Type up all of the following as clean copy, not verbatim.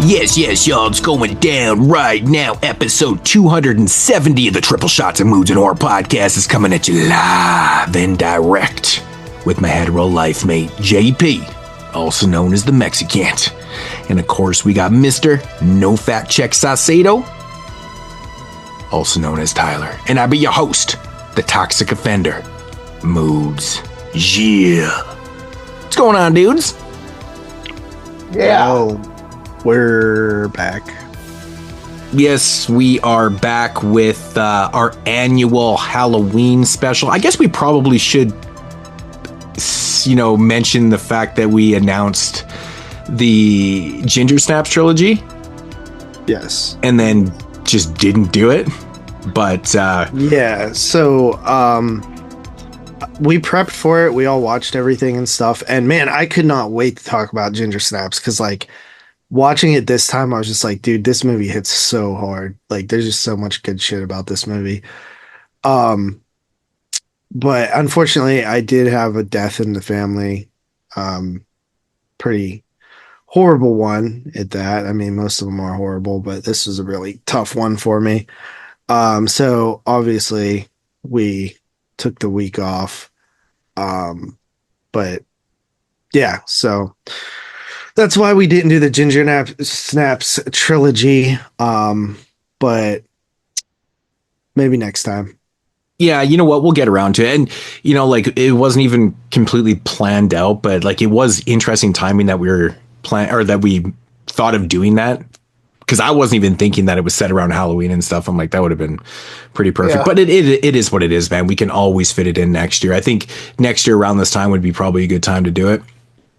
Yes, y'all, it's going down right now. Episode 270 of the Triple Shots of Moodz and Horror podcast is coming at you live and direct with my hetero life mate, JP, also known as the Mexicant. And of course, we got Mr. No Fat Check Saucedo, also known as Tyler. And I be your host, the Toxic Offender, Moodz. Yeah. What's going on, dudes? Yeah. Oh, we're back. Yes, we are back with our annual Halloween special. I guess we probably should, mention the fact that we announced the Ginger Snaps Trilogy. Yes. And then just didn't do it. But yeah, so we prepped for it. We all watched everything and stuff. And man, I could not wait to talk about Ginger Snaps because watching it this time, I was just like, dude, this movie hits so hard. There's just so much good shit about this movie. But unfortunately, I did have a death in the family. Pretty horrible one at that. I mean, most of them are horrible, but this was a really tough one for me. So obviously we took the week off. But yeah, so that's why we didn't do the Ginger Snaps trilogy. But maybe next time. Yeah, you know what? We'll get around to it. And, it wasn't even completely planned out, but it was interesting timing that we thought of doing that. Because I wasn't even thinking that it was set around Halloween and stuff. I'm like, that would have been pretty perfect. Yeah. But it is what it is, man. We can always fit it in next year. I think next year around this time would be probably a good time to do it.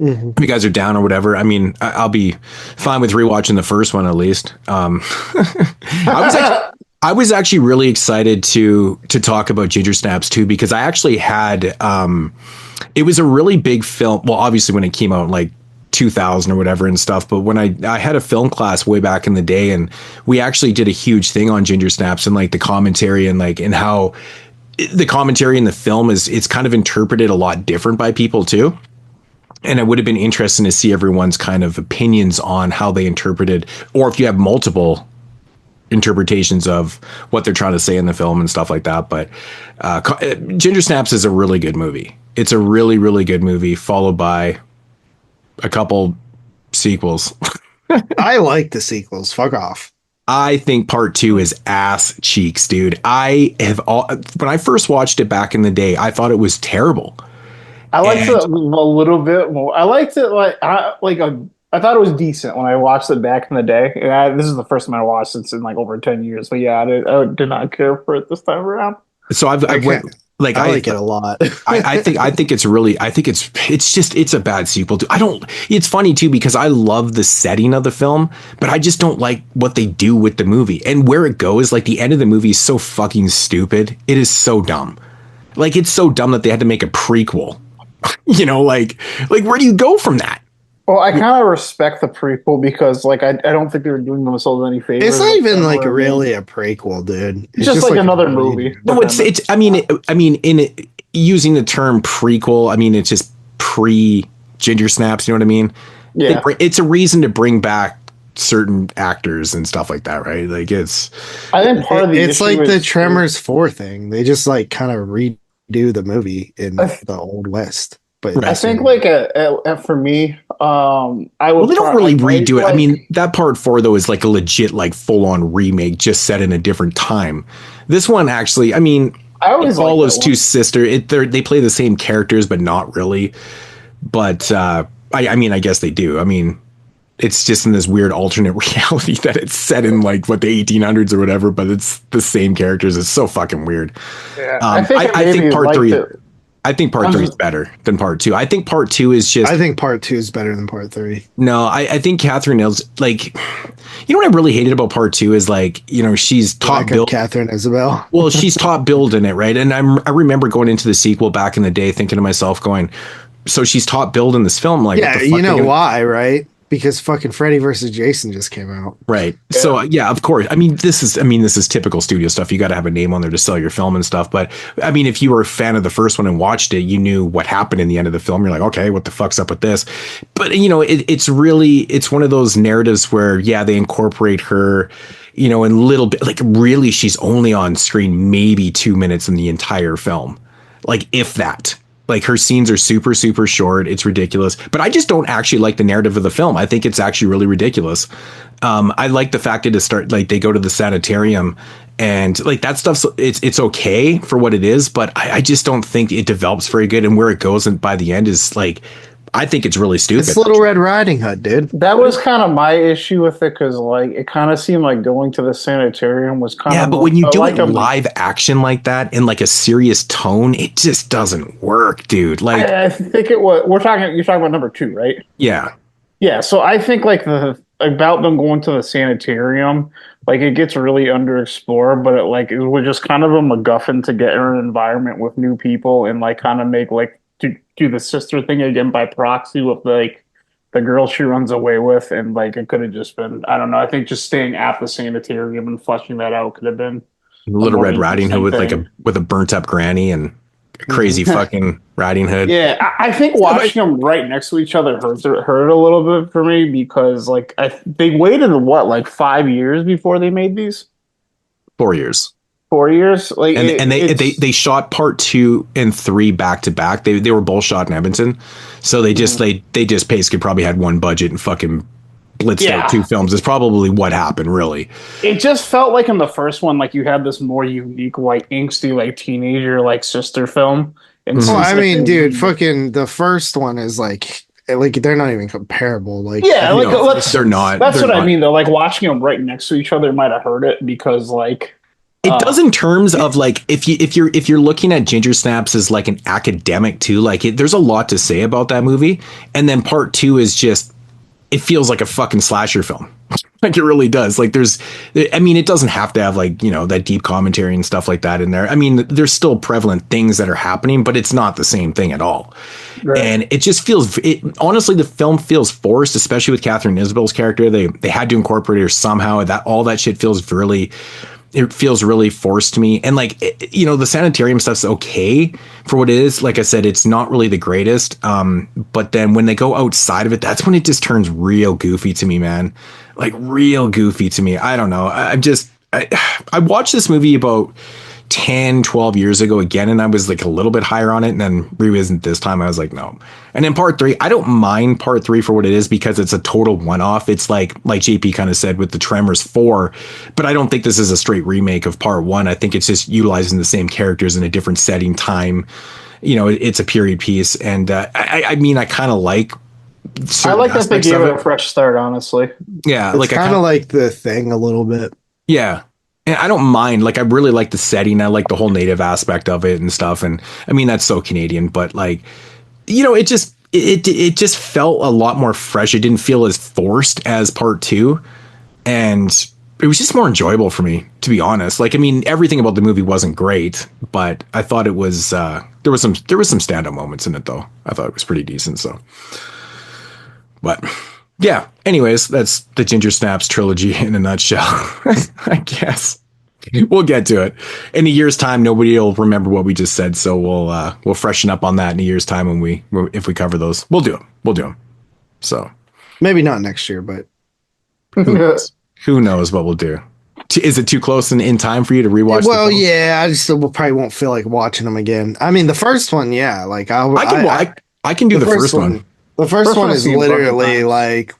Mm-hmm. If you guys are down or whatever. I mean, I'll be fine with rewatching the first one at least. I was actually really excited to talk about Ginger Snaps too, because I actually had it was a really big film. Well, obviously when it came out in 2000 or whatever and stuff, but when I had a film class way back in the day, and we actually did a huge thing on Ginger Snaps and the commentary and how the commentary in the film it's kind of interpreted a lot different by people too. And it would have been interesting to see everyone's kind of opinions on how they interpreted, or if you have multiple interpretations of what they're trying to say in the film and stuff like that. But Ginger Snaps is a really good movie. It's a really, really good movie, followed by a couple sequels. I like the sequels. Fuck off. I think part 2 is ass cheeks, dude. When I first watched it back in the day, I thought it was terrible. I liked it a little bit more. I liked it I thought it was decent when I watched it back in the day. This is the first time I watched it in over 10 years. But yeah, I did not care for it this time around. So I like it a lot. I think it's a bad sequel. It's funny too, because I love the setting of the film, but I just don't like what they do with the movie and where it goes. The end of the movie is so fucking stupid. It is so dumb. It's so dumb that they had to make a prequel. Where do you go from that? Well, I kind of respect the prequel because, I don't think they were doing themselves any favors. It's not even really a prequel, dude. It's just another movie. No, it's. I mean, using the term prequel, I mean, it's just pre Ginger Snaps. You know what I mean? Yeah. It's a reason to bring back certain actors and stuff like that, right? I think part of it's the Tremors 4 thing. They just kind of redo the movie in the Old West. But I think for me, they don't really redo it. I mean, that part 4 though is a legit full on remake, just set in a different time. This one actually, I mean, I always it follows two sisters. They play the same characters, but not really. But I mean, I guess they do. I mean, it's just in this weird alternate reality that it's set in the 1800s or whatever, but it's the same characters. It's so fucking weird. Yeah, I think part 3. I think part 3 is better than part 2. I think part 2 is just. I think part 2 is better than part 3. No, I think Catherine Nels, you know what I really hated about part 2 is she's top billed. Catherine Isabel. Well, she's top billed in it, right? And I remember going into the sequel back in the day, thinking to myself, so she's top billed in this film, yeah, you know why, right? because fucking Freddy versus Jason just came out. Right. Yeah. So yeah, of course. I mean, this is typical studio stuff. You got to have a name on there to sell your film and stuff. But I mean, if you were a fan of the first one and watched it, you knew what happened in the end of the film. You're like, okay, what the fuck's up with this? But you know, it's one of those narratives where, yeah, they incorporate her, you know, in little bit, like really she's only on screen maybe 2 minutes in the entire film. Like if that. Like her scenes are super, super short. It's ridiculous. But I just don't actually like the narrative of the film. I think it's actually really ridiculous. I like the fact that they go to the sanitarium and like that stuff's it's okay for what it is. But I just don't think it develops very good. And where it goes and by the end is like, I think it's really stupid. It's Little Red Riding Hood, dude. That was kind of my issue with it because, like, it kind of seemed like going to the sanitarium was kind of. Yeah, but when you do it live action like that in like a serious tone, it just doesn't work, dude. Like, I think it was. You're talking about number 2, right? Yeah. Yeah. So I think like about them going to the sanitarium, like it gets really underexplored, but it was just kind of a MacGuffin to get in an environment with new people and like kind of make like. To do the sister thing again by proxy with like the girl she runs away with, and like it could have just been, I don't know. I think just staying at the sanitarium and fleshing that out could have been Little Red Riding Hood with a burnt up granny and a crazy fucking Riding Hood. Yeah, I think watching them right next to each other hurt a little bit for me because like they waited like 5 years before they made these. 4 years. 4 years, like, and they shot part 2 and 3 back to back. They were both shot in Edmonton, so they just they just basically probably had one budget and fucking blitzed out 2 films. Is probably what happened, really. It just felt like in the first one, like you had this more unique, like angsty, like teenager, like sister film. And I mean, dude, fucking the first one is like they're not even comparable. Like, yeah, like they're not. That's what I mean, though. Like watching them right next to each other might have hurt it because like. It does in terms of like if you're looking at Ginger Snaps as like an academic too, like there's a lot to say about that movie, and then part 2 is just it feels like a fucking slasher film. Like it really does. Like it doesn't have to have like, you know, that deep commentary and stuff like that in there. I mean, there's still prevalent things that are happening, but it's not the same thing at all. Right. And it just feels honestly, the film feels forced, especially with Catherine Isabel's character. They had to incorporate her somehow. That all that shit feels really. It feels really forced to me. And like, you know, the sanitarium stuff's okay for what it is. Like I said, it's not really the greatest. But then when they go outside of it, that's when it just turns real goofy to me, man. Like real goofy to me. I don't know. I watched this movie about 10, 12 years ago again, and I was like a little bit higher on it, and then revisited this time. I was like, no. And then part 3, I don't mind part 3 for what it is because it's a total one-off. It's like JP kind of said with the Tremors 4, but I don't think this is a straight remake of part 1. I think it's just utilizing the same characters in a different setting, time. You know, it's a period piece, and I mean, I kind of like. I like that they gave it a fresh start, honestly. Yeah, it's like kind of like The Thing a little bit. Yeah. And I don't mind, like, I really like the setting. I like the whole native aspect of it and stuff. And I mean, that's so Canadian, but like, you know, it just felt a lot more fresh. It didn't feel as forced as part 2. And it was just more enjoyable for me, to be honest. Like, I mean, everything about the movie wasn't great, but I thought it was, there was some standout moments in it though. I thought it was pretty decent. So, but yeah, anyways, that's the Ginger Snaps trilogy in a nutshell. I guess we'll get to it in a year's time. Nobody will remember what we just said, so we'll freshen up on that in a year's time if we cover those. We'll do them. So maybe not next year, but who knows what we'll do. Is it too close in time for you to rewatch? Well, yeah, I just probably won't feel like watching them again. I mean, the first one, yeah, like I can do the first one. The first one is literally like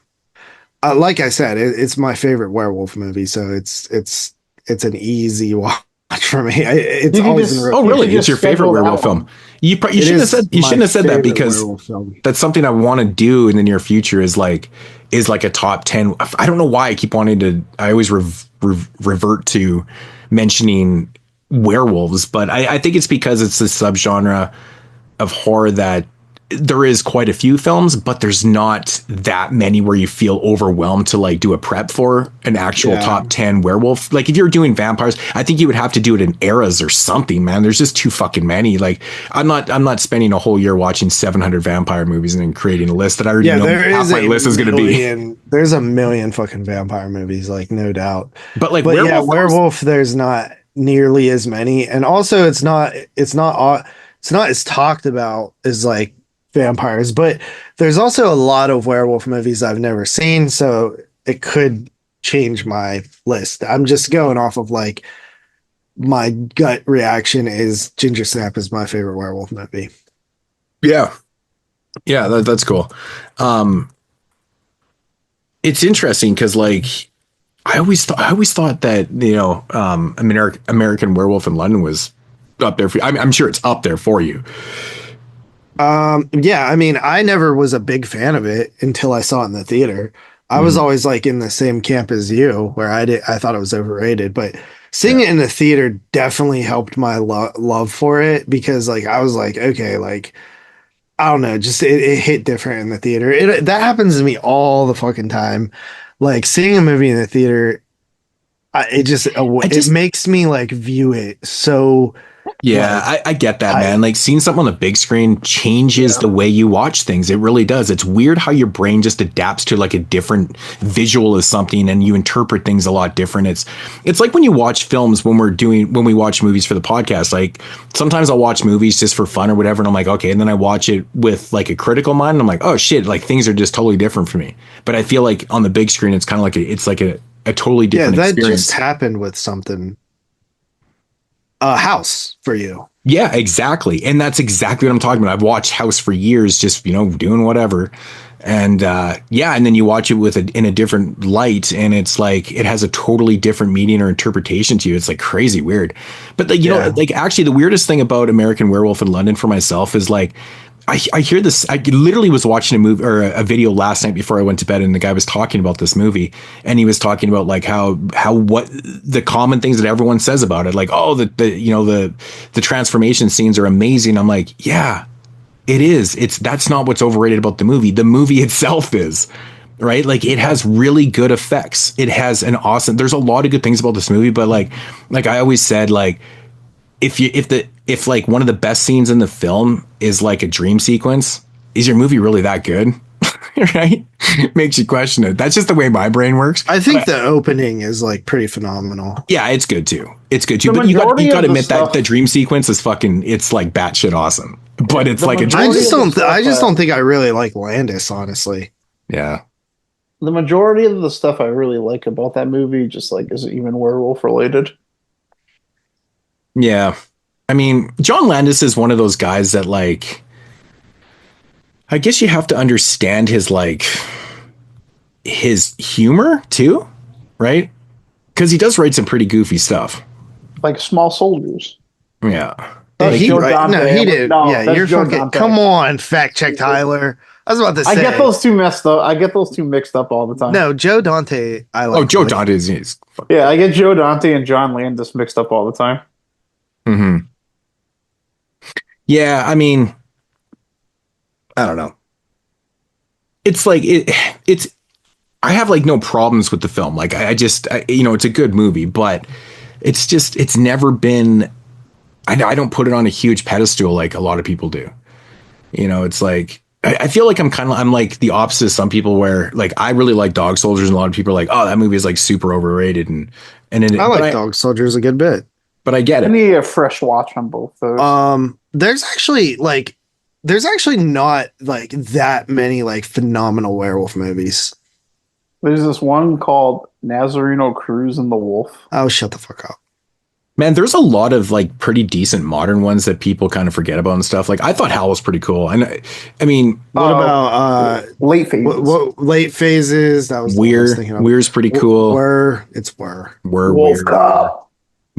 I said, it's my favorite werewolf movie, so it's an easy watch for me. It's always been oh, really? It's your favorite werewolf film? You shouldn't have said that because that's something I want to do in the near future. Is like a top 10. I don't know why I keep wanting to. I always revert to mentioning werewolves, but I think it's because it's a subgenre of horror that there is quite a few films, but there's not that many where you feel overwhelmed to like do a prep for an actual top 10 werewolf. Like if you're doing vampires, I think you would have to do it in eras or something, man. There's just too fucking many. Like I'm not spending a whole year watching 700 vampire movies and then creating a list that I already know half my list is going to be. There's a million fucking vampire movies, like no doubt. But like werewolf, there's not nearly as many, and also it's not as talked about as like vampires, but there's also a lot of werewolf movies I've never seen, so it could change my list. I'm just going off of like my gut reaction is Ginger Snap is my favorite werewolf movie. Yeah, that's cool. It's interesting because like I always thought that, you know, American Werewolf in London was up there for you. I'm sure it's up there for you. Yeah, I mean, I never was a big fan of it until I saw it in the theater. I was always like in the same camp as you, where I thought it was overrated, but seeing it in the theater definitely helped my love for it, because like I was like, okay, like I don't know, just it hit different in the theater. That happens to me all the fucking time. Like seeing a movie in the theater, it makes me like view it so. Yeah, like, I get that, man. Like seeing something on the big screen changes the way you watch things. It really does. It's weird how your brain just adapts to like a different visual of something, and you interpret things a lot different. It's like when you watch films when we watch movies for the podcast. Like sometimes I'll watch movies just for fun or whatever, and I'm like, okay, and then I watch it with like a critical mind, and I'm like, oh shit, like things are just totally different for me. But I feel like on the big screen, it's kind of like a totally different experience. Yeah, that just happened with something. House for you. Yeah, exactly. And that's exactly what I'm talking about. I've watched House for years, just, you know, doing whatever. And and then you watch it in a different light, and it's like it has a totally different meaning or interpretation to you. It's like crazy weird. But like, you know, like actually the weirdest thing about American Werewolf in London for myself is like I hear this. I literally was watching a movie or a video last night before I went to bed, and the guy was talking about this movie, and he was talking about like how what the common things that everyone says about it, like, oh, the transformation scenes are amazing. I'm like, yeah, it is. That's not what's overrated about the movie. The movie itself is, right? Like it has really good effects. It has there's a lot of good things about this movie, but like I always said, like if like one of the best scenes in the film is like a dream sequence, is your movie really that good? Right? Makes you question it. That's just the way my brain works. I think the opening is like pretty phenomenal. Yeah, it's good too. But you got to admit that the dream sequence is it's like batshit awesome. But it's like a dream. I just don't think I really like Landis, honestly. Yeah. The majority of the stuff I really like about that movie just like isn't even werewolf related. Yeah. I mean, John Landis is one of those guys that like, I guess you have to understand his humor too, right? Because he does write some pretty goofy stuff. Like Small Soldiers. Yeah. He did. Yeah, you're fucking. Come on, fact check Tyler. I was about to say. I get those two mixed up all the time. No, Joe Dante. Joe Dante is. Yeah, I get Joe Dante and John Landis mixed up all the time. Mm-hmm. Yeah, I mean, I don't know. It's like it's. I have like no problems with the film. Like I it's a good movie, but it's never been. I don't put it on a huge pedestal like a lot of people do. You know, it's like I feel like I'm like the opposite of some people where like I really like Dog Soldiers, and a lot of people are like, oh, that movie is like super overrated, and I like Dog Soldiers a good bit. But I get it. I need a fresh watch on both those. There's actually not like that many like phenomenal werewolf movies. There's this one called Nazareno Cruz and the Wolf. Oh, shut the fuck up. Man, there's a lot of like pretty decent modern ones that people kind of forget about and stuff. Like I thought Hal was pretty cool. And I mean, what about Late Phases? What Late Phases? That was Weird. Weir's pretty cool. Wolfcop.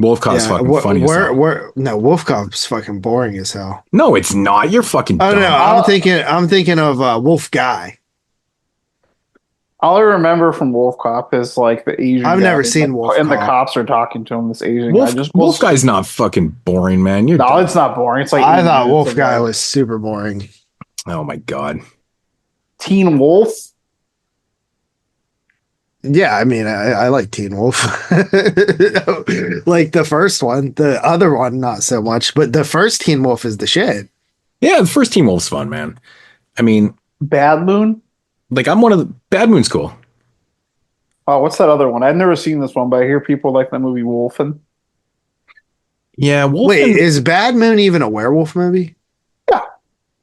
Wolfcop's fucking funny as hell. No, Wolfcop's fucking boring as hell. No, it's not. You're fucking dumb. Oh no, I'm thinking of Wolf Guy. All I remember from Wolf Cop is like the Asian. I've never seen Wolf Cop. And the cops are talking to him. This Asian guy. Wolf Guy's not fucking boring, man. No, it's not boring. It's like I thought Wolf Guy was super boring. Oh my God. Teen Wolf. Yeah, I mean, I like Teen Wolf. Like the first one, the other one, not so much, but the first Teen Wolf is the shit. Yeah, the first Teen Wolf's fun, man. I mean, Bad Moon. like I'm one of the Bad Moon's cool. Oh, what's that other one? I've never seen this one, but I hear people like the movie Wolfen. Yeah, Wolfen. Wait, is Bad Moon even a werewolf movie? Yeah,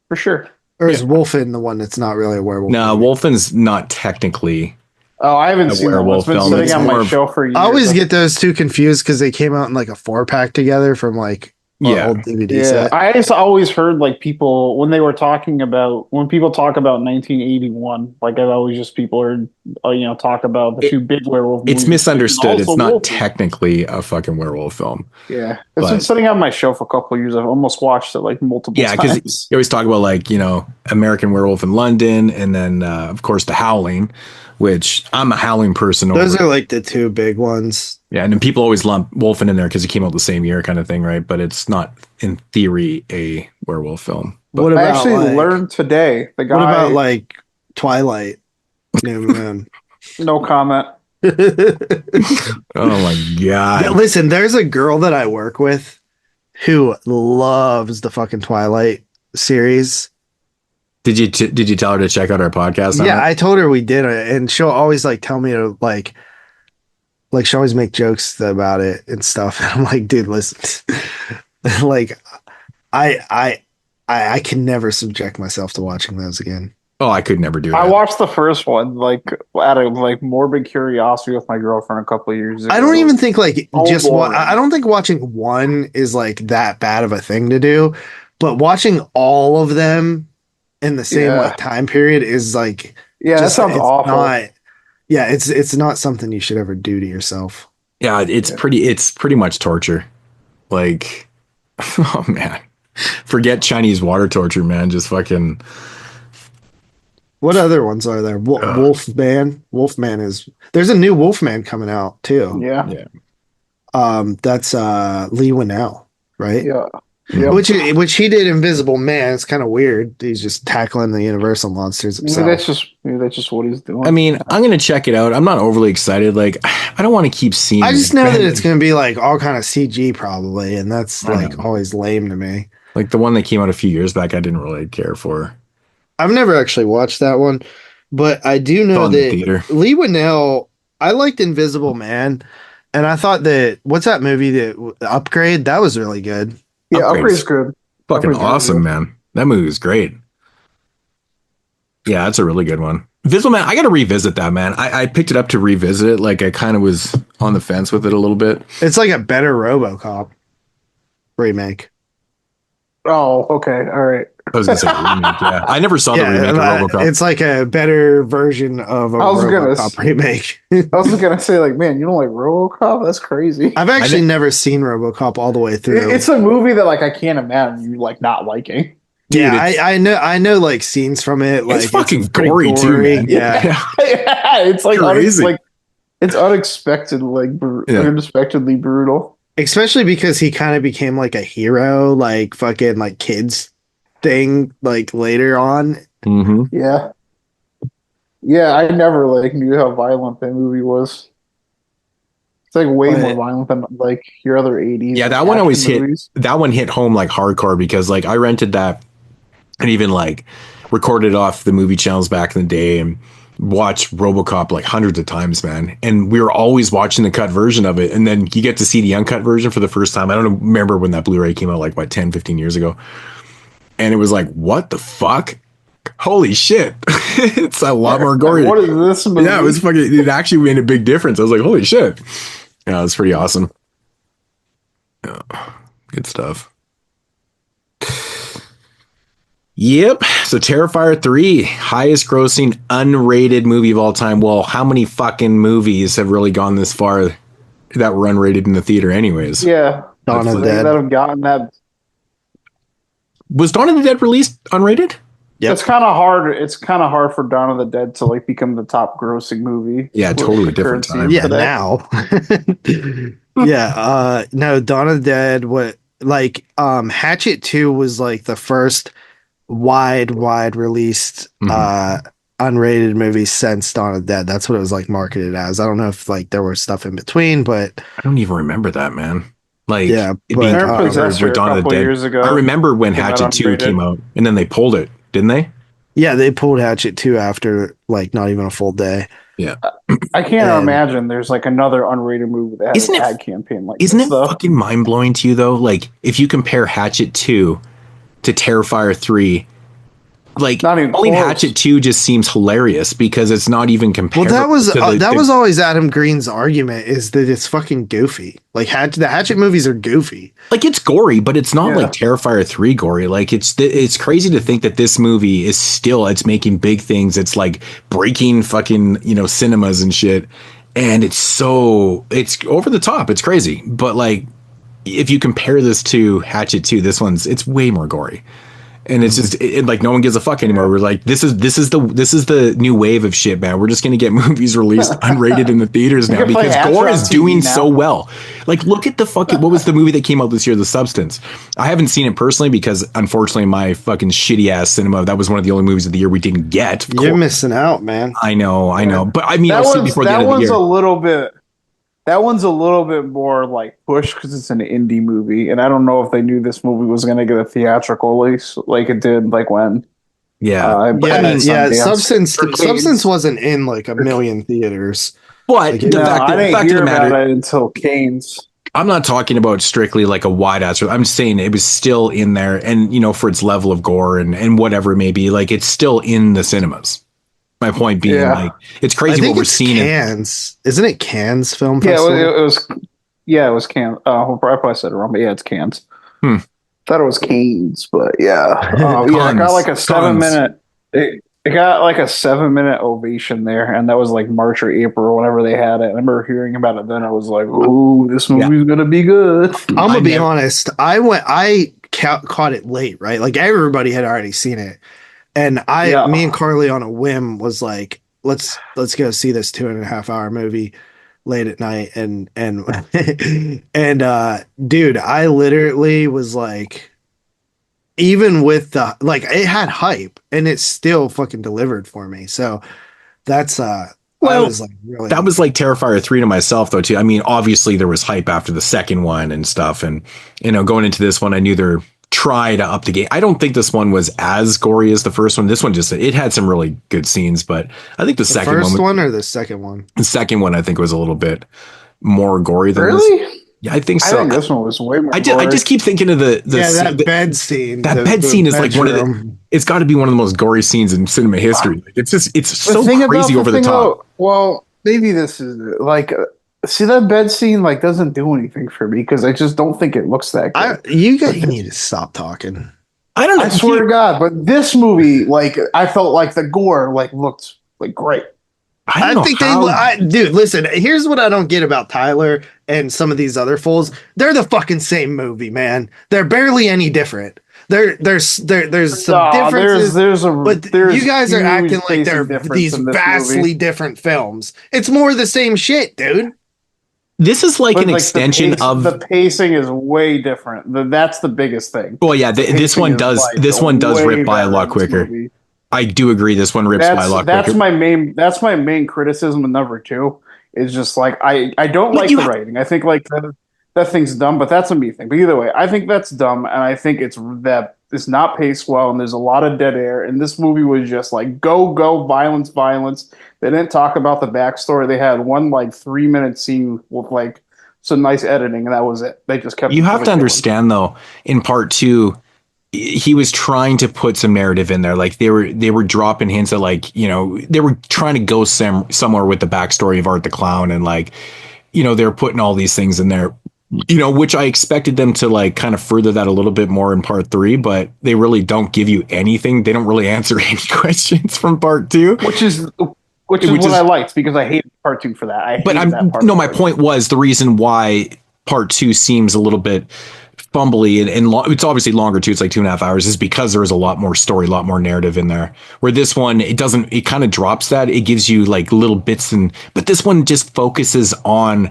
for sure. Or is Wolfen the one that's not really a werewolf? No, movie? Wolfen's not technically. Oh, I haven't A seen that one. It's werewolf been film. sitting It's on my more of- show for years. I always get those two confused because they came out in like a 4-pack together from like an Yeah. old DVD Yeah, set. I just always heard like people when they were talking about when people talk about 1981, like I've always just people are talk about the two big werewolf movies. It's misunderstood. It's Also not Wolfen. technically a fucking werewolf film. Yeah, it's But- been sitting on my show for a couple of years. I've almost watched it like multiple Yeah, times. because you always talk about like, American Werewolf in London, and then of course The Howling, which I'm a Howling person. Those are like the two big ones. Yeah, and then people always lump Wolfen in there because it came out the same year, kind of thing, right? But it's not, in theory, a werewolf film. But What I about actually like, learned today. The guy. What about like Twilight? New Moon. No comment. oh my Yeah, God, listen, there's a girl that I work with who loves the fucking Twilight series. did you tell her to check out our podcast? Yeah, I told her we did it, and she'll always like tell me to like she always make jokes about it and stuff. And I'm like, dude, listen, like I can never subject myself to watching those again. Oh, I could never do that. I watched the first one like out of like morbid curiosity with my girlfriend a couple of years ago. I don't even think like Oh, just boring. I don't think watching one is like that bad of a thing to do, but watching all of them in the same Yeah. like time period is like Yeah, that sounds it's awful. not- yeah, it's not something you should ever do to yourself. Yeah, it's pretty much torture. Like, oh man, forget Chinese water torture, man. Just fucking. What other ones are there? Wolfman. Wolfman is there's a new Wolfman coming out too. Yeah, That's Lee Winnell, right? yeah. Yeah. Which he did Invisible Man. It's kind of weird. He's just tackling the Universal monsters himself. Maybe that's just what he's doing. I mean, I'm gonna check it out. I'm not overly excited. Like, I don't want to keep seeing. I just know that it's going to be like all kind of CG probably, and that's like always lame to me. like the one that came out a few years back. I didn't really care for. I've never actually watched that one, but I do know Saw it in the that theater. Lee Winnell. I liked Invisible Man, and I thought that what's that movie that Upgrade? That was really good. yeah, Upgrade's Upgrade's good. Fucking Upgrade's awesome, good. man. That movie was great. Yeah, that's a really good one. Invisible Man, I got to revisit that, man. I picked it up to revisit it. Like I kind of was on the fence with it a little bit. It's like a better RoboCop remake. Oh, okay, all right. I was gonna say remake. Yeah, I never saw the remake of RoboCop. It's like a better version of a I was gonna RoboCop remake. I was gonna say like, man, you don't like RoboCop? That's crazy. I've actually never seen RoboCop all the way through. It's a movie that like I can't imagine you like not liking. Dude, yeah, I know like scenes from it. Like it's fucking pretty gory too, man. Yeah. Yeah, it's like Crazy. it's unexpected, like unexpectedly brutal. Especially because he kind of became like a hero, like fucking like kids thing, like later on. hmm Yeah, yeah. I never like knew how violent that movie was. It's like way But- more violent than like your other 80s. Yeah, that one always action hit. movies. That one hit home like hardcore because like I rented that and even like recorded off the movie channels back in the day and watched RoboCop like hundreds of times, man. And we were always watching the cut version of it. And then you get to see the uncut version for the first time. I don't remember when that Blu-ray came out, like what, 10, 15 years ago. And it was like, what the fuck? Holy shit. It's a lot more gory. What is this movie? Yeah, it actually made a big difference. I was like, holy shit. Yeah, it's pretty awesome. Yeah, good stuff. Yep. So Terrifier 3, highest grossing unrated movie of all time. Well, how many fucking movies have really gone this far that were unrated in the theater anyways? Yeah, Dawn of the that Dead. have gotten that. Was Dawn of the Dead released unrated? Yep. It's kind of hard. It's kind of hard for Dawn of the Dead to like become the top grossing movie. Yeah, with totally the different currency time. Yeah, today. now. Yeah, no, Dawn of the Dead, what like Hatchet 2 was like the first wide released unrated movie since Dawn of the Dead. That's what it was like marketed as. I don't know if like there was stuff in between, but I don't even remember that, man. Like, yeah, it being They're Possessor for Dawn a of the couple Dead. years ago. I remember when Came out Hatchet 2 unrated. came out, and then they pulled it, didn't they? yeah, they pulled Hatchet 2 after like not even a full day. Yeah. I can't And- imagine there's like another unrated movie that has Isn't an it- ad campaign like Isn't this, it though. fucking mind-blowing to you, though? Like, if you compare Hatchet 2 to Terrifier 3, like, Not even only close. Hatchet 2 just seems hilarious because it's not even Well, comparable. that was to that was always Adam Green's argument, is that it's fucking goofy. Like the Hatchet movies are goofy. like, it's gory, but it's not Yeah. like Terrifier 3 gory. Like, it's crazy to think that this movie is still, it's making big things. It's like breaking fucking, cinemas and shit. And it's over the top. It's crazy. But like, if you compare this to Hatchet 2, it's way more gory. And it's just like no one gives a fuck anymore. We're like, this is the new wave of shit, man. We're just gonna get movies released unrated in the theaters now can play because Hatchet gore on is TV doing now. so well. Like, look at the fucking what was the movie that came out this year, The Substance. I haven't seen it personally because unfortunately my fucking shitty ass cinema, that was one of the only movies of the year we didn't get. Of You're course. missing out, man. I know. But I mean, That I'll see it one's before the end of the a year. little bit. That one's a little bit more like push because it's an indie movie, and I don't know if they knew this movie was going to get a theatrical release like it did, like when. Yeah. But Yeah, I mean, yeah. Sundance. Substance wasn't in like a million theaters. But Like, the No, fact I didn't of hear the matter, about it until Canes. I'm not talking about strictly like a wide ass. I'm saying it was still in there, and for its level of gore and whatever it may be, like it's still in the cinemas. My point being, Yeah. like, it's I crazy think what we're it's seeing. Cannes. Isn't it Cannes Film Yeah, Festival? it was. Yeah, it was Canes. I probably said it wrong, but yeah, it's Canes. Thought it was Canes, but yeah, yeah. It got like a 7-minute. It got like a 7-minute ovation there, and that was like March or April or whenever they had it. I remember hearing about it then. I was like, "Ooh, this movie's gonna be good." I'm gonna be honest. I caught it late, right? Like everybody had already seen it, and me and Carly on a whim was like, let's go see this 2.5-hour movie late at night, and dude, I literally was like, even with the like, it had hype, and it still fucking delivered for me. So that's I was like really. That was like Terrifier 3 to myself though too. I mean, obviously there was hype after the second one and stuff, and going into this one, I knew they're try to up the game. I don't think this one was as gory as the first one. This one it had some really good scenes, but I think the second first one or the second one. The second one I think was a little bit more gory than this. Really? Yeah, I think so. I think this one was way more. I just keep thinking of the that scene, bed scene. That bed scene is like one of bedroom. it's got to be one of the most gory scenes in cinema history. Like, it's so crazy over the top. Well, maybe this is like. See, that bed scene like doesn't do anything for me because I just don't think it looks that good. You need to stop talking. I don't know. I swear to God, but this movie, like, I felt like the gore like looked like great. I don't know dude, listen, here's what I don't get about Tyler and some of these other fools. They're the fucking same movie, man. They're barely any different. There's some differences. But you guys are acting like they're these vastly different films. It's more the same shit, dude. This is like an extension of the pacing is way different. That's the biggest thing. Well, yeah, this one does rip by a lot quicker. Movie. I do agree. This one rips by a lot quicker. That's my main criticism of number 2 is just like I don't like the writing. I think like that thing's dumb, but that's a me thing. But either way, I think that's dumb, and I think it's not paced well, and there's a lot of dead air. And this movie was just like go violence. They didn't talk about the backstory. They had one like 3-minute scene with like some nice editing, and that was it. They just kept. You have to understand though, in part 2, he was trying to put some narrative in there. Like they were dropping hints at like, they were trying to go somewhere with the backstory of Art the Clown, and like, they're putting all these things in there, which I expected them to like kind of further that a little bit more in part 3, but they really don't give you anything. They don't really answer any questions from part 2, which is what I liked because I hated part 2 for that. My point was the reason why part 2 seems a little bit fumbly and it's obviously longer too. It's like 2.5 hours is because there is a lot more story, a lot more narrative in there, where this one, it kind of drops that. It gives you like little bits but this one just focuses on,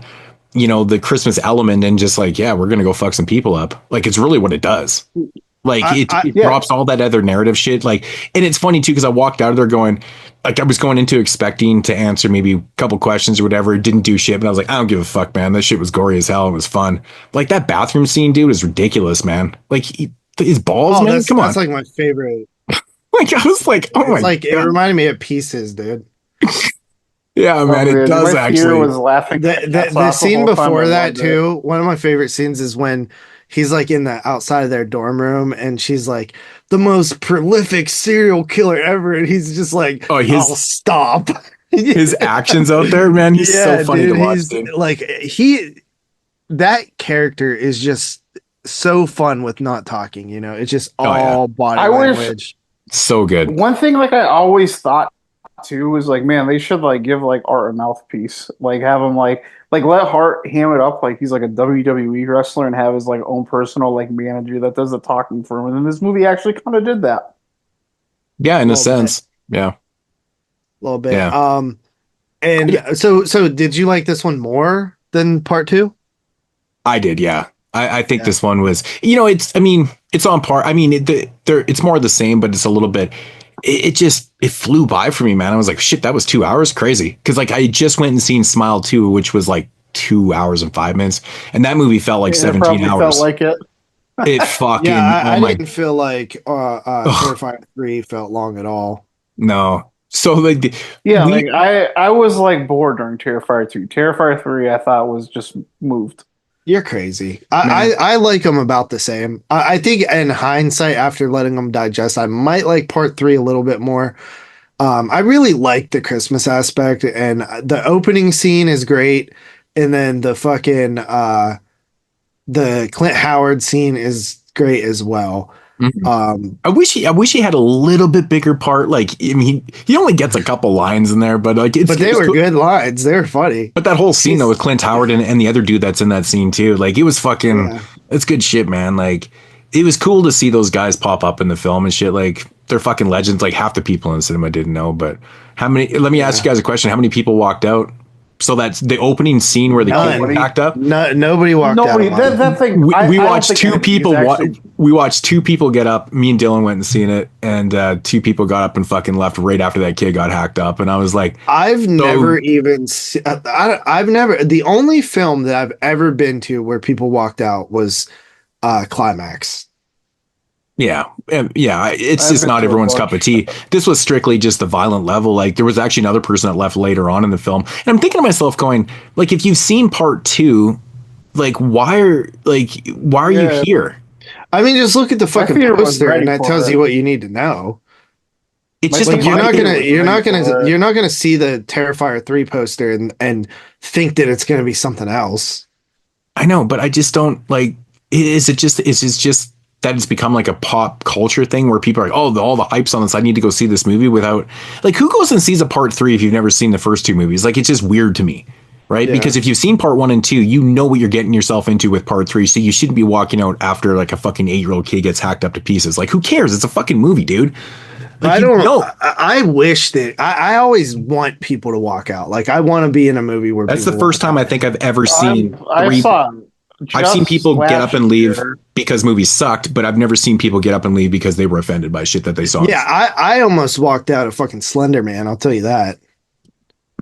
the Christmas element and just like, yeah, we're going to go fuck some people up. Like it's really what it does. Like it yeah. drops all that other narrative shit. Like, and it's funny too, because I walked out of there going, like, I was going into expecting to answer maybe a couple questions or whatever. It didn't do shit, but I was like, I don't give a fuck, man. That shit was gory as hell. It was fun. Like that bathroom scene, dude, was ridiculous, man. Like his balls, man. Come on, that's like my favorite. Like I was like, oh my like God. it reminded me of Pieces, dude. Yeah, man, it does my actually. Was laughing. The scene before that too. One of my favorite scenes is when he's like in the outside of their dorm room, and she's like, the most prolific serial killer ever, and he's just like, "Oh, I'll stop." His actions out there, man. He's so funny to watch. Dude. Like that character is just so fun with not talking. You know, it's just all body language. So good. One thing, like I always thought too, was like, man, they should like give like Art a mouthpiece, like have him like let Hart ham it up like he's like a WWE wrestler and have his like own personal like manager that does the talking for him. And then this movie actually kind of did that. Yeah, in a sense. Yeah. A little bit. Yeah. And so did you like this one more than part 2? I did, yeah. I think this one was, you know, it's on par. I mean, it's more of the same, but it's a little bit, it flew by for me, man. I was like, shit, that was 2 hours. Crazy. Cause like I just went and seen Smile 2, which was like 2 hours and 5 minutes. And that movie felt like 17 hours. Felt like it. It fucking, yeah, I didn't feel like Terrifier 3 felt long at all. No. So like, I was like bored during Terrifier 2. Terrifier 3, I thought was just moved. You're crazy. I like them about the same. I think in hindsight, after letting them digest, I might like part 3 a little bit more. I really like the Christmas aspect, and the opening scene is great. And then the fucking the Clint Howard scene is great as well. Mm-hmm. I wish he had a little bit bigger part. Like, I mean, he only gets a couple lines in there, but like, they were good lines. They were funny. But that whole scene though with Clint Howard and the other dude that's in that scene too, like it was fucking. It's good shit, man. Like it was cool to see those guys pop up in the film and shit. Like they're fucking legends. Like half the people in the cinema didn't know, but how many? Let me ask you guys a question. How many people walked out? So that's the opening scene where the kid was packed up. No, nobody walked out. That thing. We watched two people. We watched two people get up. Me and Dylan went and seen it, and 2 people got up and fucking left right after that kid got hacked up. And I was like, I've never even. I've never. The only film that I've ever been to where people walked out was Climax. Yeah. It's just not everyone's cup of tea. This was strictly just the violent level. Like there was actually another person that left later on in the film. And I'm thinking to myself going, like, if you've seen part 2, like, why are you here? I mean, just look at the fucking poster and that tells you what you need to know. It's just like, you're not gonna see the Terrifier 3 poster and think that it's gonna be something else. I know, but I just don't like, is it just that it's become like a pop culture thing where people are like, oh, all the hype's on this, I need to go see this movie without, like, who goes and sees a part 3 if you've never seen the first 2 movies? Like, it's just weird to me, right? Yeah. Because if you've seen part 1 and 2, you know what you're getting yourself into with part 3. So you shouldn't be walking out after like a fucking 8-year-old kid gets hacked up to pieces. Like, who cares? It's a fucking movie, dude. Like, I don't know. I wish that I always want people to walk out. Like, I want to be in a movie where that's the first time I think I've ever seen. I've seen people get up and leave because movies sucked, but I've never seen people get up and leave because they were offended by shit that they saw. Yeah, I almost walked out of fucking Slender Man. I'll tell you that.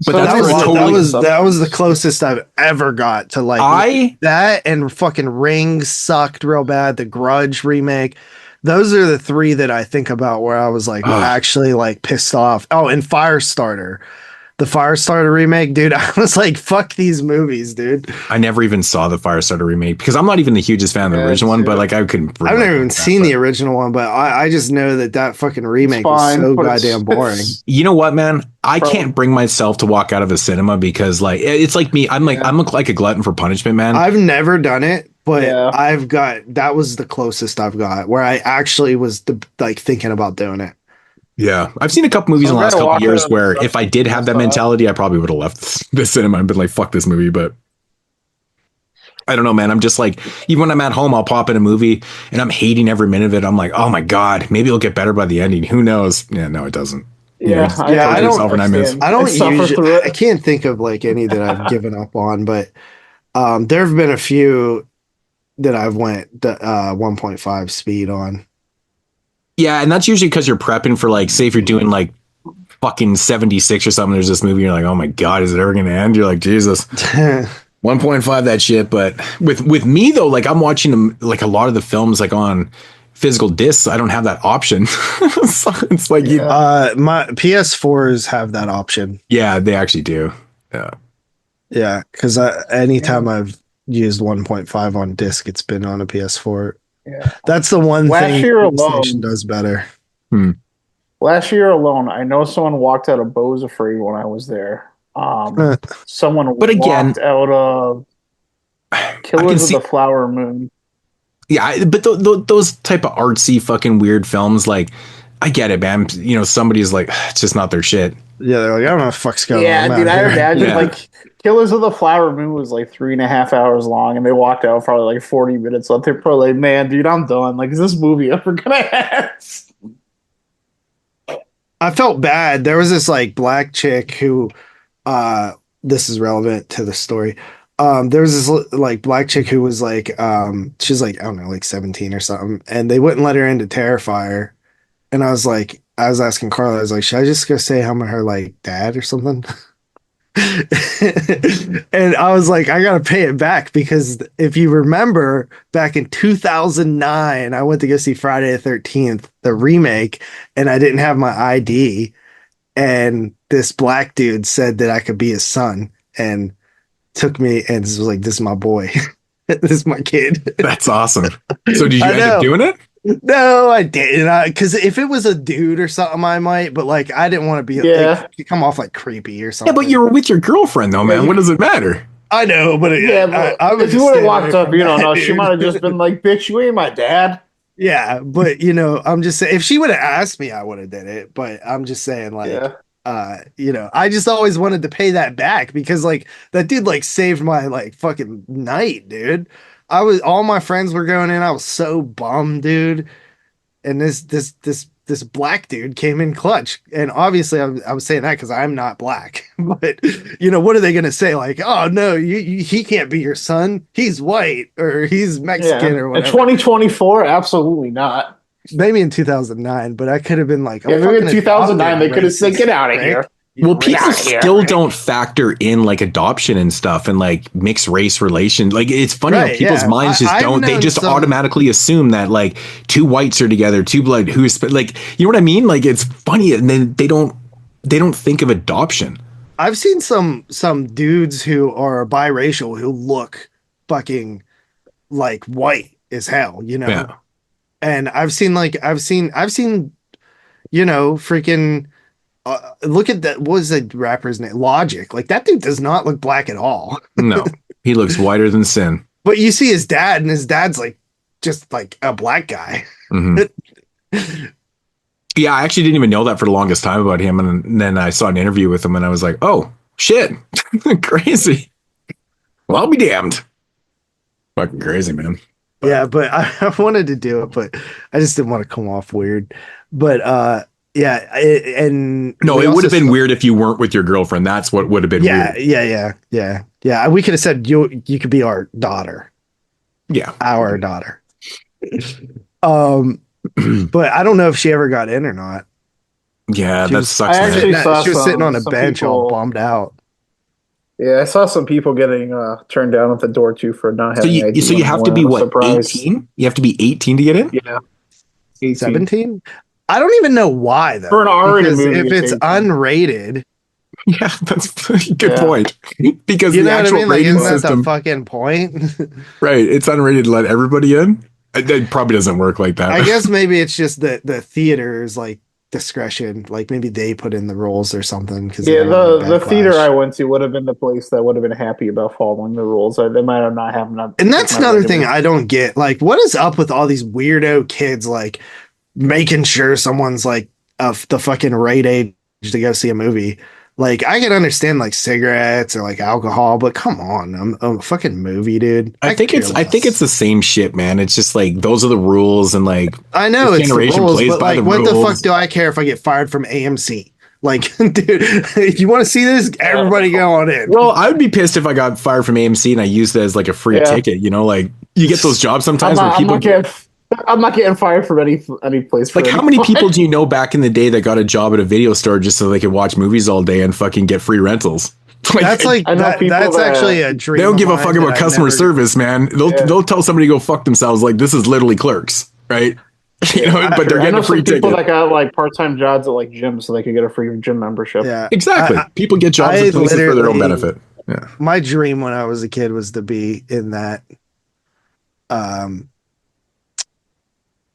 But so that was the closest I've ever got to like that, and fucking Ring sucked real bad. The Grudge remake. Those are the 3 that I think about where I was like actually like pissed off. Oh, and Firestarter. The Firestarter remake, dude, I was like, fuck these movies, dude. I never even saw the Firestarter remake because I'm not even the hugest fan of the original one, but like I couldn't. I've never even seen the original one, but I just know that fucking remake is so goddamn boring. You know what, man? I can't bring myself to walk out of a cinema because like, it's like me. I'm like a glutton for punishment, man. I've never done it, but that was the closest I've got where I actually was like thinking about doing it. Yeah, I've seen a couple movies in the last couple of years where if I did have that mentality, I probably would have left the cinema and been like, fuck this movie. But I don't know, man. I'm just like, even when I'm at home, I'll pop in a movie and I'm hating every minute of it. I'm like, oh my God, maybe it'll get better by the ending. Who knows? Yeah, no, it doesn't. I can't think of like any that I've given up on, but there have been a few that I've went 1.5 speed on. Yeah, and that's usually because you're prepping for like, say if you're doing like fucking 76 or something, there's this movie, you're like, oh my God, is it ever gonna end? You're like, Jesus. 1.5 that shit. But with me though, like I'm watching them, like a lot of the films like on physical discs, I don't have that option. So it's like my PS4s have that option. Yeah, they actually do. Yeah, because anytime I've used 1.5 on disc, it's been on a PS4. Yeah. That's the one Last thing year PlayStation alone does better. Last year alone, I know someone walked out of Beau's Afraid when I was there. Someone But again, walked out of Killers of the Flower Moon. Yeah, but those type of artsy fucking weird films, like I get it, man. You know, somebody's like, it's just not their shit. Yeah, they're like, I don't know what the fuck's going on. Yeah, dude, I here. imagine like Killers of the Flower Moon was like 3.5 hours long, and they walked out probably like 40 minutes left. They're probably like, man, dude, I'm done. Like, is this movie ever gonna end? I felt bad. There was this like black chick who, this is relevant to the story. There was this like black chick who was like, she's like, I don't know, like 17 or something, and they wouldn't let her into Terrifier. And I was asking Carla, I was like, should I just go say I'm her like dad or something? And I was like, I gotta pay it back, because if you remember back in 2009, I went to go see Friday the 13th, the remake, and I didn't have my ID. And this black dude said that I could be his son and took me and was like, this is my boy. This is my kid. That's awesome. So did you end up doing it? No, I didn't. Because if it was a dude or something, I might. But like, I didn't want to be like, you come off like creepy or something. Yeah, but you were with your girlfriend though, man. What does it matter? I know, but if you would have walked up, you don't know, she might have just been like, "Bitch, you ain't my dad." Yeah, but you know, I'm just saying, if she would have asked me, I would have did it. But I'm just saying, like, you know, I just always wanted to pay that back, because like that dude like saved my like fucking night, dude. All my friends were going in. I was so bummed, dude. And this black dude came in clutch. And obviously I was saying that because I'm not black, but you know, what are they going to say? Like, oh no, he can't be your son. He's white, or he's Mexican, or whatever. In 2024, absolutely not. Maybe in 2009, but I could have been like, maybe in 2009, they could have said, get out of here. Well, people still don't factor in like adoption and stuff and like mixed race relations. Like, it's funny how people's minds just don't. They just automatically assume that like two whites are together, two blood who's like, you know what I mean? Like, it's funny, and then they don't think of adoption. I've seen some dudes who are biracial who look fucking like white as hell, you know. Yeah. And I've seen, you know, freaking. Look at that. What was the rapper's name? Logic. Like, that dude does not look black at all. No, he looks whiter than sin. But you see his dad, and his dad's like just like a black guy. Mm-hmm. Yeah, I actually didn't even know that for the longest time about him, and then I saw an interview with him, and I was like, oh shit, crazy. Well, I'll be damned. Fucking crazy, man. Yeah, but I wanted to do it, but I just didn't want to come off weird. But yeah, and no, it would have been weird if you weren't with your girlfriend. That's what would have been weird. Yeah. We could have said you could be our daughter. Yeah, our daughter. But I don't know if she ever got in or not. Yeah, that sucks. She was sitting on a bench all bummed out. Yeah, I saw some people getting turned down at the door too for not having ID. So you have to be what, 18? You have to be 18 to get in? Yeah. 17? I don't even know why, though. For an R-rated movie, if it's unrated. Yeah, that's a good point. Because you the know actual what I mean? Like, rating isn't that system, the fucking point? Right, it's unrated to let everybody in. It probably doesn't work like that. I guess maybe it's just the theater's like discretion. Like, maybe they put in the rules or something. Yeah, the theater I went to would have been the place that would have been happy about following the rules. They might have not have enough. And that's another thing I don't get. Like, what is up with all these weirdo kids like making sure someone's like of the fucking right age to go see a movie? Like, I can understand like cigarettes or like alcohol, but come on, I'm a fucking movie, dude. I think it's the same shit, man. It's just like those are the rules, and like I know it's the rules, but like, what the fuck do I care if I get fired from AMC? Like, dude, if you want to see this, everybody go on in. Well, I would be pissed if I got fired from AMC and I used it as like a free ticket. You know, like you get those jobs sometimes where people I'm not getting fired from any place. Like, how many people do you know back in the day that got a job at a video store just so they could watch movies all day and fucking get free rentals? That's actually a dream. They don't give a fuck about customer service, man. They'll tell somebody to go fuck themselves. Like, this is literally Clerks, right? But they're getting a free ticket. People that got like part-time jobs at like gyms so they could get a free gym membership. Yeah, exactly. People get jobs at places for their own benefit. Yeah. My dream when I was a kid was to be in that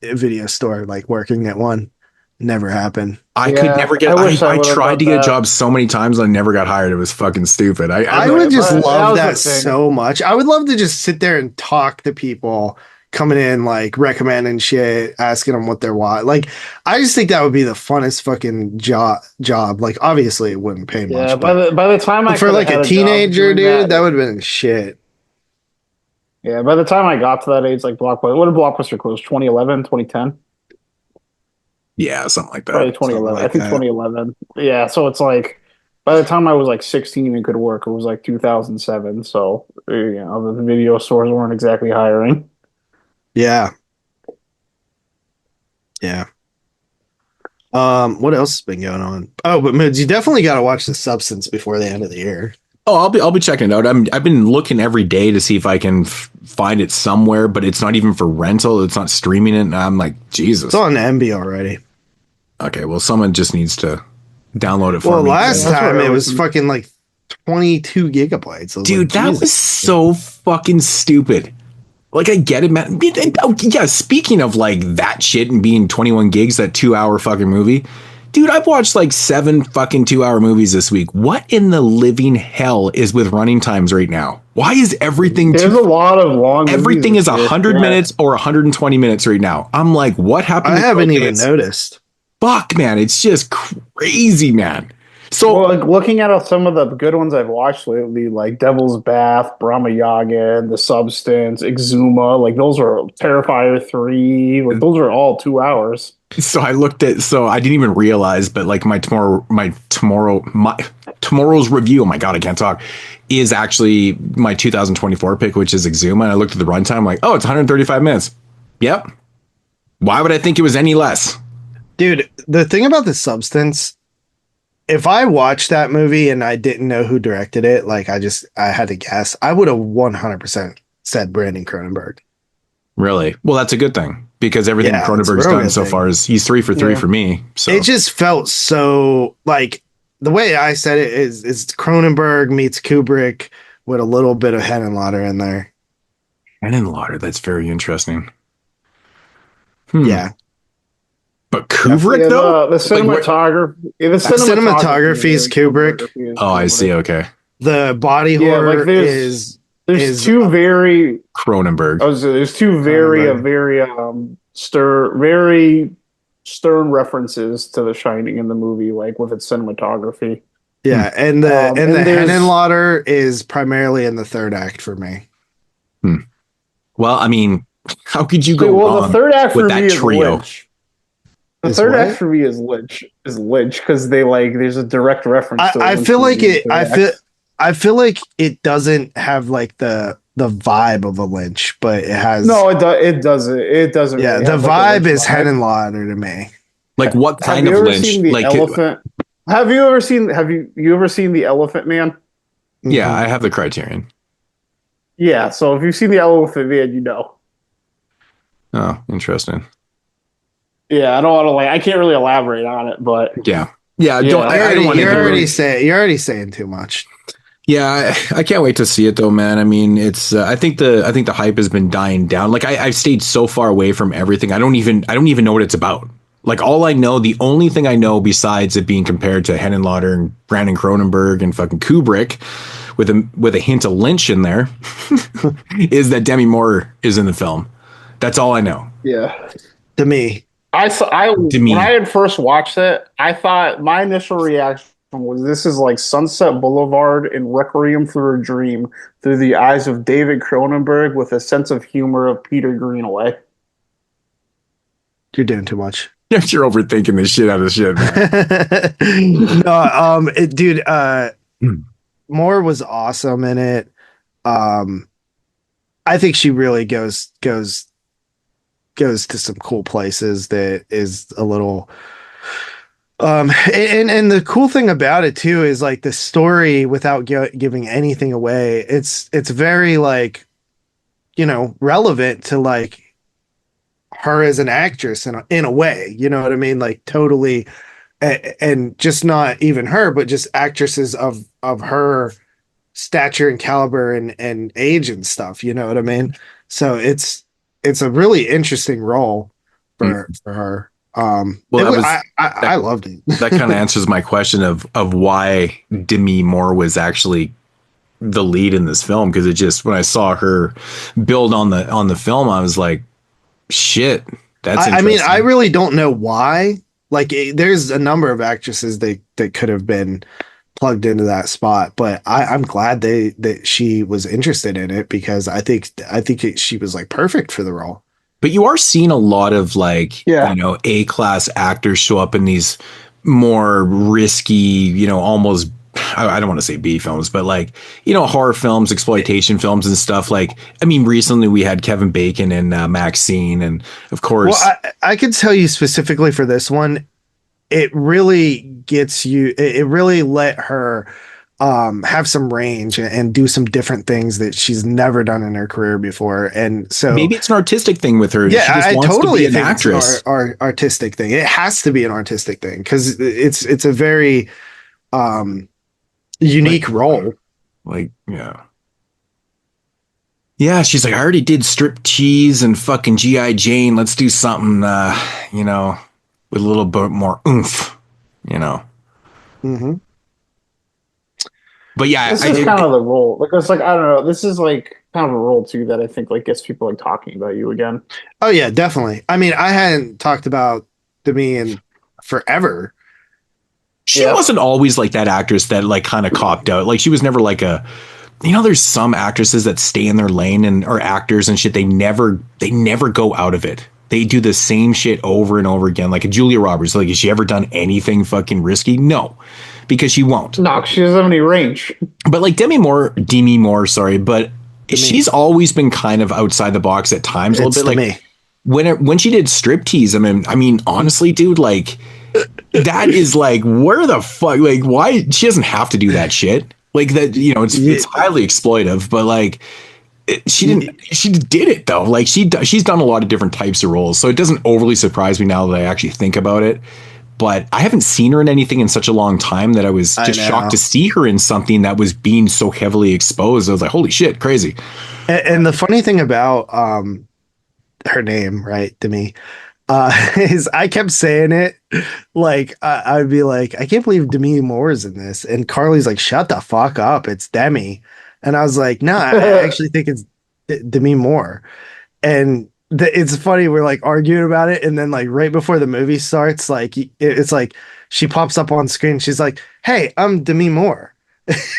video store, like working at one. Never happened. I could never get. I tried to get a job so many times and I never got hired. It was fucking stupid. I would just love that so much. I would love to just sit there and talk to people coming in, like recommending shit, asking them what they're watching. Like, I just think that would be the funnest fucking job. Like, obviously, it wouldn't pay much. Yeah, by the time I for like a teenager, dude, that would have been shit. Yeah, by the time I got to that age, like Blockbuster, what did Blockbuster close? 2011, 2010? Yeah, something like that. Probably 2011. I think 2011. Yeah, so it's like by the time I was like 16 and could work, it was like 2007. So the video stores weren't exactly hiring. Yeah. What else has been going on? Oh, but Moodz, you definitely got to watch The Substance before the end of the year. Oh, I'll be checking it out. I've been looking every day to see if I can find it somewhere, but it's not even for rental. It's not streaming it. And I'm like, Jesus. It's on MB already. Okay, well, someone just needs to download it for me. Well, last time it was fucking like 22 gigabytes. Dude, that was so fucking stupid. Like, I get it, man. Yeah, speaking of like that shit and being 21 gigs, that 2-hour fucking movie. Dude, I've watched like 7 fucking 2-hour movies this week. What in the living hell is with running times right now? Why is everything There's a lot of long everything is 100 minutes or 120 minutes right now? I'm like, what happened? I haven't even noticed. Fuck, man. It's just crazy, man. So, like looking at some of the good ones I've watched lately, like Devil's Bath, Brahma Yaga, The Substance, Exuma, like those are Terrifier 3, like those are all 2 hours. So I didn't even realize, but like tomorrow's review, oh my God, I can't talk, is actually my 2024 pick, which is Exuma. And I looked at the runtime, I'm like, oh, it's 135 minutes. Yep. Why would I think it was any less? Dude, the thing about The Substance, if I watched that movie and I didn't know who directed it, like I had to guess, I would have 100% said Brandon Cronenberg. Really? Well, that's a good thing because everything Cronenberg's done so far is he's 3 for 3 for me. So it just felt so like the way I said it is Cronenberg meets Kubrick with a little bit of Henenlotter in there. Henenlotter, that's very interesting. Yeah. But Kubrick, though? The cinematography. The cinematography is Kubrick. Oh, I see. Okay. The body horror is two very Cronenberg. There's two very stern references to The Shining in the movie, like with its cinematography. Yeah, and the Henenlotter is primarily in the third act for me. Well, I mean, how could you go wrong the third act with that trio? The third act for me is Lynch because they like there's a direct reference. I feel like it doesn't have like the vibe of a Lynch, but it has. No, it doesn't. It doesn't. Yeah, really the vibe is Henenlotter to me. Like what kind of Lynch? Like elephant. Have you ever seen The Elephant Man? Yeah, I have the Criterion. Yeah, so if you've seen The Elephant Man, you know. Oh, interesting. Yeah, I don't want to I can't really elaborate on it, but yeah. I don't want to. You're already saying too much. Yeah, I can't wait to see it though, man. I mean, it's I think the hype has been dying down. Like I've stayed so far away from everything. I don't even know what it's about. Like the only thing I know besides it being compared to Henenlotter and Brandon Cronenberg and fucking Kubrick with a hint of Lynch in there is that Demi Moore is in the film. That's all I know. Yeah. To me. When I had first watched it, I thought my initial reaction was this is like Sunset Boulevard and Requiem for a Dream through the eyes of David Cronenberg with a sense of humor of Peter Greenaway. You're doing too much. You're overthinking the shit out of shit, man. No, Moore was awesome in it. I think she really goes goes to some cool places that is a little and the cool thing about it too is like the story, without giving anything away, it's very like, you know, relevant to like her as an actress in a way, you know what I mean? Like totally, and just not even her, but just actresses of her stature and caliber and age and stuff, you know what I mean? So it's a really interesting role for her. Well, I loved it. That kind of answers my question of why Demi Moore was actually the lead in this film, because it just, when I saw her build on the film, I was like, shit, that's I mean, I really don't know why. Like, there's a number of actresses that could have been plugged into that spot, but I'm glad that she was interested in it, because I think she was like perfect for the role. But you are seeing a lot of like, you know, A-class actors show up in these more risky, you know, almost, I don't want to say B films, but like, you know, horror films, exploitation films and stuff. Like, I mean, recently we had Kevin Bacon and Maxine, and of course. Well, I can tell you specifically for this one, it really gets you, it really let her have some range and do some different things that she's never done in her career before. And so maybe it's an artistic thing with her. Yeah, she just I wants totally to be an actress. It's an artistic thing. It has to be an artistic thing, because it's a very unique role. Like, yeah, she's like, I already did Strip Cheese and fucking G.I. Jane. Let's do something, you know, with a little bit more oomph, you know. Mm-hmm. But yeah, this is kind of the role. Like, it's like, I don't know. This is like kind of a role too that I think like gets people like talking about you again. Oh yeah, definitely. I mean, I hadn't talked about Demi in forever. She wasn't always like that actress that like kind of copped out. Like, she was never like a, you know, there's some actresses that stay in their lane and or actors and shit. They never go out of it. They do the same shit over and over again. Like a Julia Roberts. Like, has she ever done anything fucking risky? No, because she won't. No, she doesn't have any range. But like Demi Moore, but she's always been kind of outside the box at times a little bit. Like when she did Striptease, I mean, honestly, dude, like that is like, where the fuck, like, why? She doesn't have to do that shit. Like that, you know, it's highly exploitive, but like she did it though. Like she's done a lot of different types of roles, so it doesn't overly surprise me now that I actually think about it. But I haven't seen her in anything in such a long time that I was just shocked to see her in something that was being so heavily exposed. I was like, holy shit, crazy. And the funny thing about her name, right, Demi, is I kept saying it like I'd be like, I can't believe Demi Moore is in this, and Carly's like, shut the fuck up, it's Demi. And I was like, no, I actually think it's Demi Moore. And it's funny, we're like arguing about it, and then like right before the movie starts, like it's like she pops up on screen, she's like, hey, I'm Demi Moore.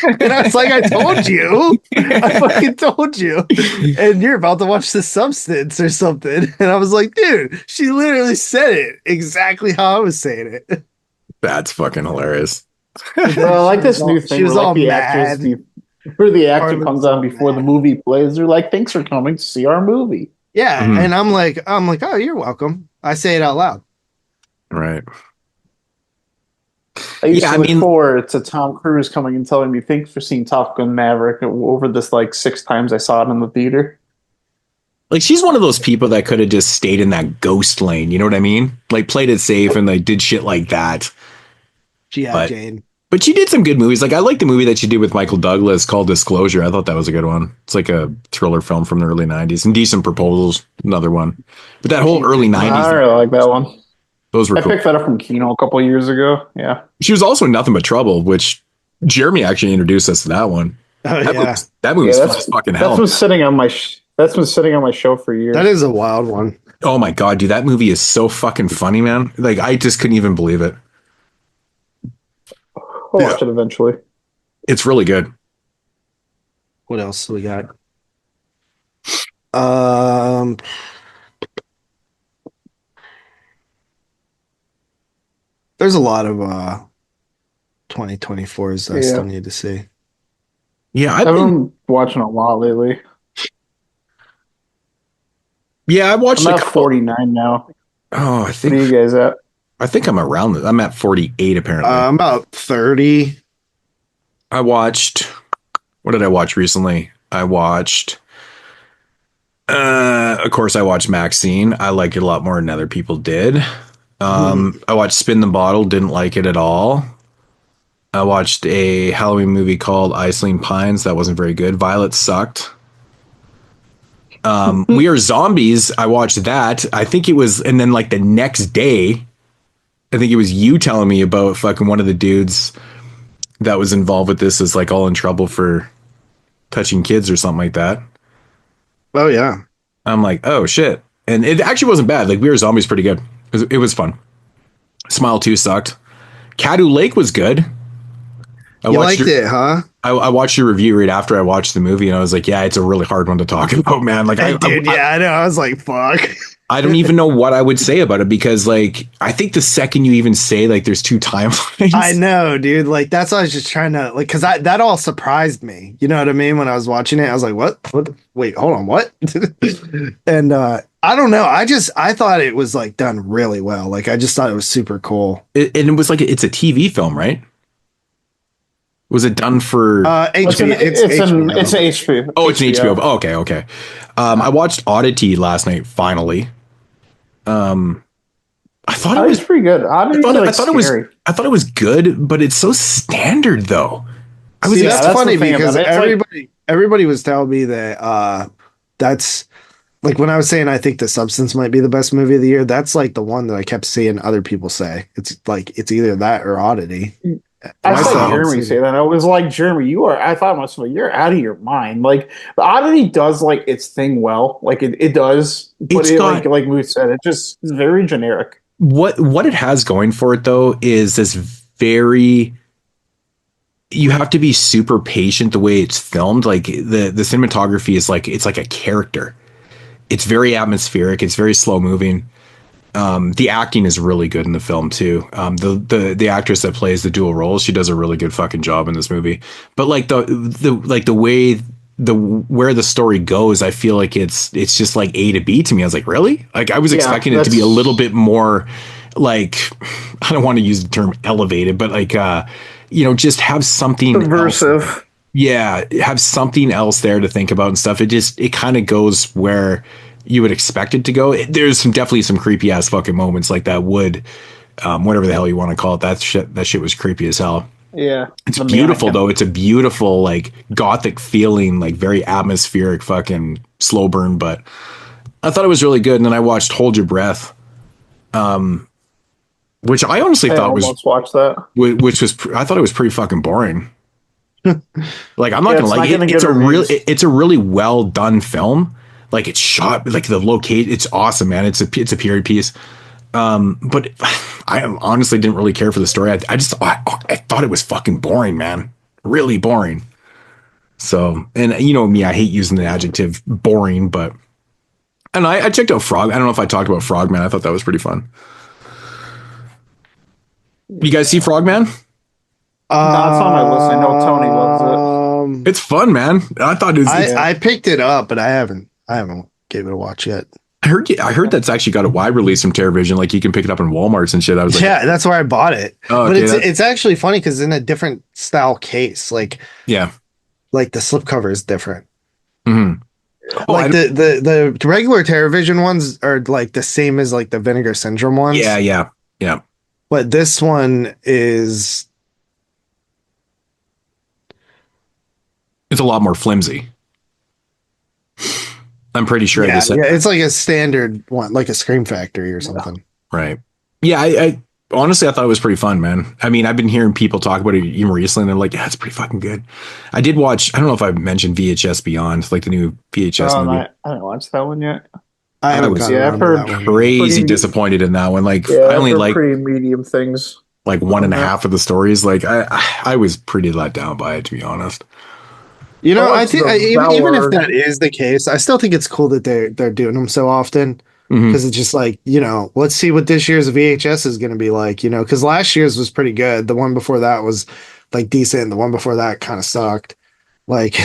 And I was like, I told you. I fucking told you. And you're about to watch The Substance or something. And I was like, dude, she literally said it exactly how I was saying it. That's fucking hilarious. Well, I like this new thing. She was all mad. Where the actor comes on before the movie plays, they're like, thanks for coming to see our movie. Yeah. Mm-hmm. And I'm like, oh, you're welcome. I say it out loud. Right. I used to look forward to Tom Cruise coming and telling me, thanks for seeing Top Gun Maverick over this like 6 times I saw it in the theater. Like, she's one of those people that could have just stayed in that ghost lane. You know what I mean? Like, played it safe and like did shit like that. Jane. But she did some good movies. Like, I like the movie that she did with Michael Douglas called Disclosure. I thought that was a good one. It's like a thriller film from the early 90s. And Decent Proposals, another one. But that whole early 90s. I really like that one. Those were cool. I picked that up from Kino a couple of years ago. Yeah. She was also in Nothing But Trouble, which Jeremy actually introduced us to that one. Oh, that movie's fun as fucking hell. That's been sitting on my show for years. That is a wild one. Oh my God, dude. That movie is so fucking funny, man. Like, I just couldn't even believe it. I'll watch it eventually. It's really good. What else we got? There's a lot of 2024s I still need to see. Yeah, I've been watching a lot lately. Yeah, I watched I'm a at couple. 49 now. Oh, What are you guys at? I think I'm around. I'm at 48 apparently. I'm about 30. I watched. What did I watch recently? I watched. Of course, I watched Maxine. I like it a lot more than other people did. I watched Spin the Bottle. Didn't like it at all. I watched a Halloween movie called Iceland Pines. That wasn't very good. Violet sucked. We Are Zombies. I watched that. I think it was, and then like the next day, I think it was you telling me about fucking one of the dudes that was involved with this is like all in trouble for touching kids or something like that. Oh yeah. I'm like, oh shit. And it actually wasn't bad. Like We Are Zombies pretty good. It was fun. Smile 2 sucked. Caddo Lake was good. You liked it, huh? I watched your review right after I watched the movie, and I was like, yeah, it's a really hard one to talk about, man. Like, I know. I was like, fuck. I don't even know what I would say about it because, like, I think the second you even say, like, there's 2 timelines. I know, dude. Like, that's why I was just trying to, like, because that all surprised me. You know what I mean? When I was watching it, I was like, what? Wait, hold on, what? And I don't know. I thought it was, like, done really well. Like, I just thought it was super cool. And it was like, it's a TV film, right? Was it done for HBO? It's an HBO. Oh, it's an HBO. Oh, okay. I watched Oddity last night. Finally, I thought it was pretty good. I thought it was good, but it's so standard though. That's funny because everybody was telling me that that's like when I was saying I think The Substance might be the best movie of the year. That's like the one that I kept seeing other people say. It's like it's either that or Oddity. I saw Jeremy say that. I was like, Jeremy, I thought myself, you're out of your mind. Like, the Oddity does like its thing well. Like it does, but like Moodz said, it just is very generic. What it has going for it though is this very. You have to be super patient the way it's filmed. Like the cinematography is like it's like a character. It's very atmospheric. It's very slow moving. The acting is really good in the film too. The actress that plays the dual roles, she does a really good fucking job in this movie. But like the way where the story goes, I feel like it's just like A to B to me. I was like, really? Like I was expecting it to be a little bit more like, I don't want to use the term elevated, but like just have something subversive. Else. Yeah, have something else there to think about and stuff. It kind of goes where you would expect it to go. There's definitely some creepy ass fucking moments like that wood, whatever the hell you want to call it. That shit was creepy as hell. Yeah. It's beautiful though. It's a beautiful, like gothic feeling, like very atmospheric fucking slow burn, but I thought it was really good. And then I watched Hold Your Breath, which I honestly thought was watch that. I thought it was pretty fucking boring. Like I'm not gonna like it. It's a really well done film. Like it's shot, like the location, it's awesome, man. It's a period piece. But I honestly didn't really care for the story. I thought it was fucking boring, man. Really boring. So, and you know me, I hate using the adjective boring, but and I checked out Frog. I don't know if I talked about Frogman. I thought that was pretty fun. You guys see Frogman? No, it's on my list. I know Tony loves it. It's fun, man. I thought it was. I picked it up, but I haven't gave it a watch yet. I heard that's actually got a wide release from TerrorVision. Like you can pick it up in Walmarts and shit. I was like, yeah, that's where I bought it. Oh, but it's actually funny because in a different style case, like like the slipcover is different. Mm-hmm. Like the regular TerrorVision ones are like the same as like the Vinegar Syndrome ones. Yeah. But this one is. It's a lot more flimsy. I'm pretty sure. Yeah, it's like a standard one, like a Scream Factory or something. Right. Yeah, I honestly, I thought it was pretty fun, man. I mean, I've been hearing people talk about it even recently, and they're like, yeah, it's pretty fucking good. I did watch, I don't know if I mentioned VHS Beyond, like the new VHS movie. I haven't watched that one yet. I've heard crazy disappointed in that one. Like, I only like pretty medium things. Like 1.5 of the stories. Like, I was pretty let down by it, to be honest. You know, I think even if that is the case, I still think it's cool that they're doing them so often because it's just like, you know, let's see what this year's VHS is going to be like, you know, because last year's was pretty good. The one before that was like decent. The one before that kind of sucked. Like,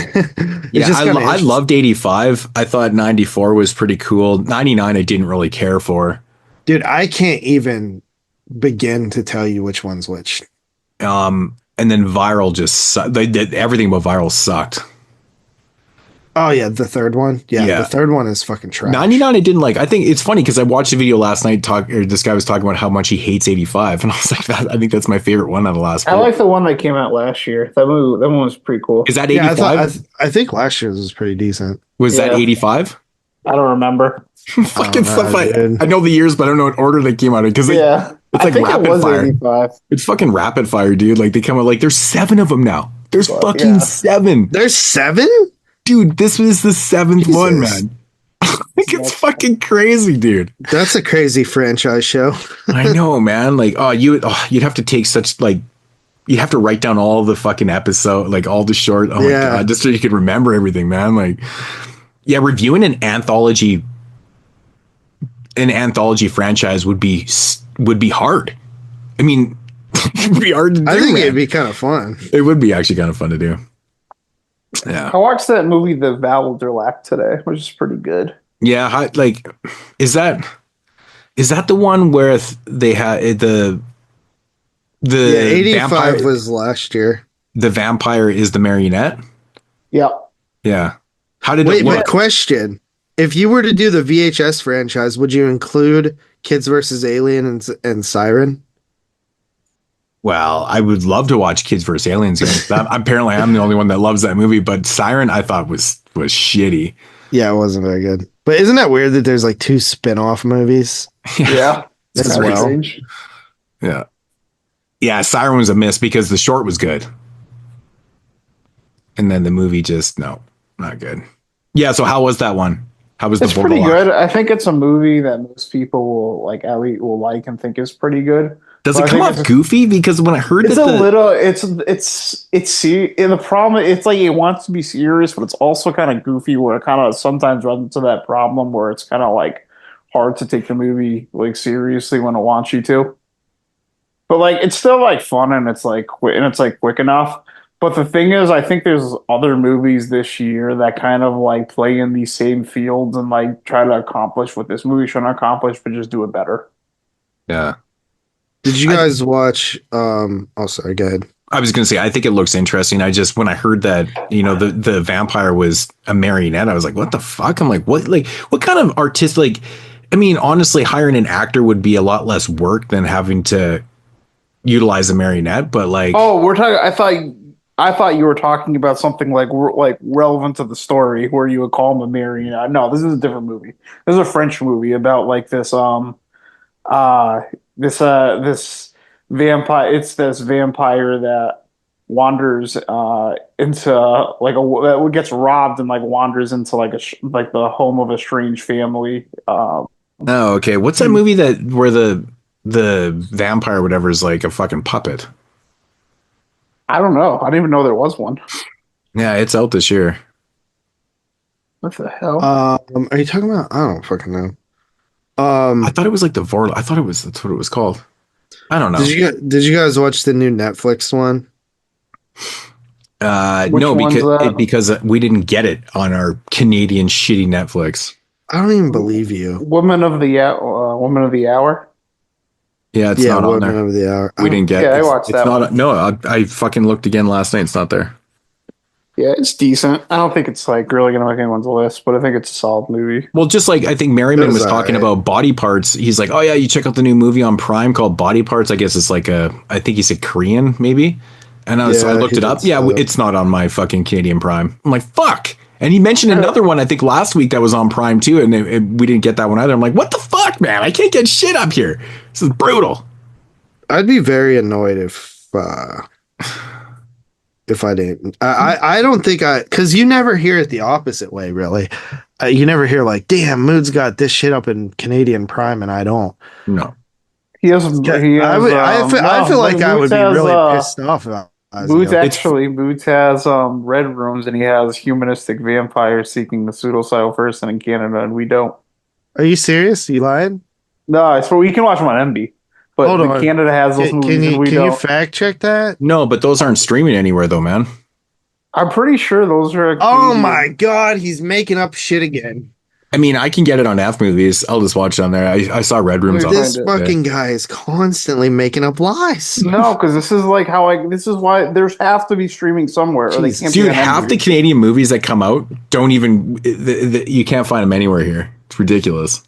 Yeah, I loved 85. I thought 94 was pretty cool. 99 I didn't really care for. dude. I can't even begin to tell you which one's which. And then Viral they did everything about Viral sucked. Oh yeah, the third one. Yeah, the third one is fucking trash. 99 I didn't like. I think it's funny because I watched a video last night this guy was talking about how much he hates 85, and I was like, I think that's my favorite one out of the last. I like the one that came out last year. That one was pretty cool. Is that 85? Yeah, I think last year's was pretty decent. Was that 85? I don't remember. Fucking stuff. I know the years, but I don't know what order they came out in because it's like rapid fire. 85. It's fucking rapid fire, dude. Like they come out like there's 7 of them now. There's fucking 7. There's 7? Dude, this was the 7th one, man. Like it's fucking crazy, dude. That's a crazy franchise show. I know, man. Like, you'd have to take such like, you'd have to write down all the fucking episode, like all the short. Oh my god, just so you could remember everything, man. Like, yeah, reviewing an anthology franchise would be hard. I mean, it'd be hard to do. I think it'd be kind of fun. It would be actually kind of fun to do. Yeah, I watched that movie, The Valedurlap, today, which is pretty good. Yeah, like, is that the one where they had the 85 vampire, was last year. The vampire is the marionette. Yeah. Yeah. How did it look? Wait, question: if you were to do the VHS franchise, would you include Kids vs. Alien and Siren? Well, I would love to watch Kids vs. Aliens. Apparently, I'm the only one that loves that movie. But Siren, I thought was shitty. Yeah, it wasn't very good. But isn't that weird that there's like 2 spin-off movies? Yeah, as well. Strange. Yeah, yeah. Siren was a miss because the short was good, and then the movie just not good. Yeah. So how was that one? How was it's pretty good. I think it's a movie that most people will like and think is pretty good. Does it come off goofy? Because when I heard it's the problem, it's like it wants to be serious, but it's also kind of goofy where it kind of sometimes runs into that problem where it's kind of like hard to take the movie like seriously when it wants you to. But like it's still like fun and it's like quick enough. But the thing is, I think there's other movies this year that kind of like play in these same fields and like try to accomplish what this movie should accomplish, but just do it better. Yeah. Did you guys watch? Sorry, go ahead. I was going to say, I think it looks interesting. When I heard that, the vampire was a marionette, I was like, what the fuck? I'm like, what kind of artistic, I mean, honestly, hiring an actor would be a lot less work than having to utilize a marionette, but like, we're talking, I thought you were talking about something like relevant to the story where you would call him a marionette. No, this is a different movie. This is a French movie about like this this vampire. It's this vampire that wanders into like that gets robbed and like wanders into like like the home of a strange family. Oh, okay. What's that movie where the vampire or whatever is like a fucking puppet? I don't know. I didn't even know there was one. Yeah, it's out this year. What the hell? Are you talking about? I don't fucking know. I thought it was like that's what it was called. I don't know. Did you guys watch the new Netflix one? No, because we didn't get it on our Canadian shitty Netflix. I don't even believe you. Woman of the Hour. Yeah, it's not on there. Woman of the Hour. We didn't get. Yeah, I watched that. Not. No, I fucking looked again last night. It's not there. Yeah, it's decent. I don't think it's like really gonna make anyone's list, but I think it's a solid movie. Well, just like I think Merriman was talking about Body Parts. He's like, oh yeah, you check out the new movie on Prime called Body Parts. I guess it's like I think he said Korean maybe. And so I looked it up. Yeah, it's not on my fucking Canadian Prime. I'm like, fuck. And he mentioned another one I think last week that was on Prime too, and we didn't get that one either. I'm like, what the fuck, man? I can't get shit up here. This is brutal. I'd be very annoyed if I didn't. I don't think because you never hear it the opposite way, really. You never hear like, damn, Moodz got this shit up in Canadian Prime and I don't. No. I feel like I would be really pissed off about Moodz has Red Rooms and he has humanistic vampires seeking the pseudocyle person in Canada and we don't. Are you serious? You lying? No, it's we can watch them on MD. But Canada has those movies and we don't. Can you fact check that? No, but those aren't streaming anywhere though, man. I'm pretty sure those are. Oh my god, he's making up shit again. I mean, I can get it on F movies. I'll just watch it on there. I saw Red Rooms on This there. fucking guy is constantly making up lies. No, because this is like how I. This is why there's have to be streaming somewhere, or they can't. Dude, half the Canadian movies that come out don't even. You can't find them anywhere here. It's ridiculous.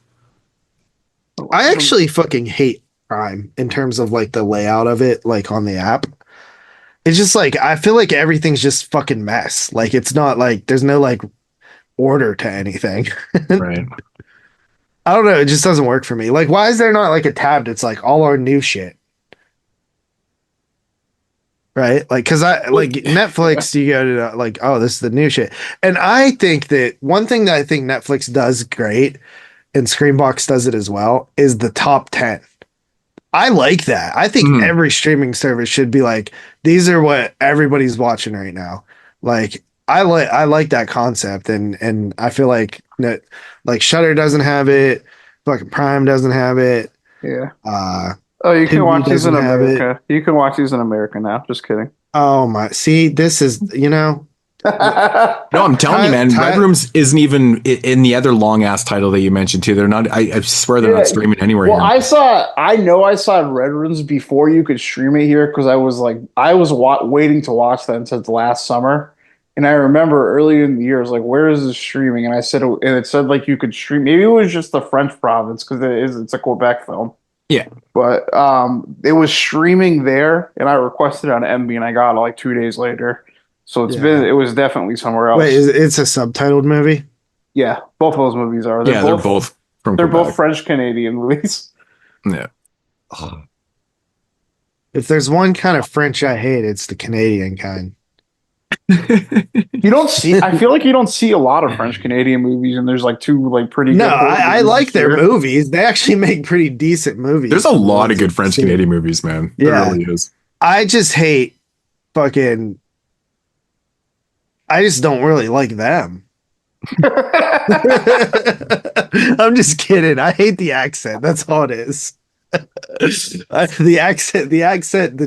I actually fucking hate Prime in terms of like the layout of it, like on the app. It's just like I feel like everything's just fucking mess. Like it's not like there's no like order to anything. Right. I don't know. It just doesn't work for me. Like, why is there not like a tab that's like all our new shit? Right? Like, cause I like Netflix, you go to like, oh, this is the new shit. And I think that one thing that I think Netflix does great and Screenbox does it as well is the top 10. I like that. I think every streaming service should be like, these are what everybody's watching right now. Like, I like that concept, and I feel like that, like Shudder doesn't have it, fucking Prime doesn't have it. Yeah. Oh, you can watch these in America. You can watch these in America now. Just kidding. Oh my! See, this is No, I'm telling you, man. Red Rooms isn't even in the other long ass title that you mentioned too. They're not. I swear they're not streaming anywhere. Well, here. I know I saw Red Rooms before you could stream it here because I was waiting to watch that since last summer. And I remember early in the year, I was like, "Where is this streaming?" And I said, and it said like you could stream. Maybe it was just the French province because it's a Quebec film. Yeah, but it was streaming there, and I requested it on MB, and I got it like 2 days later. So it was definitely somewhere else. Wait, it's a subtitled movie? Yeah, both of those movies are. They're both from They're Quebec. both French Canadian movies. Yeah. If there's one kind of French I hate, it's the Canadian kind. You don't see. I feel like you don't see a lot of French Canadian movies, and there's like two like pretty. No, good I like their movies. They actually make pretty decent movies. There's a lot of good French Canadian movies, man. Yeah, there really is. I just hate fucking. I just don't really like them. I'm just kidding. I hate the accent. That's all it is. The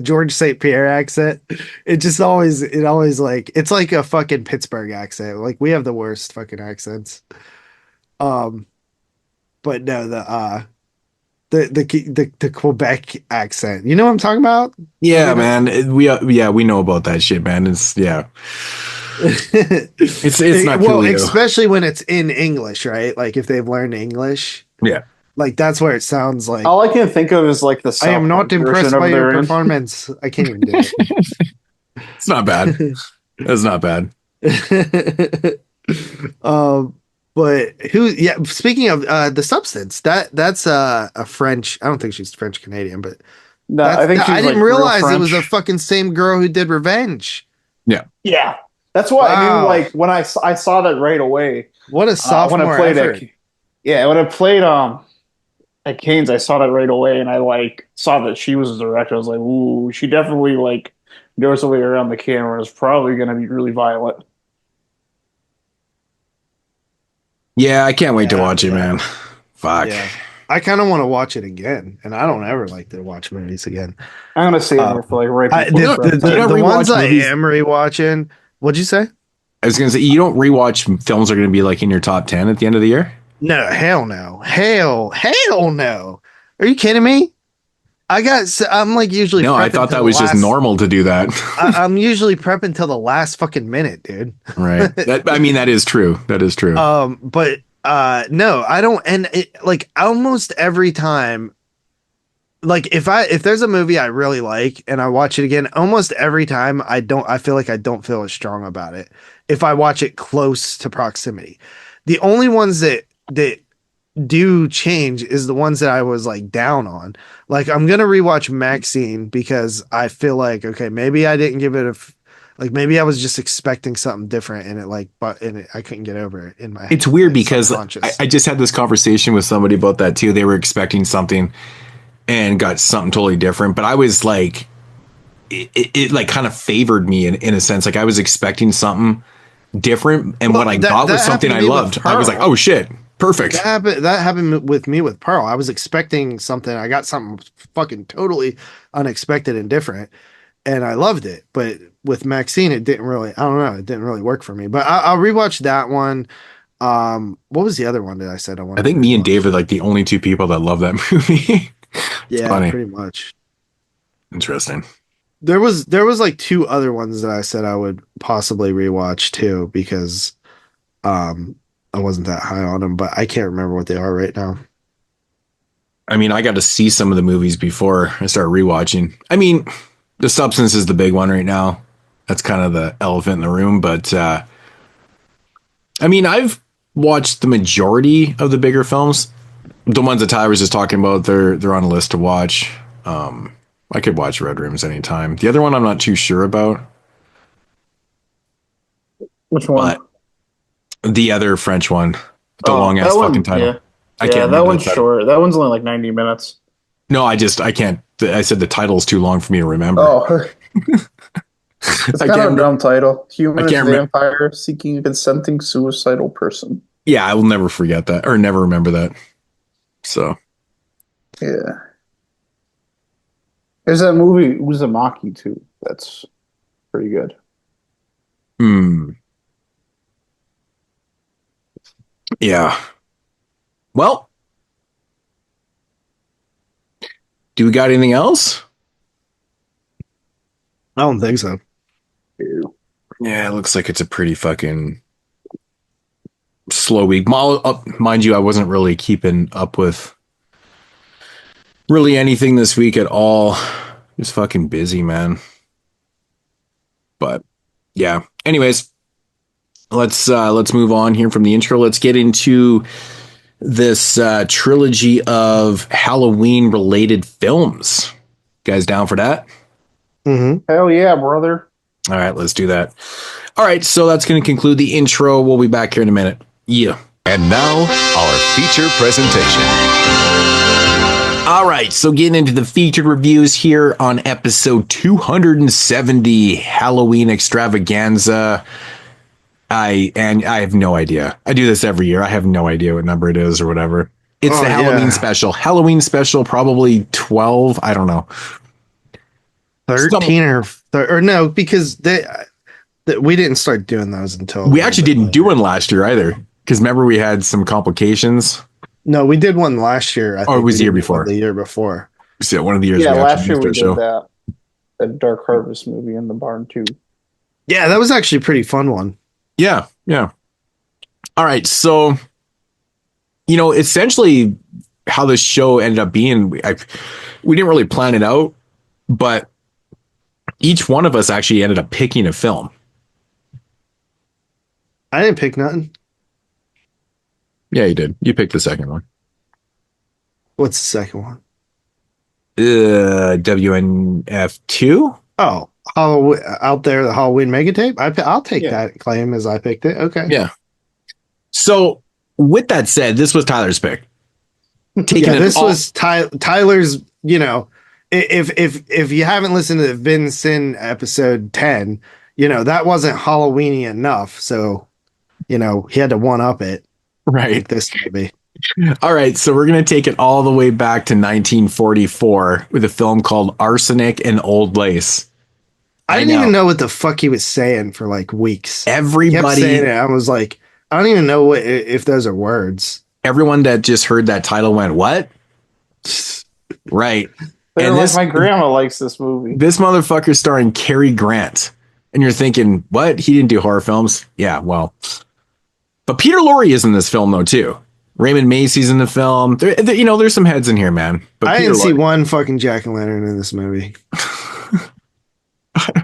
George St. Pierre accent. It always like it's like a fucking Pittsburgh accent. Like we have the worst fucking accents. But no, the Quebec accent. You know what I'm talking about? Yeah, man. We know about that shit, man. It's it's not well, Coolio. Especially when it's in English, right? Like if they've learned English. Yeah. Like that's where it sounds like. All I can think of is like the. I am not impressed by your performance. I can't even do it. It's not bad. It's not bad. But who? Yeah. Speaking of The Substance, that's a French. I don't think she's French Canadian, but no, I think I didn't realize it was a fucking same girl who did Revenge. Yeah. Yeah. That's why I knew. Like when I saw that right away. What a sophomore when I played effort. when I played at Canes, I saw that right away, and I like saw that she was the director. I was like, ooh, she definitely like knows the way around the camera. Is probably going to be really violent. Yeah, I can't wait to watch it, man. Fuck. Yeah. I kind of want to watch it again, and I don't ever like to watch movies again. I'm going to save it for like right before. The ones I am rewatching. What'd you say? I was going to say, you don't rewatch films that are going to be like in your top 10 at the end of the year? No, hell no. Hell no. Are you kidding me? I'm like usually. No, I thought that was just normal to do that. I'm usually prepping till the last fucking minute, dude. Right. That is true. That is true. But no, I don't. And like almost every time, like if there's a movie I really like and I watch it again, almost every time I feel like I don't feel as strong about it if I watch it close to proximity. The only ones that do change is the ones that I was like down on. Like I'm gonna rewatch Maxine because I feel like okay, maybe I didn't give it maybe I was just expecting something different and I couldn't get over it in my head. It's weird because I just had this conversation with somebody about that too. They were expecting something and got something totally different, but I was like it like kind of favored me in a sense. Like I was expecting something different, and what I got was something I loved. I was like, oh shit, perfect. That happened with me with Pearl. I was expecting something. I got something fucking totally unexpected and different. and I loved it. But with Maxine, it didn't really. I don't know. It didn't really work for me. But I'll rewatch that one. What was the other one that I said I wanted? I think me and Dave are like the only two people that love that movie. Yeah, funny. pretty much. Interesting. There was like two other ones that I said I would possibly rewatch too because I wasn't that high on them, but I can't remember what they are right now. I mean, I got to see some of the movies before I start rewatching. I mean, The Substance is the big one right now. That's kind of the elephant in the room, but I mean, I've watched the majority of the bigger films. The ones that Tyler was just talking about, they're on a list to watch. I could watch Red Rooms anytime. The other one I'm not too sure about. Which one? But the other French one. The long ass fucking title. Yeah, I can't that one's the short. That one's only like 90 minutes. No, I can't. I said the title's too long for me to remember. Oh. It's kind of a dumb title. Human vampire seeking a consenting suicidal person. Yeah, I will never forget that or never remember that. So. Yeah. There's that movie Uzumaki too. That's pretty good. Yeah. Well, do we got anything else? I don't think so. Yeah, it looks like it's a pretty fucking slow week. Mind you, I wasn't really keeping up with really anything this week at all. Just fucking busy, man. But yeah. Anyways, let's move on here from the intro. Let's get into this trilogy of Halloween related films. You guys down for that? Mm-hmm. Hell yeah, brother. All right, let's do that. All right, so that's going to conclude the intro. We'll be back here in a minute. Yeah. And now, our feature presentation. All right, so getting into the featured reviews here on episode 270, Halloween Extravaganza. I have no idea. I do this every year. I have no idea what number it is or whatever. It's the Halloween special. Halloween special, probably 12. I don't know. 13 or no, because we didn't start doing those until we actually didn't do one last year either. Because remember we had some complications. No, we did one last year. It was the year before. The year before. Yeah, one of the years. Yeah, last year we did that Dark Harvest movie in the barn too. Yeah, that was actually a pretty fun one. Yeah. All right, so essentially how this show ended up being, we didn't really plan it out, but each one of us actually ended up picking a film. I didn't pick nothing. Yeah, you did. You picked the second one. What's the second one? WNF2? Oh, Halloween, out there, the Halloween mega tape. I'll take that claim as I picked it. Okay. Yeah. So with that said, this was Tyler's pick. This was Tyler's, if you haven't listened to the Vin Sin episode 10, that wasn't Halloweeny enough. So, he had to one up it. Right. Like this movie. All right. So we're going to take it all the way back to 1944 with a film called Arsenic and Old Lace. I didn't even know what the fuck he was saying for like weeks. Everybody kept saying it. I was like, I don't even know if those are words. Everyone that just heard that title went, what? Right. And my grandma likes this movie. This motherfucker starring Cary Grant. And you're thinking, what? He didn't do horror films? Yeah, well. But Peter Lorre is in this film, though, too. Raymond Macy's in the film. There's some heads in here, man. But I didn't see one fucking jack-o'-lantern in this movie.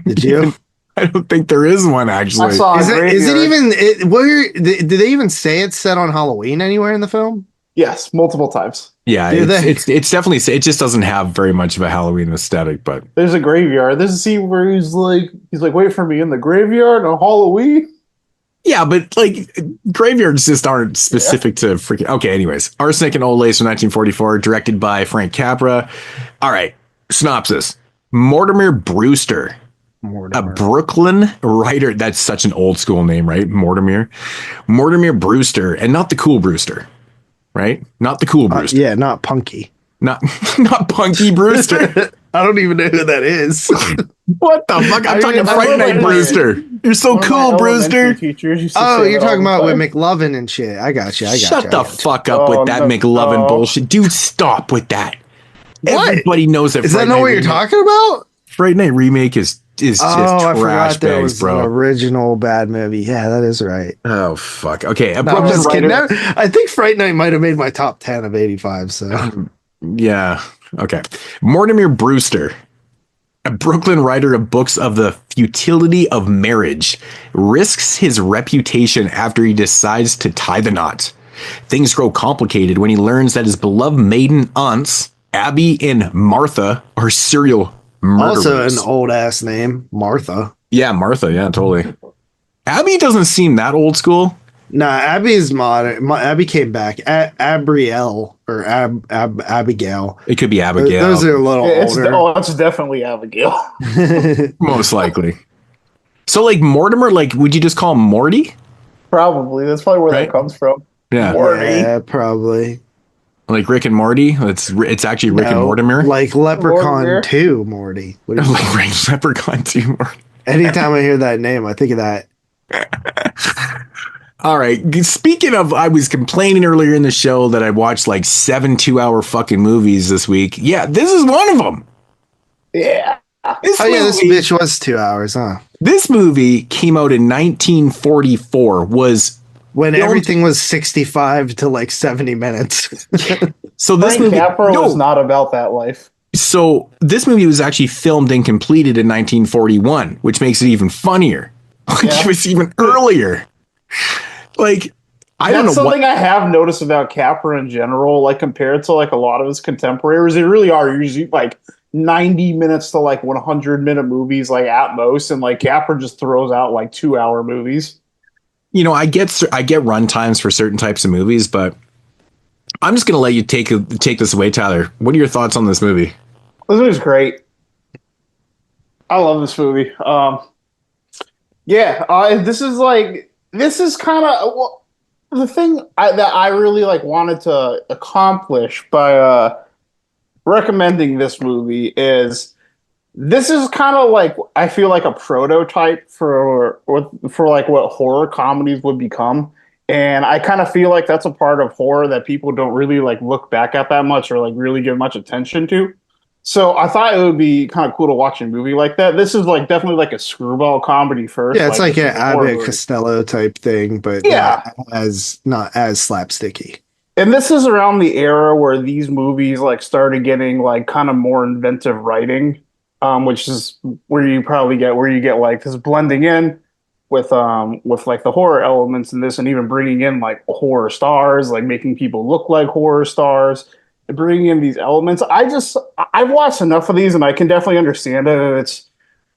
Did you? I don't think there is one, actually. I saw is it even... did they even say it's set on Halloween anywhere in the film? Yes, multiple times. Yeah, it's definitely... It just doesn't have very much of a Halloween aesthetic, but... There's a graveyard. There's a scene where he's like, wait for me in the graveyard on Halloween. Yeah, but graveyards just aren't specific to freaking... Okay, anyways. Arsenic and Old Lace from 1944, directed by Frank Capra. All right, synopsis. Mortimer Brewster, a Brooklyn writer. That's such an old school name, right? Mortimer Brewster, and not the cool Brewster, right? Not the cool Brewster. Yeah, not Punky. Not Punky Brewster. I don't even know who that is. What the fuck? I'm talking mean, Fright Night Brewster. You're so One of my cool, elementary Brewster. teachers used to Oh, say you're that all talking the about with time. McLovin and shit. I got you. Shut the fuck up Oh, with that no, McLovin no. bullshit. Dude, stop with that. What? Everybody knows that Is that Fright not Night what you're Remake- talking about? Fright Night Remake is just I trash forgot there bags, was an bro. original bad movie. Yeah, that is right. Oh, fuck. Okay. No, I'm Brooklyn just kidding. writer. I think Fright Night might have made my top 10 of 85. So Yeah. Okay. Mortimer Brewster, a Brooklyn writer of books of the futility of marriage, risks his reputation after he decides to tie the knot. Things grow complicated when he learns that his beloved maiden aunts, Abby and Martha, are serial murderers. also an old ass name, Martha. Yeah, Martha. Yeah, totally. Abby doesn't seem that old school. Nah, Abby is modern. Abby came back. Abrielle or Abigail. It could be Abigail. Those are a little older. It's definitely Abigail. most likely. So, like Mortimer, like, would you just call him Morty? Probably. That's probably where Right. that comes from. Yeah, Morty. Yeah, probably. like Rick and Morty. It's actually Rick and No, Mortimer. like Leprechaun Mortimer. 2, Morty. What do you- Like Rick Leprechaun too. Anytime I hear that name, I think of that. All right. Speaking of, I was complaining earlier in the show that I watched like 7 2-hour fucking movies this week. Yeah, this is one of them. Yeah. This Oh yeah, this movie- bitch was 2 hours, huh? This movie came out in 1944. Was When Filmed- everything was 65 to like 70 minutes. so this Frank movie. Capra no, was not about that life. so this movie was actually filmed and completed in 1941, which makes it even funnier. Like Yeah. it was even earlier. Like I don't That's know what. something I have noticed about Capra in general, like compared to like a lot of his contemporaries. They really are usually like 90 minutes to like 100-minute movies, like at most, and like Capra just throws out like 2-hour movies. You know, I get run times for certain types of movies, but I'm just gonna let you take this away, Tyler. What are your thoughts on this movie? This movie's great. I love this movie. This is kind of the thing that I really like wanted to accomplish by recommending this movie is this is kind of like I feel like a prototype for like what horror comedies would become. And I kind of feel like that's a part of horror that people don't really like look back at that much or like really give much attention to. So I thought it would be kind of cool to watch a movie like that. This is like definitely like a screwball comedy first. Yeah, it's like this an is a horror Abbott movie. Costello type thing, but Yeah. not as slapsticky. And this is around the era where these movies like started getting like kind of more inventive writing, which is where you get like this blending in with like the horror elements in this, and even bringing in like horror stars, like making people look like horror stars, and bringing in these elements. I've watched enough of these, and I can definitely understand it. It's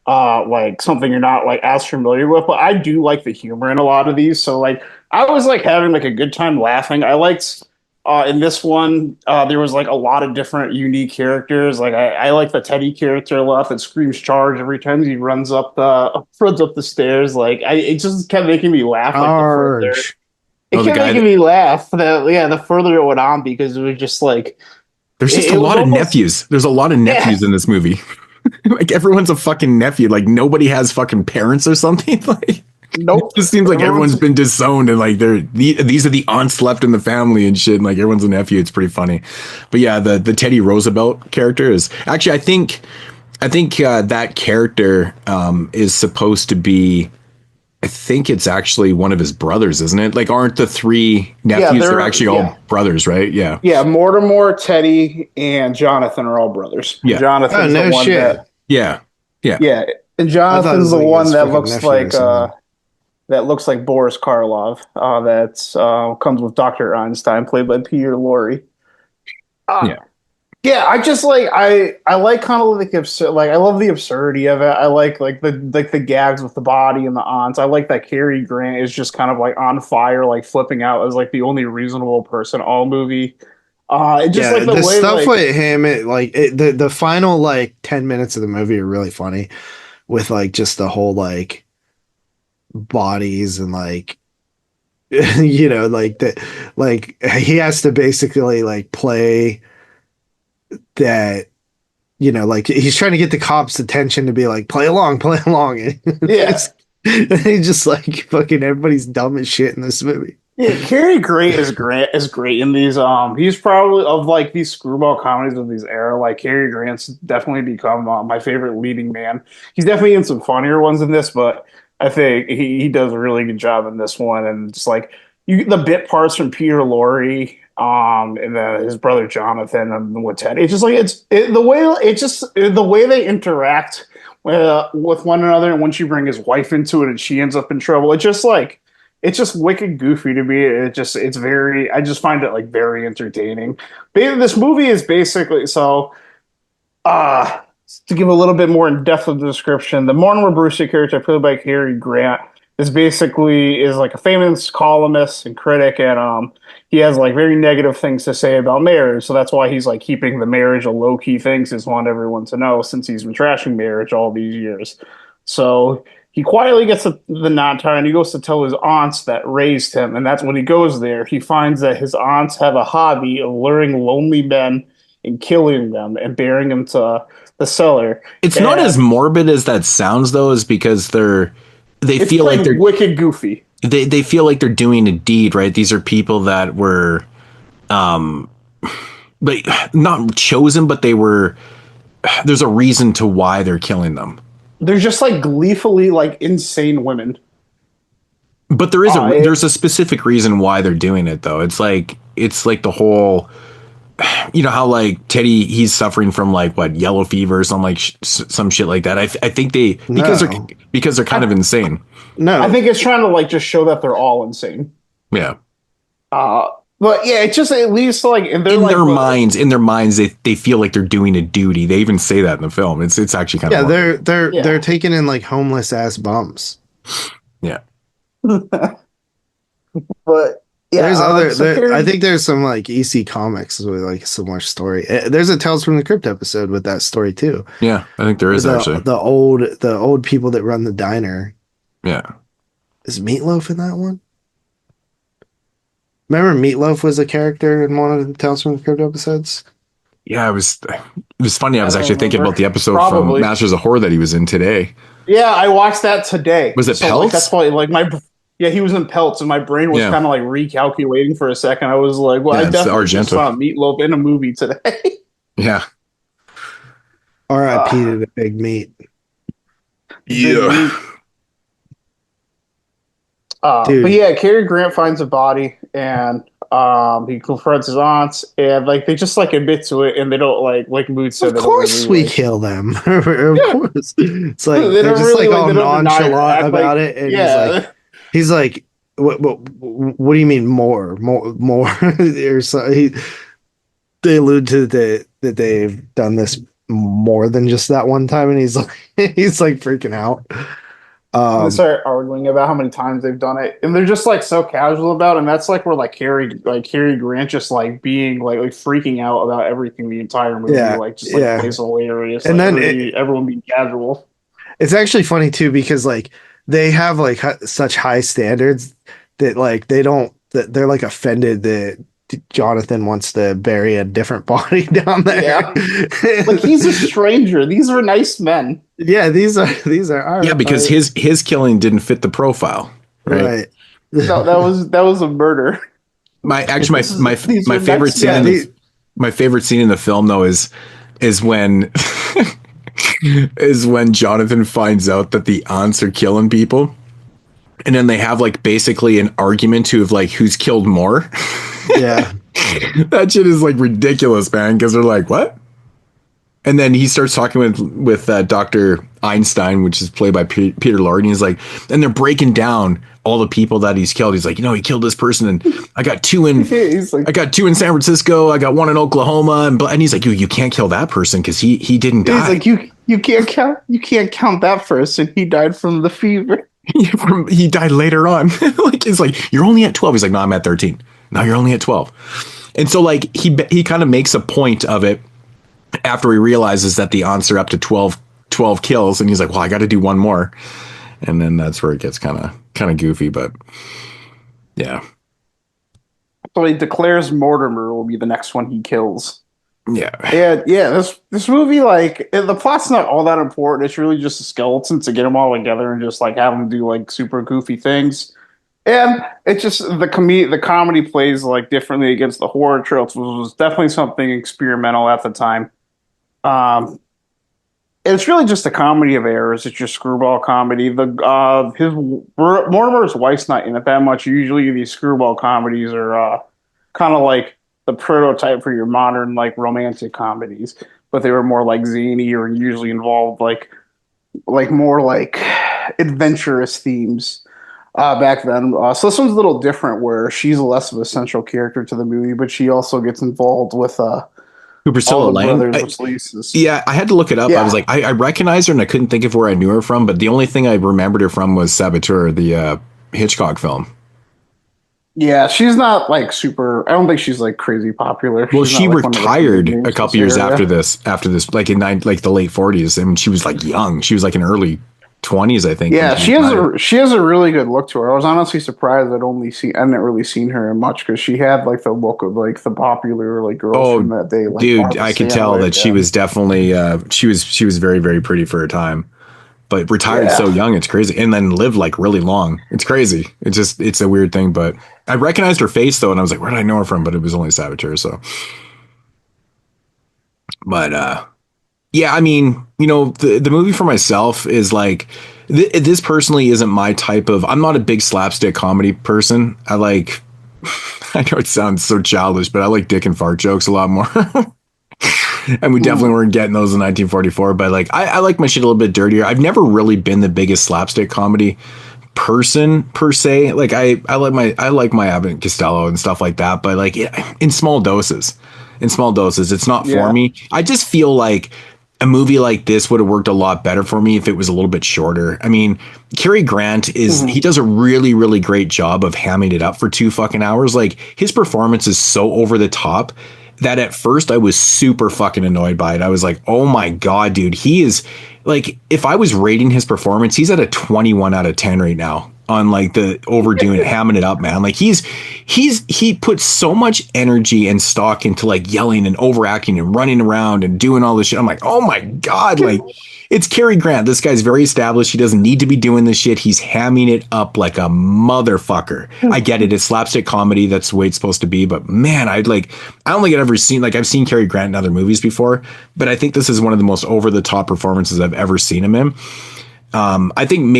like something you're not like as familiar with, but I do like the humor in a lot of these. So like I was like having like a good time laughing. I liked in this one there was like a lot of different unique characters. Like I like the Teddy character a lot that screams charge every time he runs up the stairs. Like it just kept making me laugh. Like, Arge. it Oh, the kept guy making me laugh. The further it went on, because it was just like There's just It a was lot of almost- nephews. There's a lot of nephews in this movie. Like everyone's a fucking nephew. Like nobody has fucking parents or something. Like nope. it just seems like everyone's been disowned and like these are the aunts left in the family and shit. And like everyone's a nephew. It's pretty funny. But yeah, the Teddy Roosevelt character is actually I think that character is supposed to be. I think it's actually one of his brothers, isn't it? Like, aren't the three nephews? They're actually all brothers, right? Yeah. Yeah, Mortimer, Teddy, and Jonathan are all brothers. Yeah. Jonathan's Oh, no the one shit. that Yeah. yeah, and I thought it Jonathan's was the like one his that freaking looks nephew or like something. that looks like Boris Karloff. That's comes with Dr. Einstein, played by Peter Lorre. Yeah. Yeah, I just like I like kind of like I love the absurdity of it. I like the gags with the body and the aunts. I like that Cary Grant is just kind of like on fire, like flipping out as like the only reasonable person all movie. Just Yeah, like the way stuff like, with him, the final like 10 minutes of the movie are really funny, with like just the whole like bodies and like you know like he has to basically like play that you know, like he's trying to get the cops' attention to be like, play along. And Yeah. and he's just like fucking everybody's dumb as shit in this movie. Yeah, Cary Grant is great in these. He's probably of like these screwball comedies of these era. Like Cary Grant's definitely become my favorite leading man. He's definitely in some funnier ones than this, but I think he does a really good job in this one. And just like the bit parts from Peter Lorre, and then his brother Jonathan and with Ted. It's just like the way they interact with one another. And once you bring his wife into it, and she ends up in trouble, it's just wicked goofy to me. I just find it like very entertaining. But this movie is basically to give a little bit more in depth of the description, the Mortimer Brewster character played by Cary Grant is like a famous columnist and critic, and he has like very negative things to say about marriage. So that's why he's like keeping the marriage a low key thing, because he's want everyone to know, since he's been trashing marriage all these years. So he quietly gets the nod time, and he goes to tell his aunts that raised him. And that's when he goes there, he finds that his aunts have a hobby of luring lonely men and killing them and bearing them to the cellar. It's not as morbid as that sounds, though, is because they feel like they're wicked goofy. They feel like they're doing a deed, right? These are people that were, like not chosen, but there's a reason to why they're killing them. They're just like gleefully like insane women. But there's a specific reason why they're doing it, though. It's like the whole, you know how like Teddy, he's suffering from like what, yellow fever or some some shit like that. I think because they're kind of insane. No, I think it's trying to like just show that they're all insane. Yeah. But yeah, it just at least like in their minds, they feel like they're doing a duty. They even say that in the film. It's actually kind of they're taking in like homeless ass bums. Yeah. But yeah, I think there's some like EC Comics with like a similar story. There's a Tales from the Crypt episode with that story too. Yeah, I think there is actually. The old people that run the diner. Yeah. Is Meatloaf in that one? Remember Meatloaf was a character in one of the Tales from the Crypt episodes? Yeah, it was funny. I was actually thinking about the episode from Masters of Horror that he was in today. Yeah, I watched that today. Was it Pelts? Like, that's probably like he was in Pelts, and my brain was kind of like recalculating for a second. I was like, well, I definitely just saw Meatloaf in a movie today. Yeah. R.I.P. to the Big Meat. Yeah. But yeah, Cary Grant finds a body, and he confronts his aunts, and like they just like admit to it, and they don't like Moodz said. Of course, we kill them. Of course, it's like they're just really, like all nonchalant about it, and he's like, what do you mean more? Or so they allude to that they've done this more than just that one time, and he's like freaking out. They start arguing about how many times they've done it, and they're just like so casual about it. And that's like where Cary Grant just like being like freaking out about everything the entire movie, plays hilarious, and then everyone being casual. It's actually funny too, because like they have like such high standards that like they're like offended that Jonathan wants to bury a different body down there. Yeah. Like he's a stranger. These are nice men. Yeah, these are because his killing didn't fit the profile. Right. No, that was a murder. My favorite scene my favorite scene in the film though is when is when Jonathan finds out that the aunts are killing people. And then they have like basically an argument to like who's killed more. Yeah. That shit is like ridiculous, man, because they're like, what? And then he starts talking with Dr. Einstein, which is played by Peter Lorre, and he's like, and they're breaking down all the people that he's killed. He's like, he killed this person, and I got two in San Francisco, I got one in Oklahoma, and he's like, you can't kill that person because he didn't die. He's like, you can't count that person. He died from the fever. He died later on. Like it's like, you're only at 12. He's like, no, I'm at 13. Now you're only at 12. And so like he kind of makes a point of it after he realizes that the aunts are up to 12 kills, and he's like, well, I got to do one more. And then that's where it gets kind of goofy, but yeah. So he declares Mortimer will be the next one he kills. Yeah. This movie, like, the plot's not all that important. It's really just a skeleton to get them all together and just like have them do like super goofy things. And it's just the comedy plays like differently against the horror tropes, which was definitely something experimental at the time. Um, it's really just a comedy of errors. It's just screwball comedy. Mortimer's wife's not in it that much. Usually these screwball comedies are kind of like the prototype for your modern like romantic comedies, but they were more like zany or usually involved like more like adventurous themes back then. So this one's a little different, where she's less of a central character to the movie, but she also gets involved with Who, Priscilla all the Lang? brothers, which leases. Yeah, I had to look it up. Yeah. I was like, I recognized her and I couldn't think of where I knew her from, but the only thing I remembered her from was Saboteur, the Hitchcock film. Yeah, she's not like super. I don't think she's like crazy popular. Well, She's she not, like, one of the retired big names a couple in years this area. after this, like in the late 40s, and she was like young. She was like in early 20s, I think. Yeah, when she has a really good look to her. I was honestly surprised I hadn't really seen her in much, because she had like the look of like the popular like girls from that day. Like, dude, Barbara I could tell that she Stanwyck, was definitely she was very, very pretty for her time, but retired Yeah. so young. It's crazy. And then lived like really long. It's crazy. It's a weird thing, but I recognized her face though, and I was like, where did I know her from? But it was only Saboteur. So, but yeah, I mean, the movie for myself is like, this personally isn't my type of, I'm not a big slapstick comedy person. I like, I know it sounds so childish, but I like dick and fart jokes a lot more. And we definitely weren't getting those in 1944, but like, I like my shit a little bit dirtier. I've never really been the biggest slapstick comedy person per se. Like I like my Abbott and Costello and stuff like that, but like in small doses. It's not for me. I just feel like a movie like this would have worked a lot better for me if it was a little bit shorter. I mean, Cary Grant he does a really, really great job of hamming it up for 2 fucking hours. Like, his performance is so over the top that at first I was super fucking annoyed by it. I was like, oh my God, dude, he is like, if I was rating his performance, he's at a 21 out of 10 right now on like the overdoing hamming it up, man. Like he puts so much energy and stock into like yelling and overacting and running around and doing all this shit. I'm like, oh my God, like, it's Cary Grant. This guy's very established. He doesn't need to be doing this shit. He's hamming it up like a motherfucker. I get it. It's slapstick comedy. That's the way it's supposed to be. But man, I don't think I've ever seen, like, I've seen Cary Grant in other movies before, but I think this is one of the most over the top performances I've ever seen him in. I think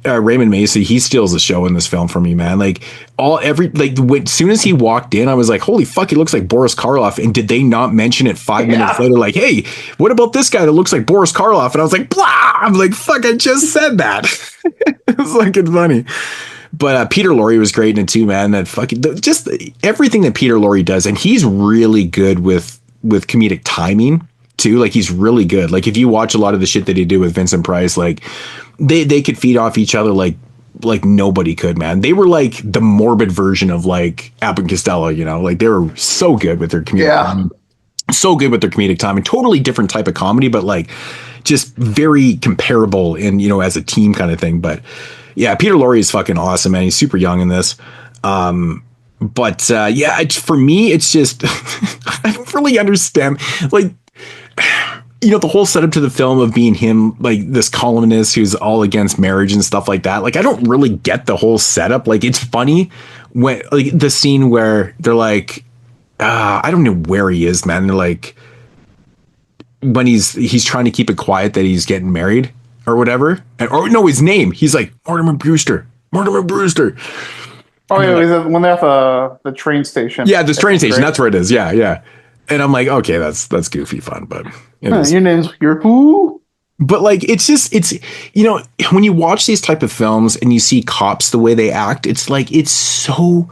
Raymond Macy, he steals the show in this as for me, man. Like, as soon as he walked in, I was like, holy fuck, he looks like Boris Karloff. And did they not mention it 5 minutes later? Like, hey, what about this guy that looks like Boris Karloff? And I was like, blah. I'm like, fuck, I just said that. It was fucking funny. But Peter Lorre was great in it too, man. That fucking, just everything that Peter Lorre does. And he's really good with comedic timing too. Like, he's really good. Like, if you watch a lot of the shit that he did with Vincent Price, like they could feed off each other like nobody could, man. They were like the morbid version of like Abbott and Costello, like they were so good with their comedic timing. So good with their comedic timing. Totally different type of comedy, but like just very comparable in, as a team kind of thing. But yeah, Peter Lorre is fucking awesome, man. He's super young in this. But yeah, for me, it's just, I don't really understand. Like, the whole setup to the film of being him, like this columnist who's all against marriage and stuff like that. Like, I don't really get the whole setup. Like, it's funny when, like, the scene where they're like, I don't know where he is, man. They're like, when he's trying to keep it quiet that he's getting married or whatever. Or no, his name. He's like, Mortimer Brewster. Oh yeah, when they're at the train station. Yeah, this train station. That's where it is. Yeah. And I'm like, okay, that's goofy fun, but your name's who? But like, it's when you watch these type of films and you see cops the way they act, it's like it's so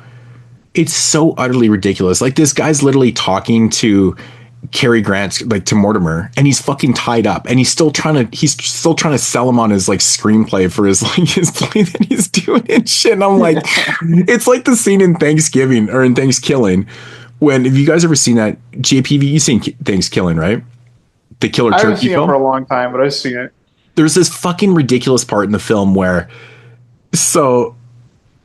utterly ridiculous. Like, this guy's literally talking to Cary Grant, like, to Mortimer, and he's fucking tied up, and he's still trying to sell him on his like screenplay for his play that he's doing and shit. And I'm like, it's like the scene in Thanksgiving or in Thanksgiving. Have you guys ever seen that? JPV, you've seen Thanksgiving, right? The killer turkey film? I haven't seen it for a long time, but I've seen it. There's this fucking ridiculous part in the film where, so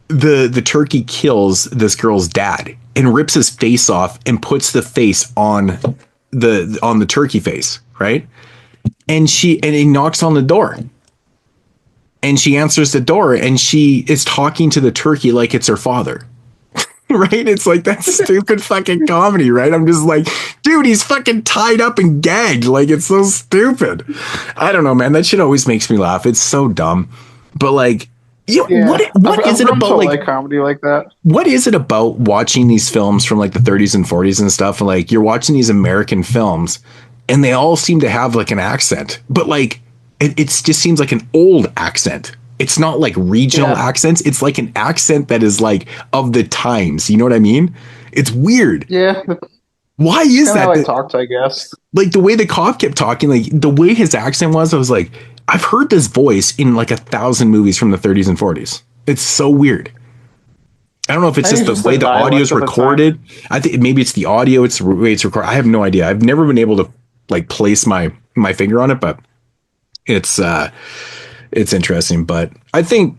the turkey kills this girl's dad and rips his face off and puts the face on on the turkey face, right? And he knocks on the door. And she answers the door and she is talking to the turkey like it's her father. Right? It's like that stupid fucking comedy, right? I'm just like, dude, he's fucking tied up and gagged. Like, it's so stupid. I don't know, man. That shit always makes me laugh. It's so dumb. But like, what is it about like comedy like that? What is it about watching these films from like the 30s and 40s and stuff? And like, you're watching these American films and they all seem to have like an accent, but like it just seems like an old accent. It's not like regional accents. It's like an accent that is like of the times. You know what I mean? It's weird. Yeah. Why is that? How I talked, I guess. Like the way the cop kept talking, like the way his accent was, I was like, I've heard this voice in like 1,000 movies from the 30s and 40s. It's so weird. I don't know if it's just the way the audio is recorded. I think maybe it's the audio. It's the way it's recorded. I have no idea. I've never been able to like place my finger on it, but it's interesting. But I think,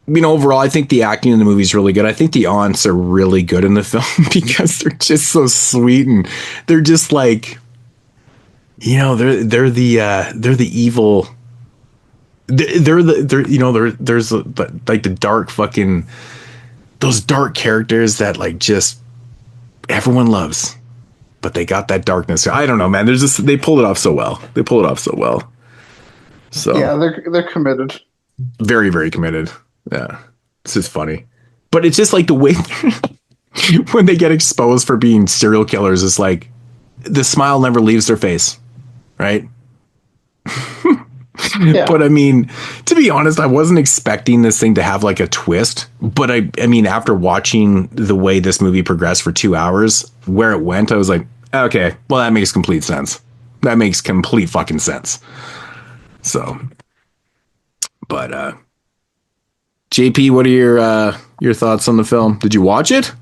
you know, overall, I think the acting in the movie is really good. I think the aunts are really good in the film because they're just so sweet and they're just like, you know, they're the evil. There's like the dark fucking, those dark characters that like just everyone loves, but they got that darkness. I don't know, man. They pulled it off so well. So yeah, they're committed. Very, very committed. Yeah. This is funny. But it's just like the way when they get exposed for being serial killers, it's like the smile never leaves their face. Right? Yeah. But I mean, to be honest, I wasn't expecting this thing to have like a twist. But I mean, after watching the way this movie progressed for 2 hours, where it went, I was like, okay, well, that makes complete sense. That makes complete fucking sense. So, but JP, what are your thoughts on the film? Did you watch it?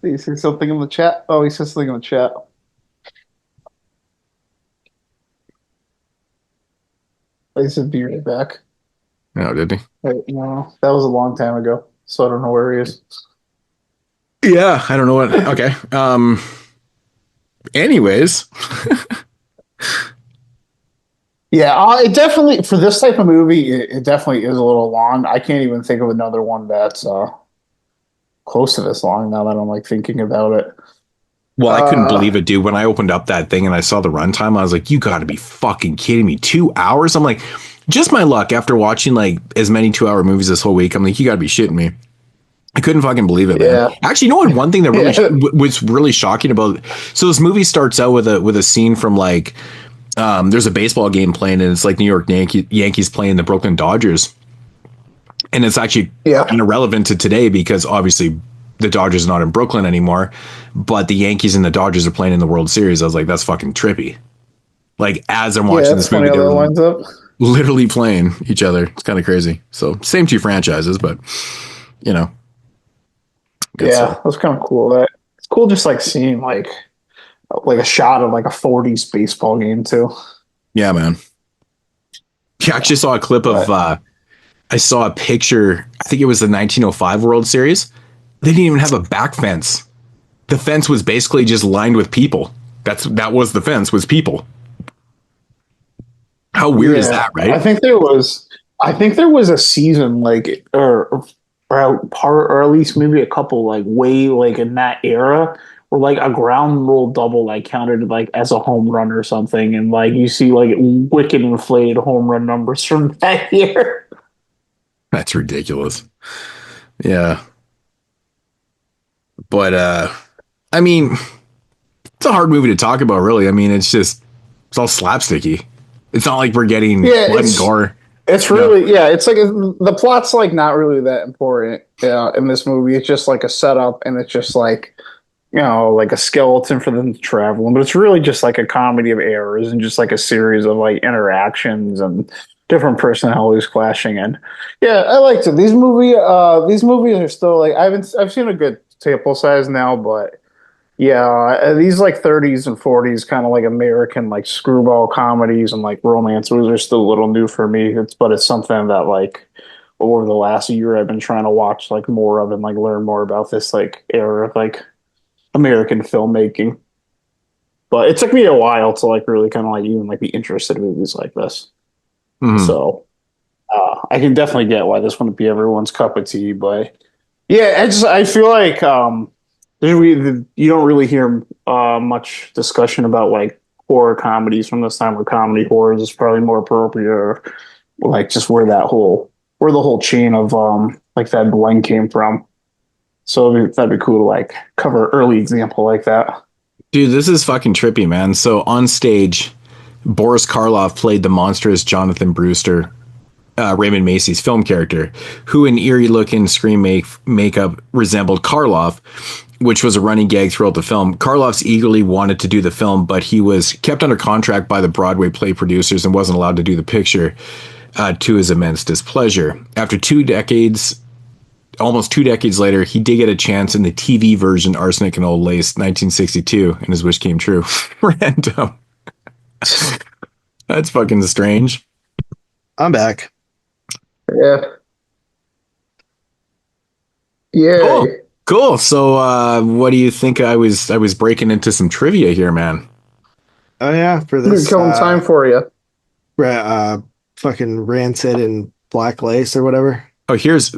You see something in the chat? Oh, he says something in the chat. He said, "Be right back." No, did he? Wait, no, that was a long time ago, so I don't know where he is. Yeah, I don't know what. Okay. Anyways. Yeah, it definitely, for this type of movie, it definitely is a little long. I can't even think of another one that's close to this long now that I'm like thinking about it. Well, I couldn't believe it, dude. When I opened up that thing and I saw the runtime, I was like, you got to be fucking kidding me. 2 hours? I'm like, just my luck after watching like as many 2-hour movies this whole week. I'm like, you got to be shitting me. I couldn't fucking believe it, man. Actually, you know what? One thing that really was really shocking about, so this movie starts out with a scene from like, there's a baseball game playing and it's like New York Yankees playing the Brooklyn Dodgers. And it's actually kind of relevant to today because obviously the Dodgers are not in Brooklyn anymore, but the Yankees and the Dodgers are playing in the World Series. I was like, that's fucking trippy. Like as I'm watching this movie, they're literally playing each other. It's kind of crazy. So same two franchises, but you know. That was kind of cool. It's cool just like seeing like a shot of like a 40s baseball game too. Yeah, man. I actually saw a clip of I saw a picture, I think it was the 1905 World Series. They didn't even have a back fence. The fence was basically just lined with people. That was the fence, was people. How weird is that, right? I think there was a season like or at least maybe a couple like way like in that era where like a ground rule double like counted like as a home run or something, and like you see like wicked inflated home run numbers from that year. That's ridiculous. Yeah. But I mean, it's a hard movie to talk about, really. I mean, it's all slapsticky. It's not like we're getting blood and gore. It's really, it's like the plot's like not really that important in this movie. It's just like a setup, and it's just like, you know, like a skeleton for them to travel in. But it's really just like a comedy of errors and just like a series of like interactions and different personalities clashing. And yeah, I liked it. These movies are still like I've seen a good sample size now, but yeah, these like 30s and 40s kind of like American like screwball comedies and like romances are still a little new for me. But it's something that like over the last year, I've been trying to watch like more of and like learn more about this like era of like American filmmaking. But it took me a while to like really kind of like even like be interested in movies like this. Mhm. So I can definitely get why this wouldn't be everyone's cup of tea. But yeah, I feel like you don't really hear much discussion about like horror comedies from this time, where comedy horrors is probably more appropriate, or like just where the whole chain of like that blend came from. So that'd be cool to like cover an early example like that. Dude, this is fucking trippy, man. So on stage, Boris Karloff played the monstrous Jonathan Brewster, Raymond Macy's film character, who in eerie-looking scream makeup resembled Karloff, which was a running gag throughout the film. Karloff's eagerly wanted to do the film, but he was kept under contract by the Broadway play producers and wasn't allowed to do the picture, to his immense displeasure. After almost 2 decades later, he did get a chance in the TV version Arsenic and Old Lace, 1962, and his wish came true. Random. That's fucking strange. I'm back. Yeah. Yeah. Cool. So what do you think? I was breaking into some trivia here, man. Oh yeah, for this Killing time for you. Fucking Rancid and Black Lace or whatever. Oh, here's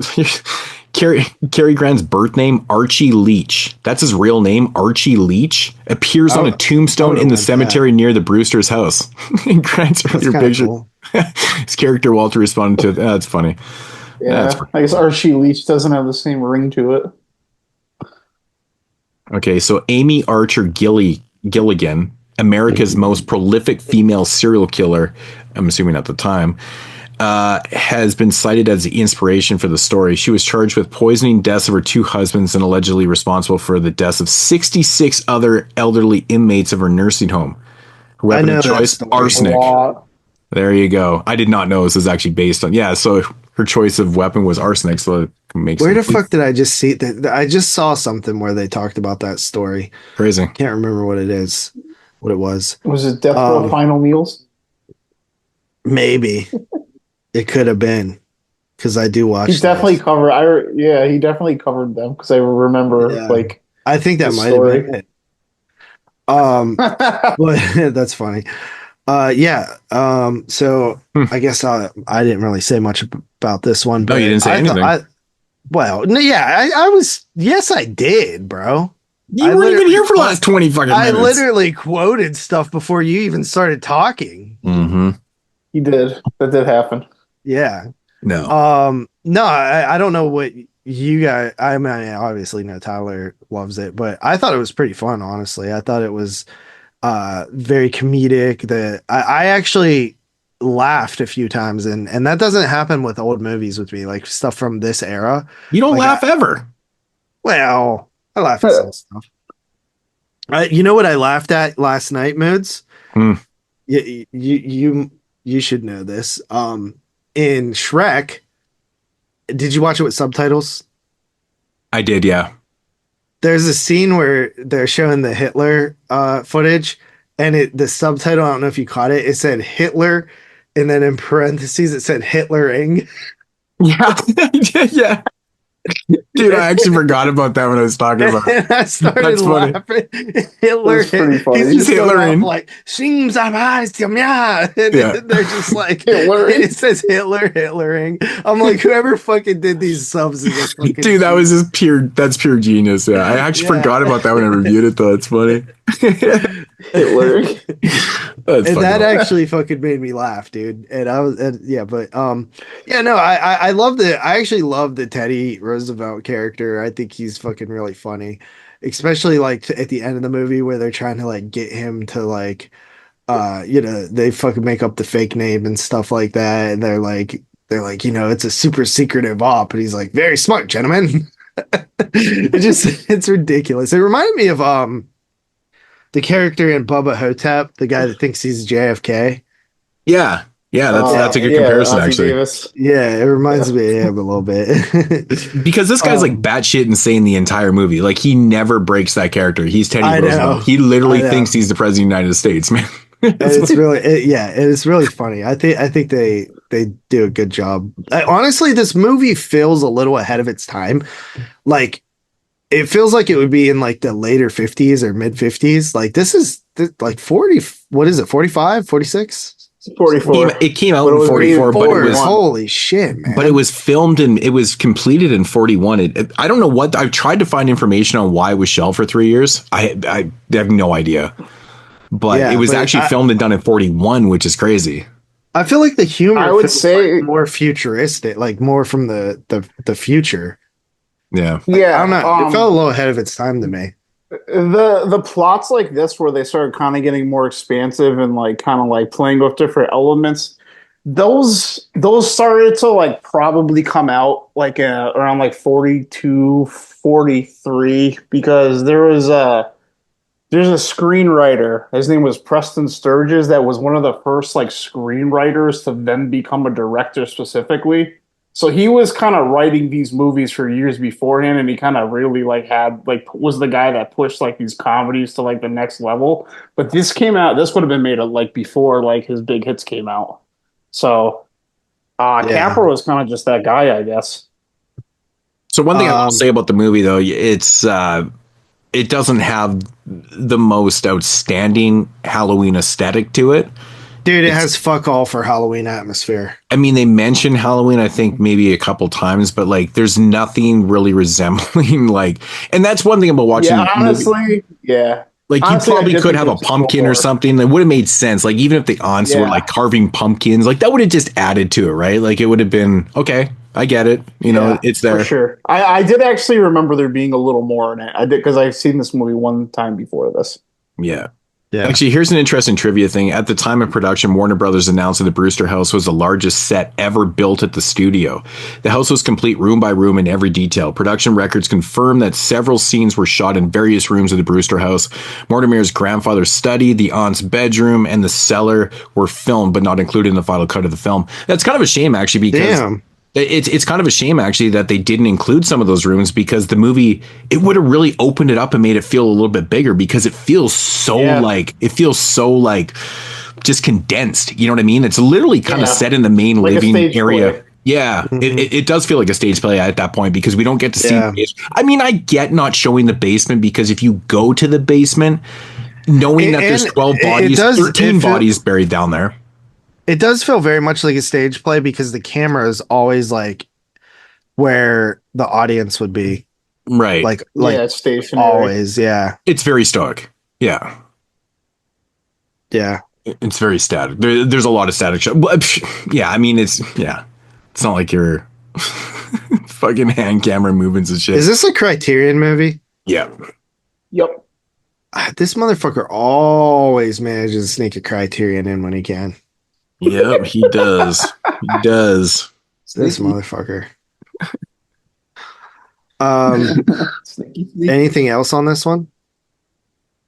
Cary Grant's birth name, Archie Leach. That's his real name, Archie Leach. Appears on a tombstone in the cemetery near the Brewster's house. In Grant's earlier picture. Cool. His character Walter responded to it. That's funny. Yeah, I guess Archie Leach doesn't have the same ring to it. Okay, so Amy Archer Gilligan, America's most prolific female serial killer, I'm assuming at the time, has been cited as the inspiration for the story. She was charged with poisoning deaths of her 2 husbands and allegedly responsible for the deaths of 66 other elderly inmates of her nursing home. Her weapon of choice, arsenic. There you go. I did not know this was actually based on. Yeah, so her choice of weapon was arsenic. So it makes. Where the fuck did I just see that? I just saw something where they talked about that story. Crazy. Can't remember what it is. What it was. Was it Death Row Final Meals? Maybe. It could have been, because I do watch. He's definitely covered. He definitely covered them, because I remember like. I think that might have been it. But that's funny. So I guess I didn't really say much about this one. But no, you didn't say anything. I was. Yes, I did, bro. You weren't even here for the last 20 fucking minutes. I literally quoted stuff before you even started talking. Mm-hmm. You did. That did happen. Yeah. No. No, I don't know what you guys. I mean, obviously, no. Tyler loves it, but I thought it was pretty fun. Honestly, I thought it was very comedic. I actually laughed a few times, and that doesn't happen with old movies with me, like stuff from this era. You don't laugh ever. Well, I laugh at some stuff. You know what I laughed at last night, Moodz? You should know this. In Shrek, did you watch it with subtitles? I did, yeah. There's a scene where they're showing the Hitler footage, and the subtitle, I don't know if you caught it, it said Hitler, and then in parentheses it said Hitlering. Yeah, yeah. Dude, I actually forgot about that when I was talking about it. I started laughing. Hitler, he's just Hitlering like "Seems I'm and they're just like it says Hitlering. I'm like, whoever fucking did these subs is a fucking dude. That was just that's pure genius. Yeah, I actually forgot about that when I reviewed it though. It's funny. Hitlering. That actually fucking made me laugh, dude. And I was, I love I actually love the Teddy Roosevelt character. I think he's fucking really funny, especially like at the end of the movie where they're trying to like get him to like, they fucking make up the fake name and stuff like that, and they're like, it's a super secretive op, and he's like, very smart, gentlemen. It's ridiculous. It reminded me of the character in Bubba Hotep, the guy that thinks he's JFK. Yeah, that's a good comparison, actually. Davis. Yeah, it reminds me of him a little bit. Because this guy's like batshit insane the entire movie. Like, he never breaks that character. He's Teddy Roosevelt. He literally thinks he's the president of the United States, man. It's really funny. I think they they do a good job. Honestly, this movie feels a little ahead of its time. Like, it feels like it would be in like the later 50s or mid 50s. Like, this is like 40. What is it? 45, 46? 44. It came out in 44, but it was holy shit, man. But it was filmed and it was completed in 41. I don't know what I've tried to find information on why it was shelved for 3 years. I have no idea. But it was actually filmed and done in 41, which is crazy. I feel like the humor I would say like more futuristic, like more from the future. Yeah. Yeah. I don't know. It felt a little ahead of its time to me. The plots like this where they started kind of getting more expansive and like kind of like playing with different elements, those started to like probably come out like around like 42, 43, because there's a screenwriter. His name was Preston Sturges, that was one of the first like screenwriters to then become a director specifically. So he was kind of writing these movies for years beforehand, and he kind of really like was the guy that pushed like these comedies to like the next level. But this would have been made like before like his big hits came out. So Capra was kind of just that guy, I guess. So one thing I will say about the movie though, it doesn't have the most outstanding Halloween aesthetic to it. Dude, it has fuck all for Halloween atmosphere. I mean, they mention Halloween, I think maybe a couple times, but like there's nothing really resembling like, and that's one thing about watching. Yeah, honestly, yeah. Like honestly, you probably could have a pumpkin or something that would have made sense. Like even if the aunts were like carving pumpkins, like that would have just added to it, right? Like it would have been, okay, I get it. You know, it's there. For sure. I did actually remember there being a little more in it. I did, because I've seen this movie one time before this. Yeah. Yeah. Actually, here's an interesting trivia thing. At the time of production, Warner Brothers announced that the Brewster house was the largest set ever built at the studio. The house was complete room by room in every detail. Production records confirm that several scenes were shot in various rooms of the Brewster house. Mortimer's grandfather's study, the aunt's bedroom, and the cellar were filmed, but not included in the final cut of the film. That's kind of a shame, actually, because it's kind of a shame, actually, that they didn't include some of those rooms, because the movie, it would have really opened it up and made it feel a little bit bigger, because it feels so just condensed. You know what I mean? It's literally kind of set in the main like living area. Play. Yeah, it does feel like a stage play at that point, because we don't get to see the basement. I mean, I get not showing the basement, because if you go to the basement, knowing that there's 12 bodies, 13 bodies buried down there. It does feel very much like a stage play, because the camera is always like where the audience would be. Right. Like it's stationary. Always, yeah. It's very stoic. Yeah. Yeah. It's very static. There's a lot of static shot. Yeah, I mean, it's not like your fucking hand camera movements and shit. Is this a Criterion movie? Yeah. Yep. This motherfucker always manages to sneak a Criterion in when he can. Yep, he does. He does. This motherfucker. Anything else on this one?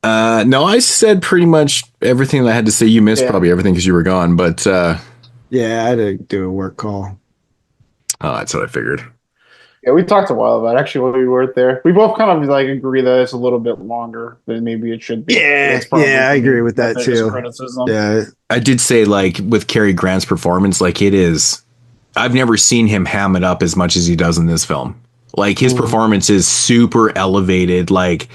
No, I said pretty much everything that I had to say. You missed probably everything because you were gone, but yeah, I had to do a work call. Oh, that's what I figured. Yeah, we talked a while about actually when we weren't there. We both kind of like agree that it's a little bit longer than maybe it should be. Yeah, I agree with that too. Yeah, I did say like with Cary Grant's performance, like it is. I've never seen him ham it up as much as he does in this film. Like his performance is super elevated, like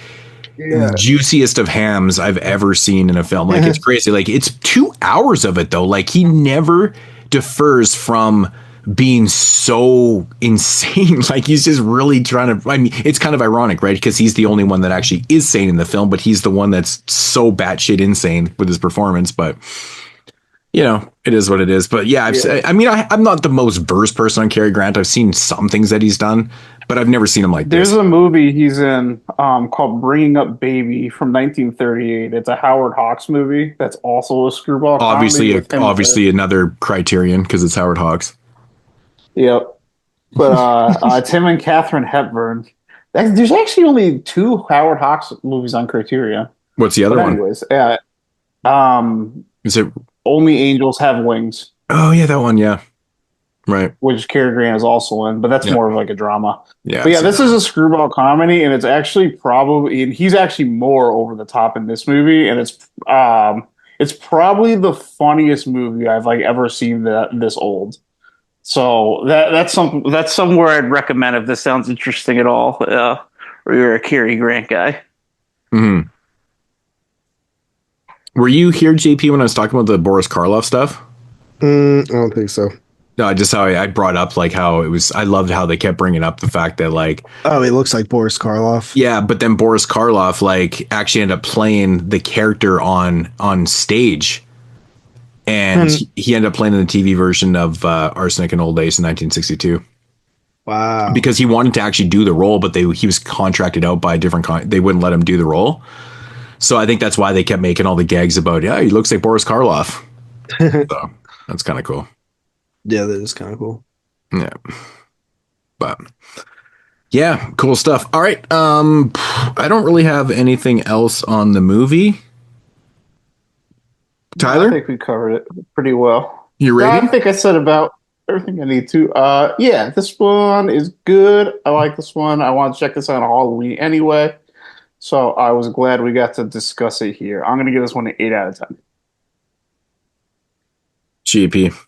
juiciest of hams I've ever seen in a film. Like it's crazy. Like it's 2 hours of it though. Like he never differs from being so insane. Like he's just really trying to, I mean, it's kind of ironic, right? Because he's the only one that actually is sane in the film, but he's the one that's so batshit insane with his performance. But you know, it is what it is. But yeah, I'm not the most versed person on Cary Grant. I've seen some things that he's done, but I've never seen him like this. There's a movie he's in called Bringing Up Baby from 1938. It's a Howard Hawks movie that's also a screwball comedy. Obviously another Criterion because it's Howard Hawks. Yep. But it's him and Katharine Hepburn. There's actually only 2 Howard Hawks movies on Criterion. What's the other one? Anyways, is it Only Angels Have Wings? Oh yeah, that one. Yeah, right. Which Cary Grant is also in, but that's more of like a drama. Yeah, but yeah, this is a screwball comedy, and it's actually probably, and he's actually more over the top in this movie, and It's probably the funniest movie I've like ever seen this old. So that's somewhere I'd recommend if this sounds interesting at all. Or you're a Cary Grant guy. Hmm. Were you here, JP, when I was talking about the Boris Karloff stuff? I don't think so. No, just how I brought up like how it was. I loved how they kept bringing up the fact that like, Oh, he looks like Boris Karloff. yeah, but then Boris Karloff like actually ended up playing the character on stage, and he ended up playing in the TV version of Arsenic and Old Lace in 1962. Wow. Because he wanted to actually do the role, but he was contracted out by a different they wouldn't let him do the role. So I think that's why they kept making all the gags about, yeah, he looks like Boris Karloff. So that's kind of cool. Yeah, that is kind of cool. Yeah. But yeah, cool stuff. All right. I don't really have anything else on the movie. Tyler? I think we covered it pretty well. You ready? I think I said about everything I need to. Yeah, this one is good. I like this one. I want to check this out on Halloween anyway. So I was glad we got to discuss it here. I'm going to give this one an 8 out of 10. GP.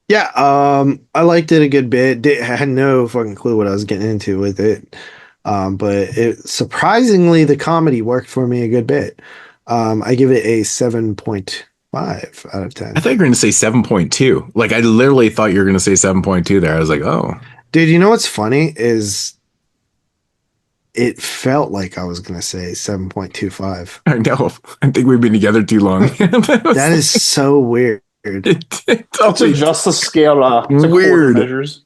Yeah, I liked it a good bit. I had no fucking clue what I was getting into with it. But it surprisingly the comedy worked for me a good bit. I give it a 7.5 out of 10. I thought you were going to say 7.2. Like, I literally thought you were going to say 7.2 there. I was like, oh. Dude, you know what's funny is it felt like I was going to say 7.25. I know. I think we've been together too long. That is so weird. Let's adjust the scale to weird measures.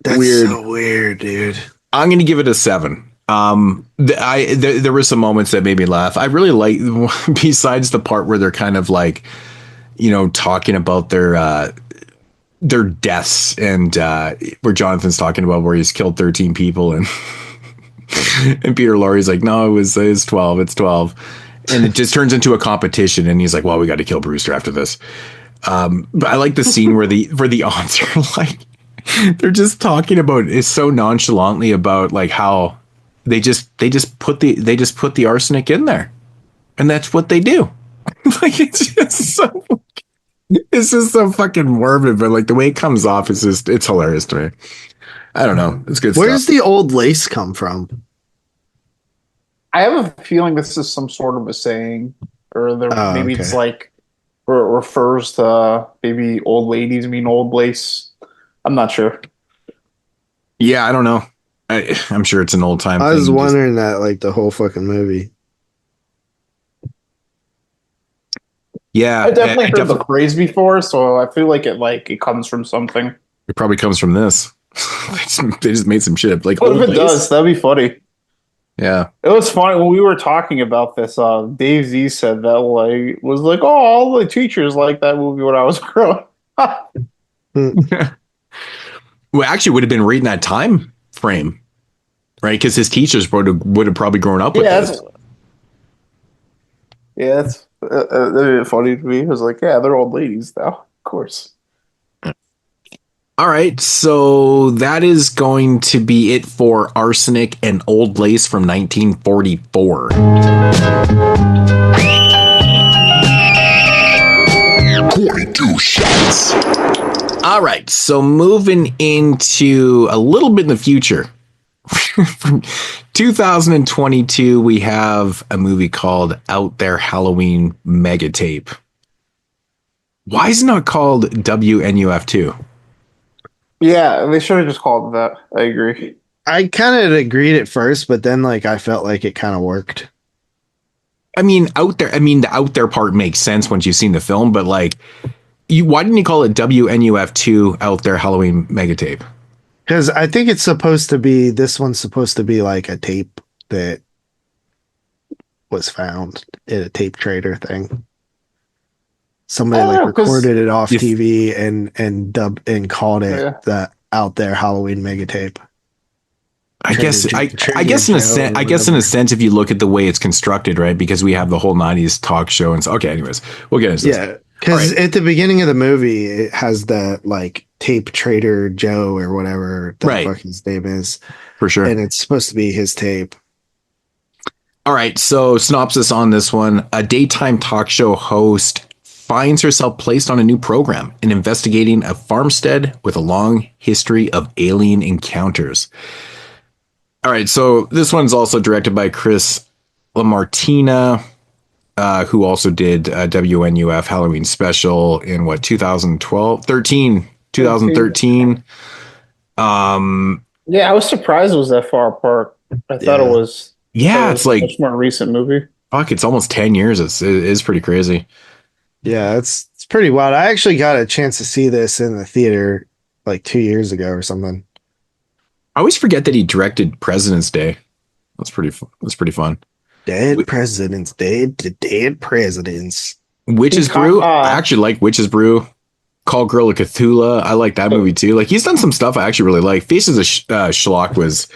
That's weird. so weird, dude. I'm going to give it a 7. There were some moments that made me laugh. I really like, besides the part where they're kind of like, you know, talking about their deaths, and where Jonathan's talking about where he's killed 13 people, and and Peter Lorre's like, no, it's 12. It's 12. And it just turns into a competition. And he's like, well, we got to kill Brewster after this. But I like the scene where the aunts are like, they're just talking about it so nonchalantly about like how they just put the arsenic in there, and that's what they do. Like, it's just so fucking morbid, but like the way it comes off is just, it's hilarious to me. I don't know. It's good. Where does the old lace come from? I have a feeling this is some sort of a saying, or maybe okay. it's like refers to maybe old ladies mean old lace. I'm not sure. Yeah, I don't know. I'm sure it's an old time I thing. was wondering that like the whole fucking movie. Yeah, I definitely heard the phrase before, so I feel like it comes from something. It probably comes from this. They just made some shit up. Like, What if old it lace? does? That'd be funny. Yeah. It was funny when we were talking about this. Dave Z said that was like, oh, all the teachers like that movie when I was growing up. Well, actually, would have been right in that time frame, right? Because his teachers would have probably grown up with this. Yeah, that's funny to me. It was like, yeah, they're old ladies now, of course. All right, so that is going to be it for Arsenic and Old Lace from 1944. 42 shots. All right, so moving into a little bit in the future. From 2022, we have a movie called Out There Halloween Mega Tape. Why is it not called WNUF2? Yeah, they should have just called it that. I agree. I kind of agreed at first, but then like I felt like it kind of worked. I mean, the out there part makes sense once you've seen the film, but like, why didn't you call it WNUF2 Out There Halloween Mega Tape? Because I think it's supposed to be, this one's supposed to be like a tape that was found at a tape trader thing. Somebody recorded it off TV and dubbed and called it the Out There Halloween Mega Tape. I guess in a sense, if you look at the way it's constructed, right? Because we have the whole 90s talk show and okay, anyways, we'll get into this. Yeah, because at the beginning of the movie, it has the like tape trader Joe or whatever the fuck his name is. For sure. And it's supposed to be his tape. All right, so synopsis on this one. A daytime talk show host finds herself placed on a new program in investigating a farmstead with a long history of alien encounters. All right, so this one's also directed by Chris LaMartina, who also did WNUF Halloween Special in 2013. Yeah, I was surprised it was that far apart. I thought it was. Yeah, it's like a much more recent movie. Fuck, it's almost 10 years. It is pretty crazy. Yeah, it's pretty wild. I actually got a chance to see this in the theater like 2 years ago or something. I always forget that he directed President's Day. That's pretty fun. Dead presidents, dead presidents. Witch's Brew. I actually like Witch's Brew. Call Girl a Cthulhu. I like that movie too. Like, he's done some stuff I actually really like. Faces of Schlock was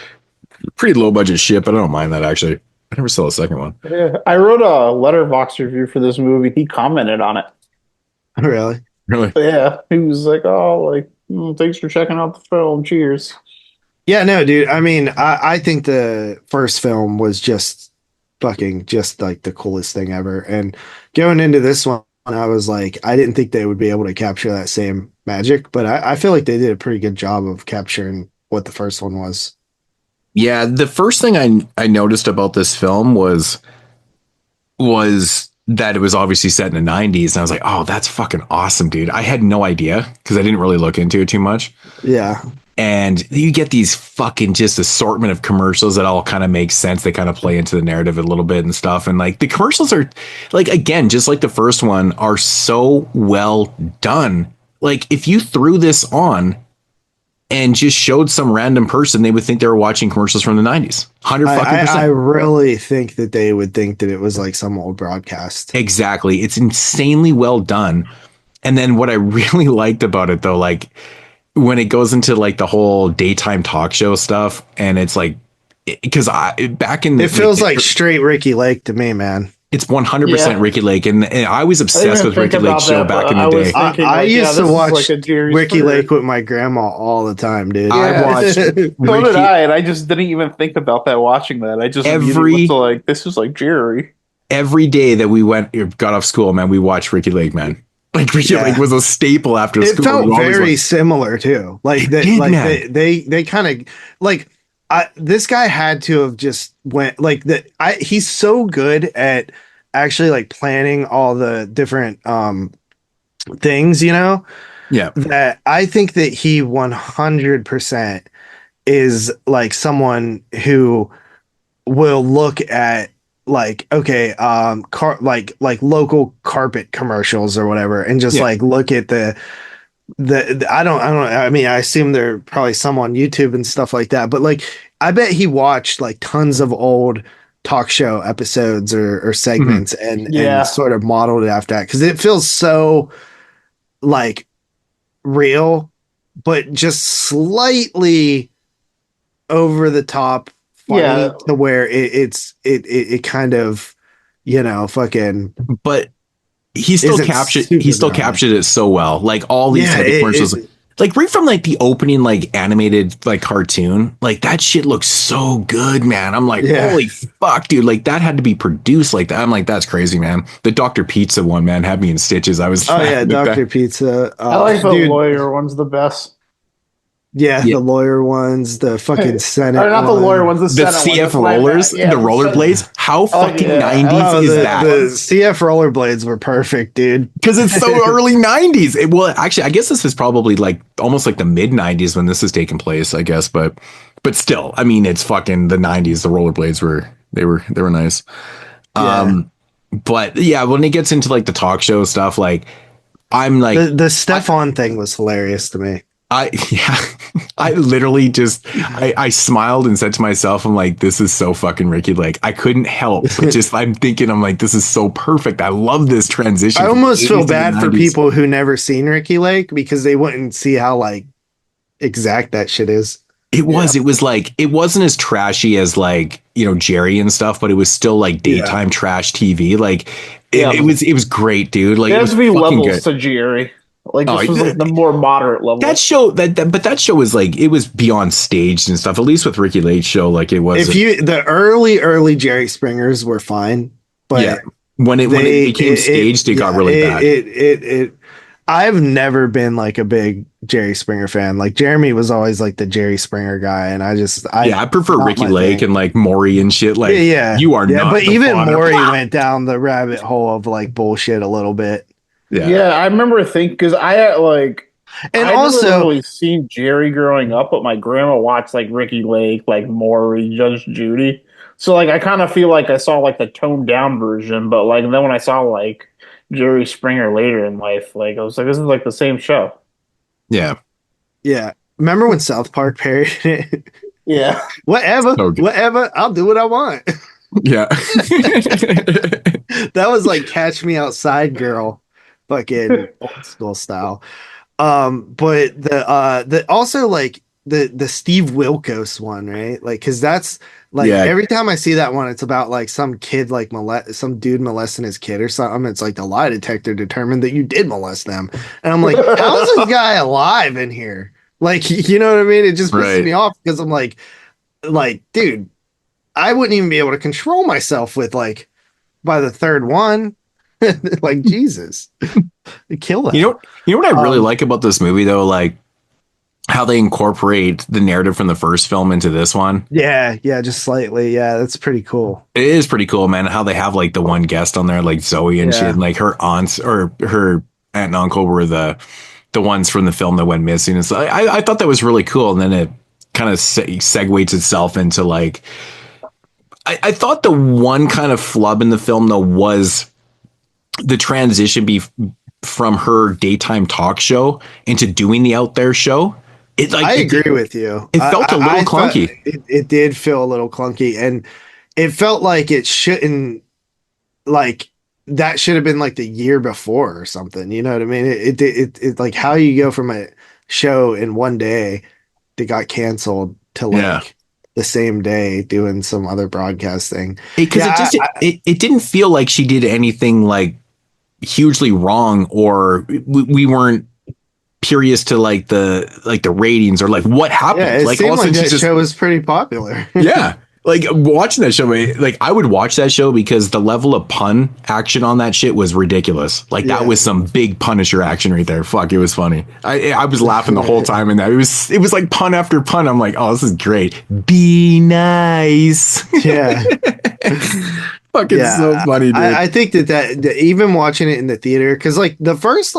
pretty low budget shit, but I don't mind that actually. I never saw the second one. Yeah, I wrote a Letterboxd review for this movie. He commented on it. Really? Really? Yeah, he was like, "Oh, like, thanks for checking out the film. Cheers." Yeah, no, dude. I mean, I think the first film was just like the coolest thing ever. And going into this one, I was like, I didn't think they would be able to capture that same magic, but I feel like they did a pretty good job of capturing what the first one was. Yeah, the first thing I noticed about this film was that it was obviously set in the 90s, and I was like, oh, that's fucking awesome, dude. I had no idea because I didn't really look into it too much. Yeah. And you get these fucking just assortment of commercials that all kind of make sense. They kind of play into the narrative a little bit and stuff. And like the commercials are like, again, just like the first one, are so well done. Like if you threw this on and just showed some random person, they would think they were watching commercials from the 90s. 100%. I really think that they would think that it was like some old broadcast. Exactly. It's insanely well done. And then what I really liked about it though, like, when it goes into like the whole daytime talk show stuff, and it's like, because back in the, it feels like straight Ricky Lake to me, man. It's 100% Ricky Lake, and I was obsessed with Ricky Lake's show back in the day. I used to watch Ricky Lake with my grandma all the time, dude. Yeah. I watched. So did I, and I just didn't even think about that watching that. I just like, this is like Jerry. Every day that we got off school, man, we watched Ricky Lake, man. Like Ricky Lake was a staple after school. It felt very similar too. Like they kind of like. This guy had to have just went like that. He's so good at actually like planning all the different things, you know. Yeah. That I think that he 100% is like someone who will look at like, okay, like local carpet commercials or whatever, and just like look at the I don't I mean, I assume there are probably some on YouTube and stuff like that, but like I bet he watched like tons of old talk show episodes or segments and sort of modeled it after that, because it feels so like real, but just slightly over the top funny to where it kind of, you know, fucking. But he still captured it so well. Like all these type of commercials, like right from like the opening, like animated like cartoon, like that shit looks so good, man. I'm like, holy fuck, dude! Like that had to be produced like that. I'm like, that's crazy, man. The Dr. Pizza one, man, had me in stitches. I was Dr. Pizza. I like the lawyer one's the best. Yeah, the lawyer ones, the fucking Senate. Or not the lawyer ones, the Senate CF rollers, the rollerblades. How fucking 90s is that? The CF rollerblades were perfect, dude. Because it's so early 90s. Well, actually, I guess this is probably like almost like the mid 90s when this is taking place, I guess. But still, I mean, it's fucking the 90s. The rollerblades were nice. But yeah, when it gets into like the talk show stuff, like I'm like the Stefan thing was hilarious to me. I literally just I smiled and said to myself, I'm like, this is so fucking Ricky Lake. I couldn't help but just I'm like, this is so perfect. I love this transition. I almost feel bad for people who never seen Ricky Lake, because they wouldn't see how like exact that shit is. It was like, it wasn't as trashy as like, you know, Jerry and stuff, but it was still like daytime trash TV. Like it was great, dude. Like there it was to be levels good. to Jerry. Like this was like the more moderate level. That show but that show was like, it was beyond staged and stuff. At least with Ricky Lake's show, like it was. The early Jerry Springers were fine, but when it became staged, it got really bad. I've never been like a big Jerry Springer fan. Like Jeremy was always like the Jerry Springer guy, and I prefer Ricky Lake and like Maury and shit. Like you are not. But even Maury went down the rabbit hole of like bullshit a little bit. Yeah, I remember thinking because I had like, and I also never really seen Jerry growing up, but my grandma watched like Ricky Lake, like Maury, Judge Judy. So like I kind of feel like I saw like the toned down version, but like then when I saw like Jerry Springer later in life, like I was like, this is like the same show. Yeah. Remember when South Park parodied it? Yeah. Whatever. I'll do what I want. Yeah. That was like Catch Me Outside Girl, fucking old school style. But the also like the Steve Wilkos one, right? Like, cause that's like every time I see that one, it's about like some kid, like some dude molesting his kid or something. It's like the lie detector determined that you did molest them. And I'm like, how is this guy alive in here? Like, you know what I mean? It just pisses me off because I'm like, dude, I wouldn't even be able to control myself with like by the third one. Like, Jesus, kill him. You know what I really like about this movie though? Like, how they incorporate the narrative from the first film into this one. Yeah, just slightly. Yeah, that's pretty cool. It is pretty cool, man. How they have like the one guest on there, like Zoe and shit, and like her aunts or her aunt and uncle were the ones from the film that went missing. And so I thought that was really cool. And then it kind of segues itself into like, I thought the one kind of flub in the film though was the transition from her daytime talk show into doing the out there show. I agree with you. It felt a little clunky. It did feel a little clunky, and it felt like it shouldn't. Like that should have been like the year before or something. You know what I mean? It like how you go from a show in one day that got canceled to like the same day doing some other broadcasting. Because it didn't feel like she did anything like hugely wrong, or we weren't curious to like the ratings or like what happened. Yeah, it like seemed like that show was pretty popular. Yeah, like watching that show, like I would watch that show because the level of pun action on that shit was ridiculous. Like that was some big Punisher action right there. Fuck, it was funny. I was laughing the whole time in that. It was like pun after pun. I'm like, oh, this is great. Be nice. Yeah. Fucking so funny, dude. I think that even watching it in the theater, because like the first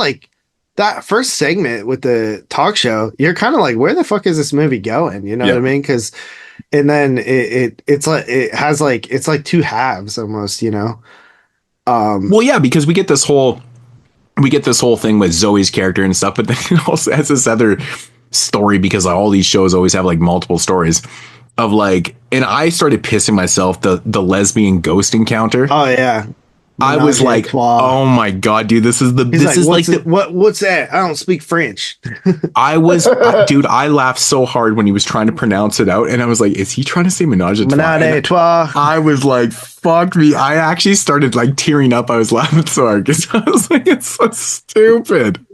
that first segment with the talk show, you're kind of like, where the fuck is this movie going? You know what I mean? Because and then it's like it has like it's like two halves almost, you know. Well, yeah, because we get this whole thing with Zoe's character and stuff, but then it also has this other story because all these shows always have like multiple stories of like, and I started pissing myself the lesbian ghost encounter. Oh yeah. I was like, oh my God, dude, this is what's that? I don't speak French. Dude, I laughed so hard when he was trying to pronounce it out. And I was like, is he trying to say menage a trois? I was like, fuck me. I actually started like tearing up. I was laughing so hard because I was like, it's so stupid.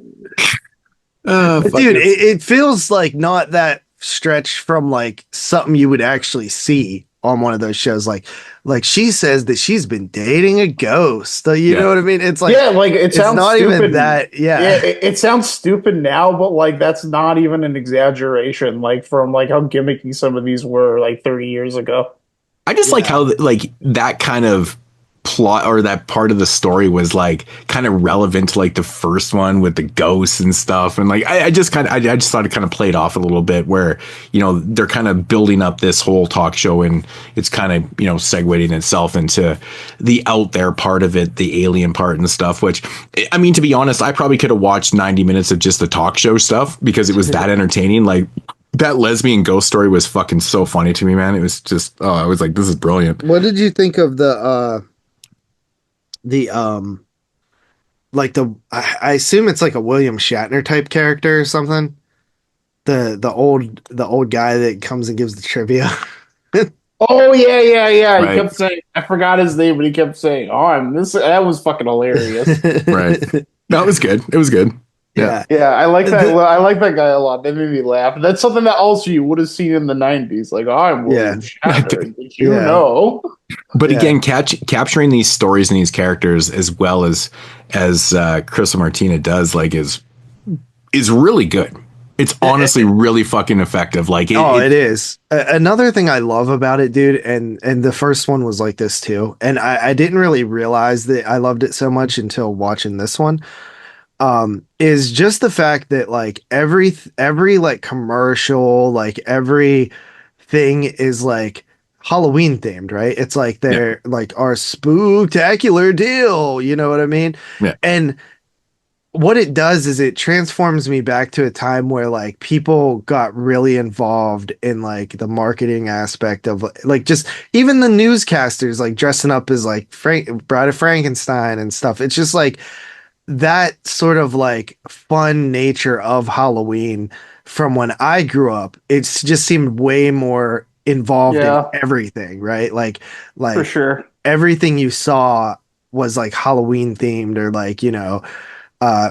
Dude, it feels like not that stretch from like something you would actually see on one of those shows. Like she says that she's been dating a ghost. You know what I mean? It's like, like it sounds not stupid. Even that. It sounds stupid now, but like that's not even an exaggeration. Like from like how gimmicky some of these were like 30 years ago. I just like how like that kind of plot or that part of the story was like kind of relevant to like the first one with the ghosts and stuff, and like I just thought it kind of played off a little bit where, you know, they're kind of building up this whole talk show and it's kind of, you know, segueing itself into the out there part of it, the alien part and stuff, which I mean, to be honest, I probably could have watched 90 minutes of just the talk show stuff because it was that entertaining. Like that lesbian ghost story was fucking so funny to me, man. It was just, I was like, this is brilliant. What did you think of I assume it's like a William Shatner type character or something. The old guy that comes and gives the trivia. Oh yeah. Right. He kept saying, I forgot his name, but he kept saying, that was fucking hilarious. Right. No, it was good. It was good. Yeah. Yeah, I like that. I like that guy a lot. That made me laugh. That's something that also you would have seen in the '90s. Like, I'm William Shatner. Did you know? But again, capturing these stories and these characters as well as Crystal Martina does, like, is really good. It's honestly really fucking effective. Like, it is. Another thing I love about it, dude, and the first one was like this too, and I didn't really realize that I loved it so much until watching this one. Is just the fact that like every like commercial, like every thing is like Halloween themed, right? It's like they're like our spooktacular deal, you know what I mean? Yeah. And what it does is it transforms me back to a time where like people got really involved in like the marketing aspect of like just even the newscasters like dressing up as like Bride of Frankenstein and stuff. It's just like that sort of like fun nature of Halloween from when I grew up. It's just seemed way more involved in everything, right? Like for sure, everything you saw was like Halloween themed, or like, you know,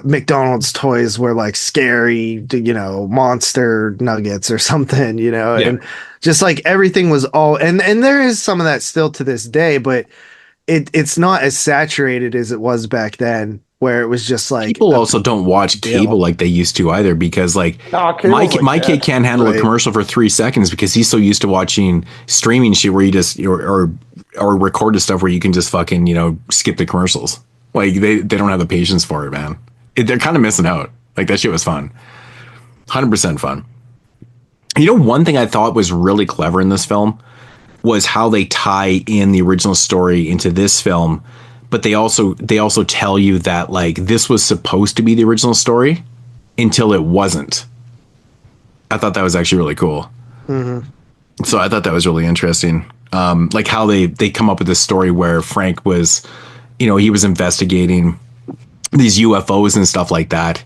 McDonald's toys were like scary, you know, monster nuggets or something, you know, and just like everything was all, and there is some of that still to this day, but it's not as saturated as it was back then, where it was just like people also don't watch cable like they used to either, because like my kid can't handle a commercial for 3 seconds because he's so used to watching streaming shit where you just or recorded stuff where you can just fucking, you know, skip the commercials. Like they don't have the patience for it, man. They're kind of missing out. Like that shit was fun. 100% fun. You know, one thing I thought was really clever in this film was how they tie in the original story into this film, but they also tell you that like this was supposed to be the original story until it wasn't. I thought that was actually really cool. Mm-hmm. So I thought that was really interesting. Like how they come up with this story where Frank was, you know, he was investigating these UFOs and stuff like that.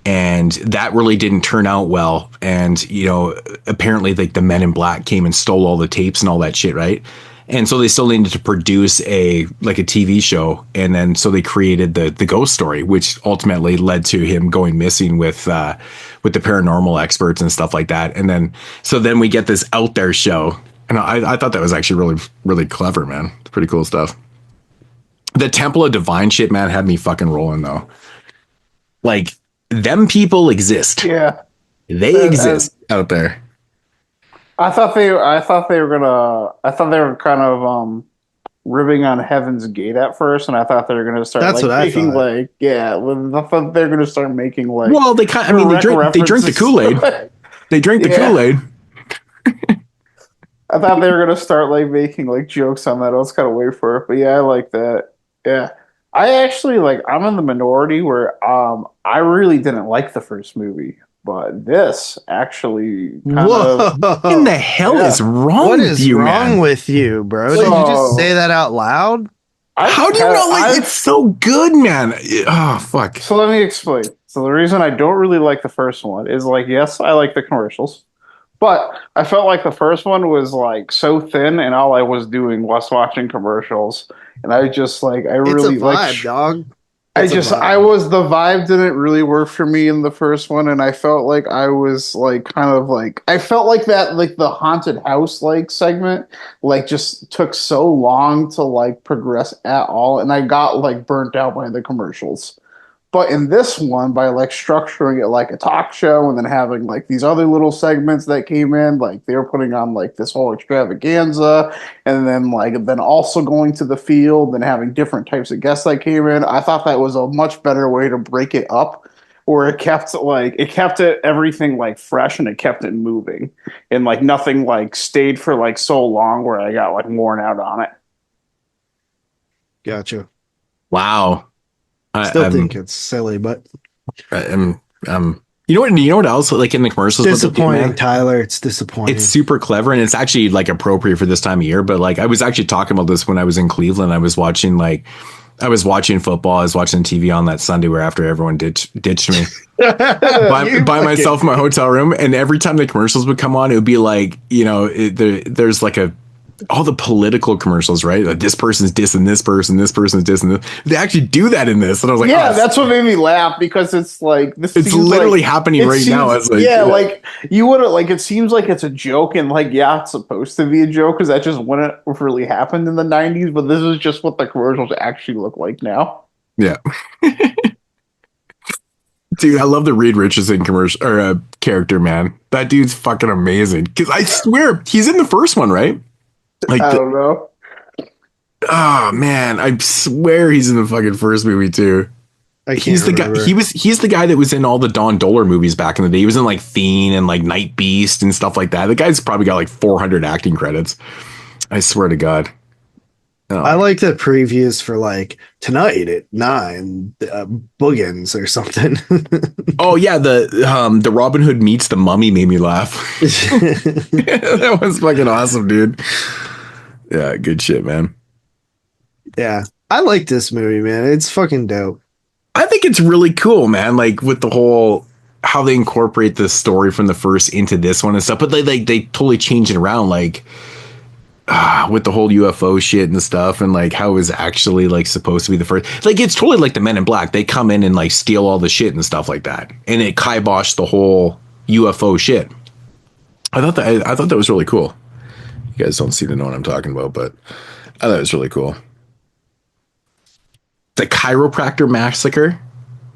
And that really didn't turn out well. And, you know, apparently like the Men in Black came and stole all the tapes and all that shit, right? And so they still needed to produce a TV show. And then so they created the ghost story, which ultimately led to him going missing with the paranormal experts and stuff like that. And then we get this out there show. And I thought that was actually really, really clever, man. It's pretty cool stuff. The Temple of Divine shit, man, had me fucking rolling though. Like, them people exist. Yeah, they exist out there. I thought they were kind of ribbing on Heaven's Gate at first, and I thought they were gonna start. That's like, what making, I thought. like, I thought they were gonna start making like. Well, they kind. I mean, they drink the Kool-Aid. They drink the Kool-Aid. I thought they were gonna start like making like jokes on that. I was kind of waiting for it, but yeah, I like that. Yeah, I actually like. I'm in the minority where I really didn't like the first movie, but this actually kind of. What in the hell is wrong what with is you, wrong man? with you, bro? So- Did you just say that out loud? How do you not like? It's so good, man. Oh fuck. So let me explain. So the reason I don't really like the first one is like, yes, I like the commercials, but I felt like the first one was like so thin, and all I was doing was watching commercials, and I just like I really it's a vibe, like dog. the vibe didn't really work for me in the first one, and I felt like I was like kind of like I felt like that like the haunted house like segment like just took so long to like progress at all, and I got like burnt out by the commercials. But in this one, by like structuring it like a talk show and then having like these other little segments that came in, like they were putting on like this whole extravaganza, and then also going to the field and having different types of guests that came in. I thought that was a much better way to break it up, where it kept it everything like fresh, and it kept it moving, and like nothing like stayed for like so long where I got like worn out on it. Gotcha. Wow. Still think it's silly, but you know what else, like in the commercials, disappointing, Tyler. It's disappointing. It's super clever, and it's actually like appropriate for this time of year. But like I was actually talking about this when I was in Cleveland. I was watching football. I was watching TV on that Sunday where after everyone ditched me by myself in my hotel room. And every time the commercials would come on, it would be like, you know, there's like a all the political commercials, right? Like this person's dissing this person, this person's dissing this. They actually do that in this, and I was like, yeah, oh, that's what made me laugh because it's like this. it's literally happening right now. It's like, yeah, like you would like. It seems like it's a joke, and like yeah, it's supposed to be a joke because that just wouldn't really happened in the '90s. But this is just what the commercials actually look like now. yeah. Dude, I love the Reed Richardson commercial or character, man. That dude's fucking amazing. Because I swear he's in the first one, right? Like, I don't know. Oh man, I swear he's in the fucking first movie too. He's the guy. He's the guy that was in all the Don Dohler movies back in the day. He was in like Fiend and like Night Beast and stuff like that. The guy's probably got like 400 acting credits. I swear to God. Oh. I like the previews for like tonight at 9, Boogans or something. Oh yeah, the Robin Hood meets the Mummy made me laugh. That was fucking awesome, dude. Yeah, good shit, man. Yeah, I like this movie, man. It's fucking dope. I think it's really cool, man. Like with the whole how they incorporate the story from the first into this one and stuff, but they totally change it around, like with the whole UFO shit and stuff, and like how it was actually like supposed to be the first. Like it's totally like the Men in Black. They come in and like steal all the shit and stuff like that, and it kiboshed the whole UFO shit. I thought that was really cool. You guys don't seem to know what I'm talking about, but I thought it was really cool. The chiropractor massacre.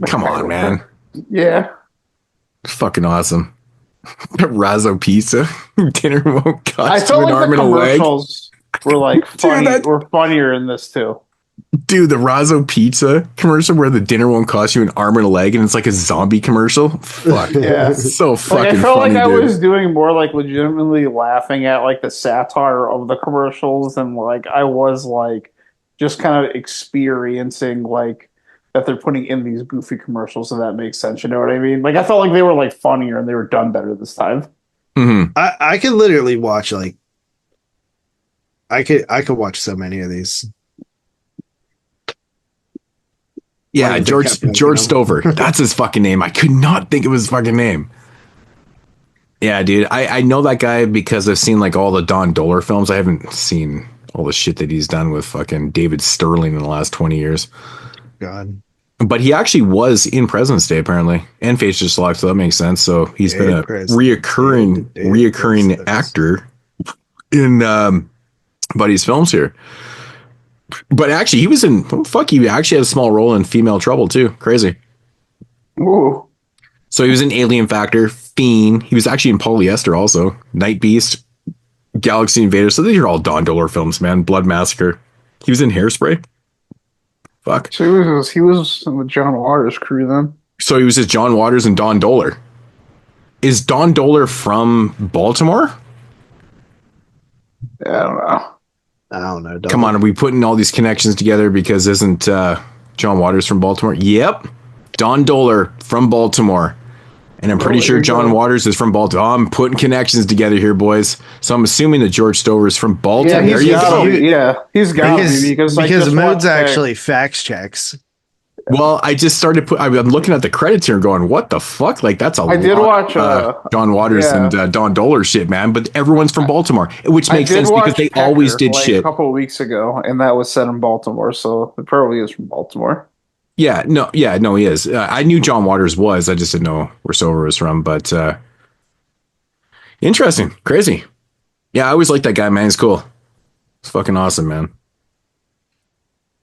Come on, man. Yeah. Fucking awesome. Razzo pizza. Dinner won't cost I felt you an like arm the and a leg. commercials were like funny. Dude, were funnier in this too. Dude, the Razzo pizza commercial where the dinner won't cost you an arm and a leg, and it's like a zombie commercial. Fuck. Yeah. So fucking Like, I felt funny, like I dude. was doing more like legitimately laughing at like the satire of the commercials, and like I was like just kind of experiencing like that they're putting in these goofy commercials, and that makes sense. You know what I mean? Like I felt like they were like funnier and they were done better this time. Mm-hmm. I could literally watch like I could watch so many of these. Yeah, Like George Stover. That's his fucking name. I could not think of his fucking name. Yeah, dude. I know that guy because I've seen like all the Don Dohler films. I haven't seen all the shit that he's done with fucking David Sterling in the last 20 years. God. But he actually was in President's Day apparently, and Face Just Locked, so that makes sense. So he's been a reoccurring actor in Buddy's films here. But actually, he was in he actually had a small role in Female Trouble too. Crazy. Ooh. So he was in Alien Factor, Fiend. He was actually in Polyester also, Night Beast, Galaxy Invader. So these are all Don Dohler films, man. Blood Massacre. He was in Hairspray. Fuck. So he was in the John Waters crew then. So he was just John Waters and Don Dohler. Is Don Dohler from Baltimore? Yeah, I don't know. Don't. Come on, are we putting all these connections together because isn't John Waters from Baltimore? Yep. Don Dohler from Baltimore. And I'm pretty sure John Waters is from Baltimore. Oh, I'm putting connections together here, boys. So I'm assuming that George Stover is from Baltimore. Yeah, he's got to be because Moodz actually fact checks. Well, I just started I'm looking at the credits here and going, what the fuck? Like that's I did watch John Waters and Don Dohler shit, man. But everyone's from Baltimore, which makes sense because they always did shit. A couple of weeks ago, and that was set in Baltimore, so it probably is from Baltimore. Yeah, no, he is. I knew John Waters was. I just didn't know where Silver was from. But interesting, crazy. Yeah, I always liked that guy, man. He's cool. It's fucking awesome, man.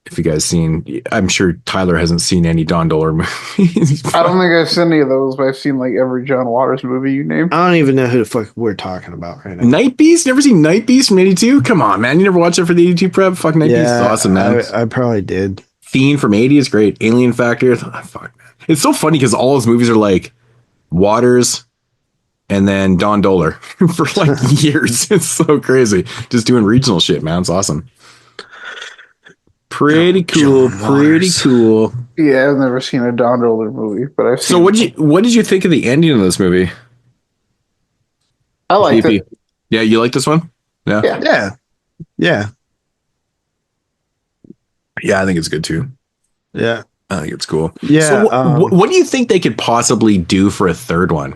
If you guys seen, I'm sure Tyler hasn't seen any Don Dohler movies. I don't think I've seen any of those, but I've seen like every John Waters movie you named. I don't even know who the fuck we're talking about right now. Night Beast? Never seen Night Beast from 82? Come on, man. You never watched it for the 82 prep? Fuck, Night Beast is awesome, man. I probably did. Fiend from 80 is great. Alien Factor. Fuck, man. It's so funny because all his movies are like Waters and then Don Dohler for like years. It's so crazy. Just doing regional shit, man. It's awesome. Pretty cool. Pretty cool. Yeah, I've never seen a Don Dohler movie, but I've seen. So what did you think of the ending of this movie? I liked it. Yeah, you like this one? Yeah. Yeah. Yeah, I think it's good too. Yeah. I think it's cool. Yeah. So what do you think they could possibly do for a third one?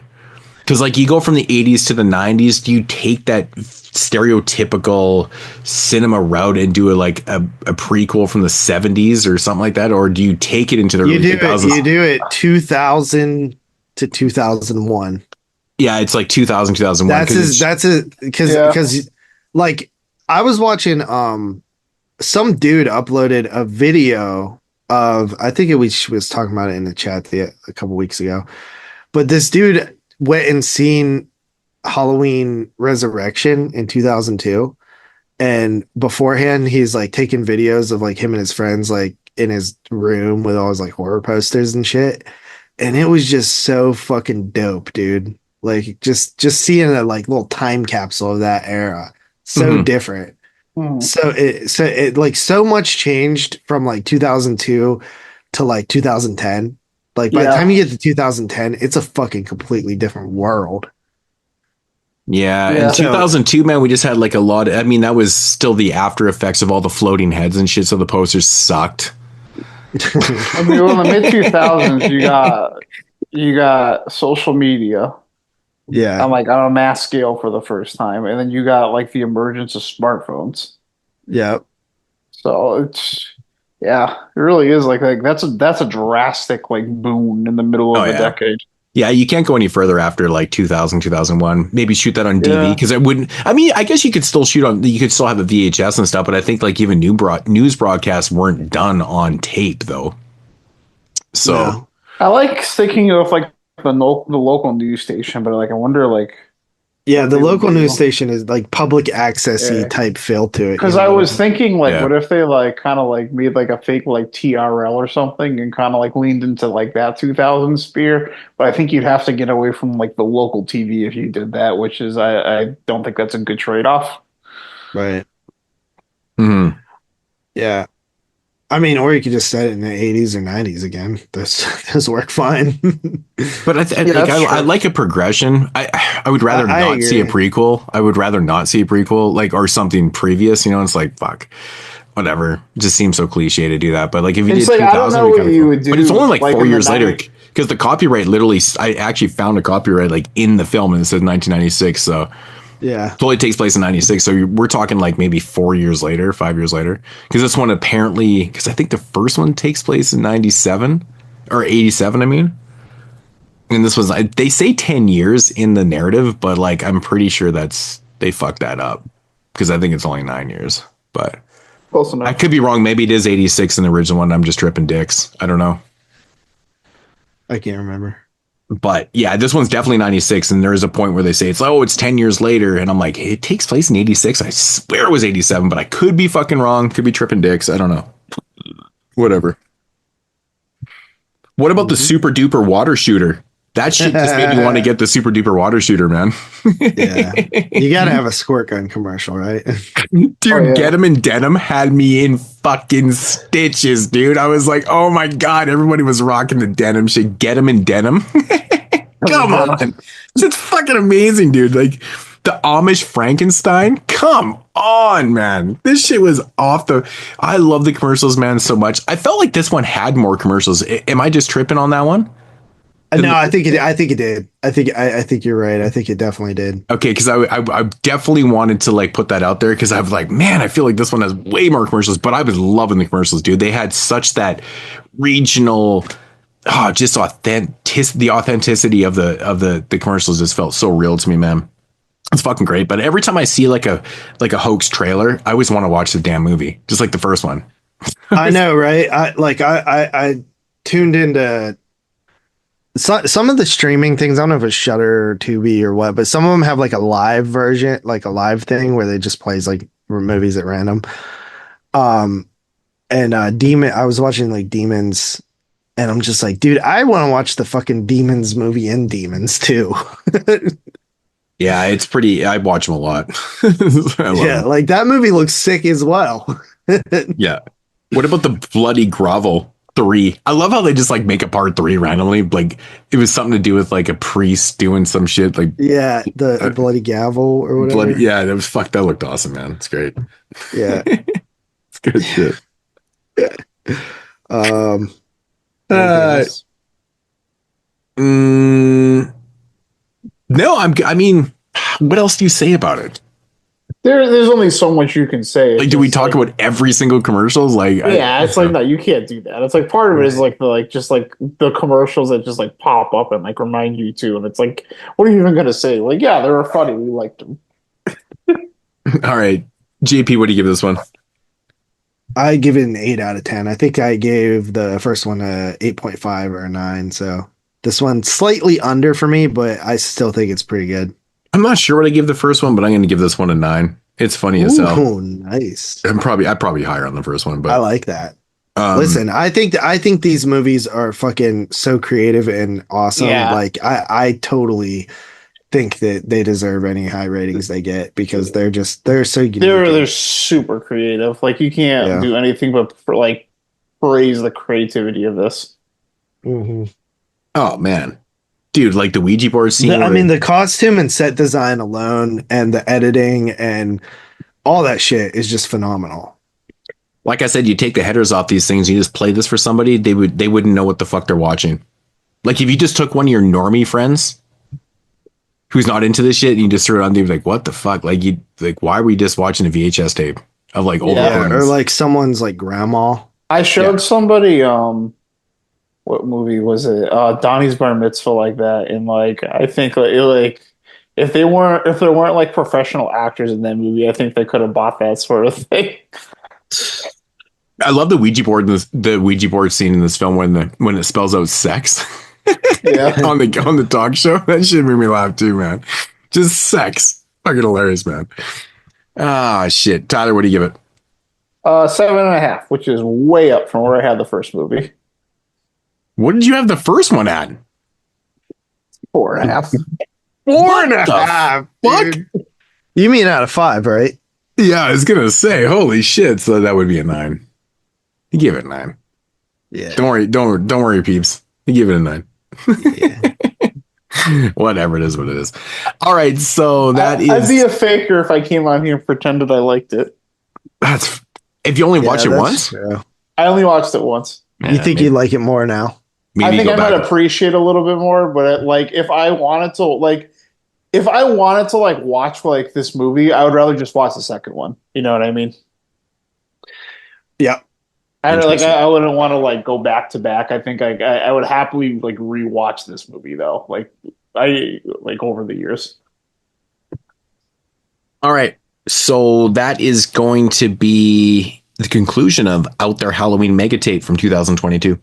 Because like you go from the 80s to the 90s, do you take that stereotypical cinema route and do a prequel from the 70s or something like that, or do you take it into the early 2000s? You do it 2000 to 2001. Yeah, it's like 2000, 2001. Because like I was watching some dude uploaded a video of, I think we was talking about it in the chat a couple weeks ago, but this dude went and seen Halloween Resurrection in 2002, and beforehand he's like taking videos of like him and his friends like in his room with all his like horror posters and shit, and it was just so fucking dope, dude. Like just seeing a like little time capsule of that era, so different. So it like so much changed from like 2002 to like 2010. Like by the time you get to 2010, it's a fucking completely different world. Yeah, in 2002, man, we just had like a lot. I mean, that was still the after effects of all the floating heads and shit. So the posters sucked. I mean, well, in the mid 2000s, you got social media. Yeah, on a mass scale for the first time, and then you got like the emergence of smartphones. Yeah. So it really is like that's a drastic like boon in the middle of the decade. Yeah, you can't go any further after like 2000, 2001. Maybe shoot that on DV because it wouldn't. I mean, I guess you could still shoot on. You could still have a VHS and stuff, but I think like even news broadcasts weren't done on tape though. So I like thinking of like the local news station, but like I wonder like. Yeah, the local news station is like public accessy type feel to it. Because I was thinking, like, what if they like kind of like made like a fake like TRL or something and kind of like leaned into like that 2000 sphere? But I think you'd have to get away from like the local TV if you did that, which is I don't think that's a good trade off. Right. Yeah. I mean, or you could just set it in the 80s or 90s again. Those work fine. But I like a progression. I would rather not see a prequel. I would rather not see a prequel, like, or something previous. You know, it's like fuck, whatever. It just seems so cliche to do that. But like, if you did 2000, I don't know what you would do. But it's only like 4 years later because the copyright literally. I actually found a copyright like in the film and it says 1996. So. Yeah, totally takes place in 96. So we're talking like maybe 4 years later, 5 years later. Because this one apparently, because I think the first one takes place in 97 or 87, I mean. And this was, they say 10 years in the narrative, but like I'm pretty sure they fucked that up. Because I think it's only 9 years. But close enough. I could be wrong. Maybe it is 86 in the original one. I'm just tripping dicks. I don't know. I can't remember. But yeah, this one's definitely 96. And there is a point where they say it's 10 years later. And I'm like, hey, it takes place in 86. I swear it was 87, but I could be fucking wrong. Could be tripping dicks. I don't know. Whatever. What about the super duper water shooter? That shit just made me want to get the super duper water shooter, man. Yeah. You got to have a squirt gun commercial, right? Dude, Get 'em in Denim had me in fucking stitches, dude. I was like, oh my God, everybody was rocking the denim shit. Get 'em in Denim. Come on. It's fucking amazing, dude. Like the Amish Frankenstein. Come on, man. This shit was I love the commercials, man, so much. I felt like this one had more commercials. Am I just tripping on that one? No, I think it did. I think you're right. I think it definitely did. Okay, because I definitely wanted to like put that out there because I was like, man, I feel like this one has way more commercials, but I was loving the commercials, dude. They had such that regional, just the authenticity of the commercials just felt so real to me, man. It's fucking great. But every time I see like a hoax trailer, I always want to watch the damn movie, just like the first one. I know, right? I tuned into. Some of the streaming things, I don't know if it's Shudder or Tubi or what, but some of them have like a live version, like a live thing where they just plays like movies at random. Demon, I was watching like Demons, and I'm just like, dude, I want to watch the fucking Demons movie in Demons too. Yeah, it's pretty. I watch them a lot. Like that movie looks sick as well. Yeah. What about the Bloody Grovel 3? I love how they just like make a part 3 randomly. Like it was something to do with like a priest doing some shit. Like the Bloody Gavel or whatever. That was fuck. That looked awesome, man. It's great. Yeah, it's good shit. No, I mean, what else do you say about it? There's only so much you can say. Like, do we talk about every single commercials? Like, yeah, it's like, no, you can't do that. It's like part of it is like the commercials that just like pop up and like remind you too. And it's like, what are you even gonna say? Like, yeah, they were funny. We liked them. all right, JP, what do you give this one? I give it an 8 out of 10. I think I gave the first one a 8.5 or a 9. So this one's slightly under for me, but I still think it's pretty good. I'm not sure what I give the first one, but I'm going to give this one a 9. It's funny as hell. Oh, nice. I'm probably higher on the first one, but I like that. Listen, I think these movies are fucking so creative and awesome. Yeah. Like I totally think that they deserve any high ratings they get because they're so unique. They're super creative. Like you can't do anything but praise the creativity of this. Mm-hmm. Oh man, dude, like the Ouija board scene. I mean, the costume and set design alone, and the editing and all that shit is just phenomenal. Like I said, you take the headers off these things, you just play this for somebody, they wouldn't know what the fuck they're watching. Like if you just took one of your normie friends who's not into this shit and you just threw it on, they'd be like, what the fuck? Like why are we just watching a VHS tape of like old or like someone's like grandma? I showed somebody what movie was it? Donnie's Bar Mitzvah like that, and like I think like if there weren't like professional actors in that movie, I think they could have bought that sort of thing. I love the Ouija board scene in this film when it spells out sex. Yeah. on the talk show. That shit made me laugh too, man. Just sex. Fucking hilarious, man. Ah, shit. Tyler, what do you give it? 7.5, which is way up from where I had the first movie. What did you have the first one at? 4.5. 4.5. Fuck. You mean out of 5, right? Yeah, I was gonna say, holy shit. So that would be a 9. You give it a 9. Yeah. Don't worry, peeps. You give it a 9. Yeah. Whatever it is, what it is. All right, so I'd be a faker if I came on here and pretended I liked it. That's if you only watch it once. True. I only watched it once. You think you'd like it more now? I think I might appreciate a little bit more, but like if I wanted to watch like this movie, I would rather just watch the second one. You know what I mean? Yeah. I wouldn't want to like go back to back. I think I would happily like rewatch this movie though. Like over the years. All right. So that is going to be the conclusion of Out There Halloween Mega Tape from 2022.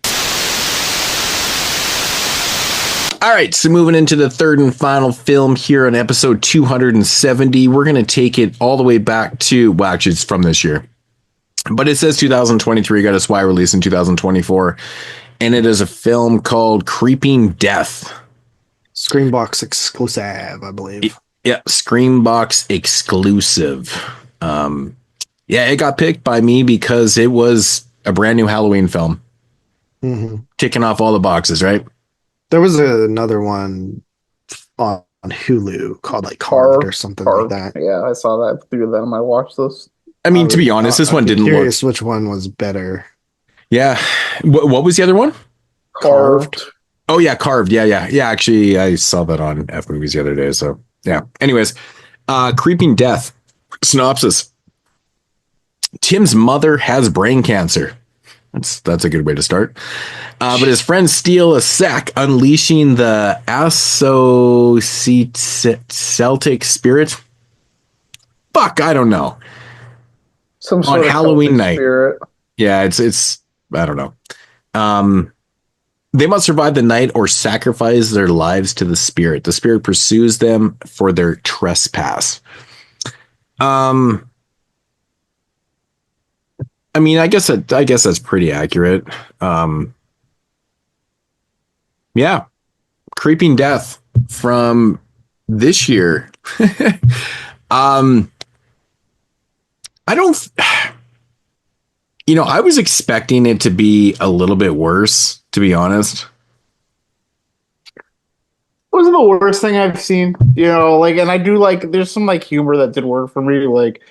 All right, so moving into the third and final film here on episode 270, we're going to take it all the way back to, well, actually, it's from this year. But it says 2023, got its wide release in 2024, and it is a film called Creeping Death. Screenbox exclusive, I believe. Yeah, Screenbox exclusive. Yeah, it got picked by me because it was a brand new Halloween film. Mm-hmm. Ticking off all the boxes, right? There was another one on Hulu called like Carved or something like that. Yeah, I saw that. I figured that on my watch list. I mean, to be honest, this one didn't look... curious which one was better. Yeah. What was the other one? Carved. Oh, yeah, Carved. Yeah. Actually, I saw that on F Movies the other day. So, yeah. Anyways, Creeping Death. Synopsis. Tim's mother has brain cancer. That's a good way to start. But his friends steal a sack, unleashing the Celtic spirit. Fuck, I don't know. Some sort on of Halloween night. Spirit. Yeah, it's I don't know. They must survive the night or sacrifice their lives to the spirit. The spirit pursues them for their trespass. I mean, I guess that's pretty accurate. Yeah, Creeping Death from this year. I don't. I was expecting it to be a little bit worse, to be honest. It wasn't the worst thing I've seen, and I do like, there's some like humor that did work for me. Like,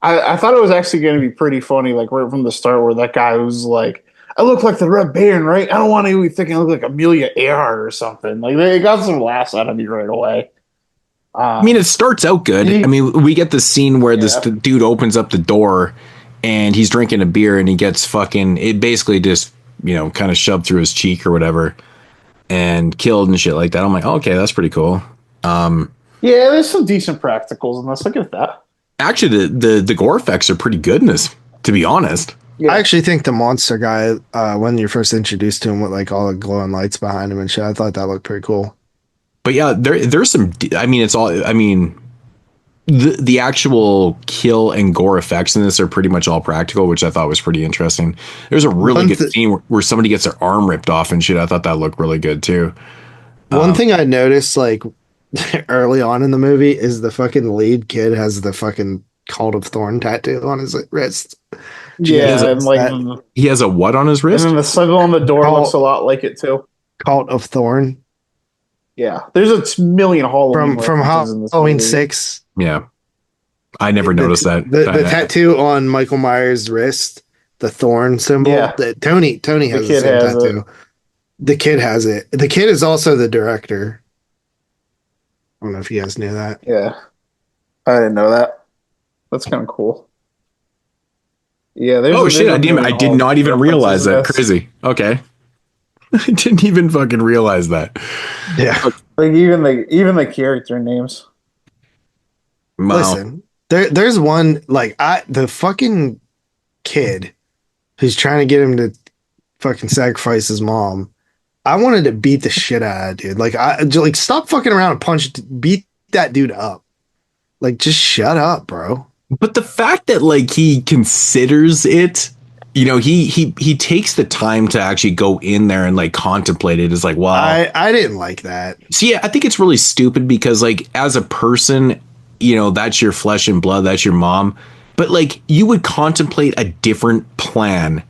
I thought it was actually going to be pretty funny, like right from the start, where that guy was like, I look like the Red Baron, right? I don't want to be thinking I look like Amelia Earhart or something. Like, they got some laughs out of me right away. I mean, it starts out good. I mean, we get the scene where this dude opens up the door and he's drinking a beer and he gets fucking, it basically just, kind of shoved through his cheek or whatever and killed and shit like that. I'm like, okay, that's pretty cool. Yeah, there's some decent practicals in this. Look at that. Actually, the gore effects are pretty good in this, to be honest. Yeah. I actually think the monster guy, when you're first introduced to him with like all the glowing lights behind him and shit, I thought that looked pretty cool. But yeah, there's some, the actual kill and gore effects in this are pretty much all practical, which I thought was pretty interesting. There's a really good scene where somebody gets their arm ripped off and shit. I thought that looked really good too. One thing I noticed like early on in the movie is the fucking lead kid has the fucking Cult of Thorn tattoo on his wrist. Yeah, he has a what on his wrist? And then the symbol on the door looks a lot like it too. Cult of Thorn. Yeah, there's a million Halloween from Halloween 6. Yeah, I never noticed that. The tattoo on Michael Myers' wrist, the thorn symbol. Yeah. Tony has the same tattoo. The kid has it. The kid is also the director. I don't know if you guys knew that. Yeah, I didn't know that. That's kind of cool. Yeah. I did not even realize that. Crazy. Okay. I didn't even fucking realize that. Yeah. Like even the character names. Wow. Listen, there's one like the fucking kid who's trying to get him to fucking sacrifice his mom. I wanted to beat the shit out of that dude. Like stop fucking around and beat that dude up. Like just shut up, bro. But the fact that like he considers it, he takes the time to actually go in there and like contemplate it is like, wow. I didn't like that. See, I think it's really stupid because like as a person, that's your flesh and blood, that's your mom. But like you would contemplate a different plan.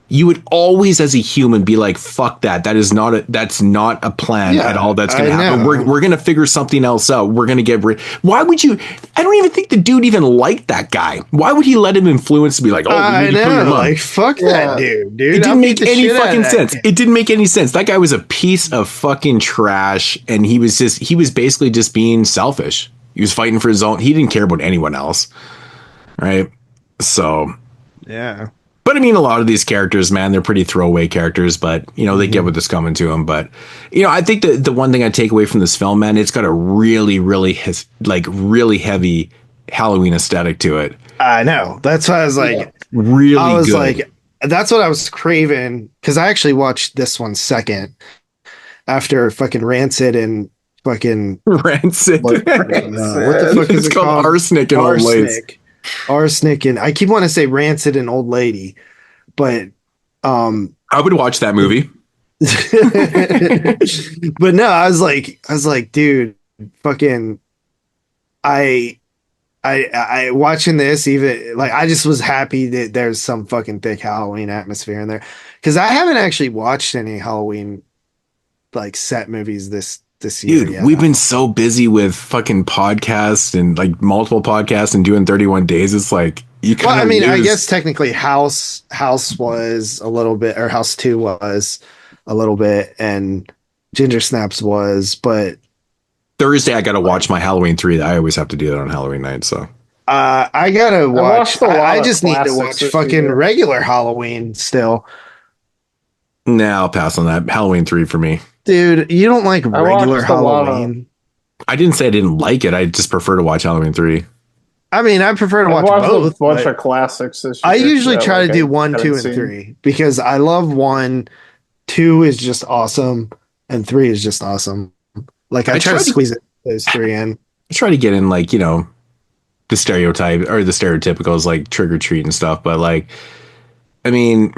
You would always, as a human, be like, "Fuck that! That's not a plan at all. That's going to happen. We're going to figure something else out. We're going to get rid." Why would you? I don't even think the dude even liked that guy. Why would he let him influence to be like, "Oh, I know, like fuck that dude." It didn't make any fucking sense. It didn't make any sense. That guy was a piece of fucking trash, and he was basically just being selfish. He was fighting for his own. He didn't care about anyone else, right? So, yeah. But I mean, a lot of these characters, man, they're pretty throwaway characters, but they get what is coming to them. But I think the one thing I take away from this film, man, it's got a really, really really heavy Halloween aesthetic to it. I know. That's why I was like, really. I was good. Like, that's what I was craving because I actually watched this one second after fucking Rancid and fucking Rancid. What the fuck is it called? Arsenic and Old Lace. Arsenic and I keep wanting to say Rancid and Old Lady, but I would watch that movie. But no, I was like, dude, fucking, I watching this, even like I just was happy that there's some fucking thick Halloween atmosphere in there because I haven't actually watched any Halloween like set movies this year. Dude, we've been so busy with fucking podcasts and like multiple podcasts and doing 31 days. It's like you kind of. Well, I mean, I guess technically House was a little bit, or House 2 was a little bit, and Ginger Snaps was, but Thursday I got to watch my Halloween 3. I always have to do that on Halloween night. So I gotta watch. I just need to watch fucking regular Halloween still. Nah, I'll pass on that. Halloween 3 for me. Dude, you don't like regular Halloween? I didn't say I didn't like it. I just prefer to watch Halloween 3. I mean, I prefer to watch both. A bunch of classics this year. I usually try to do 1, 2, and 3 because I love 1. 2 is just awesome, and 3 is just awesome. Like I try to squeeze those 3 in. I try to get in like the stereotype or the stereotypicals like trick or treat and stuff, but like, I mean,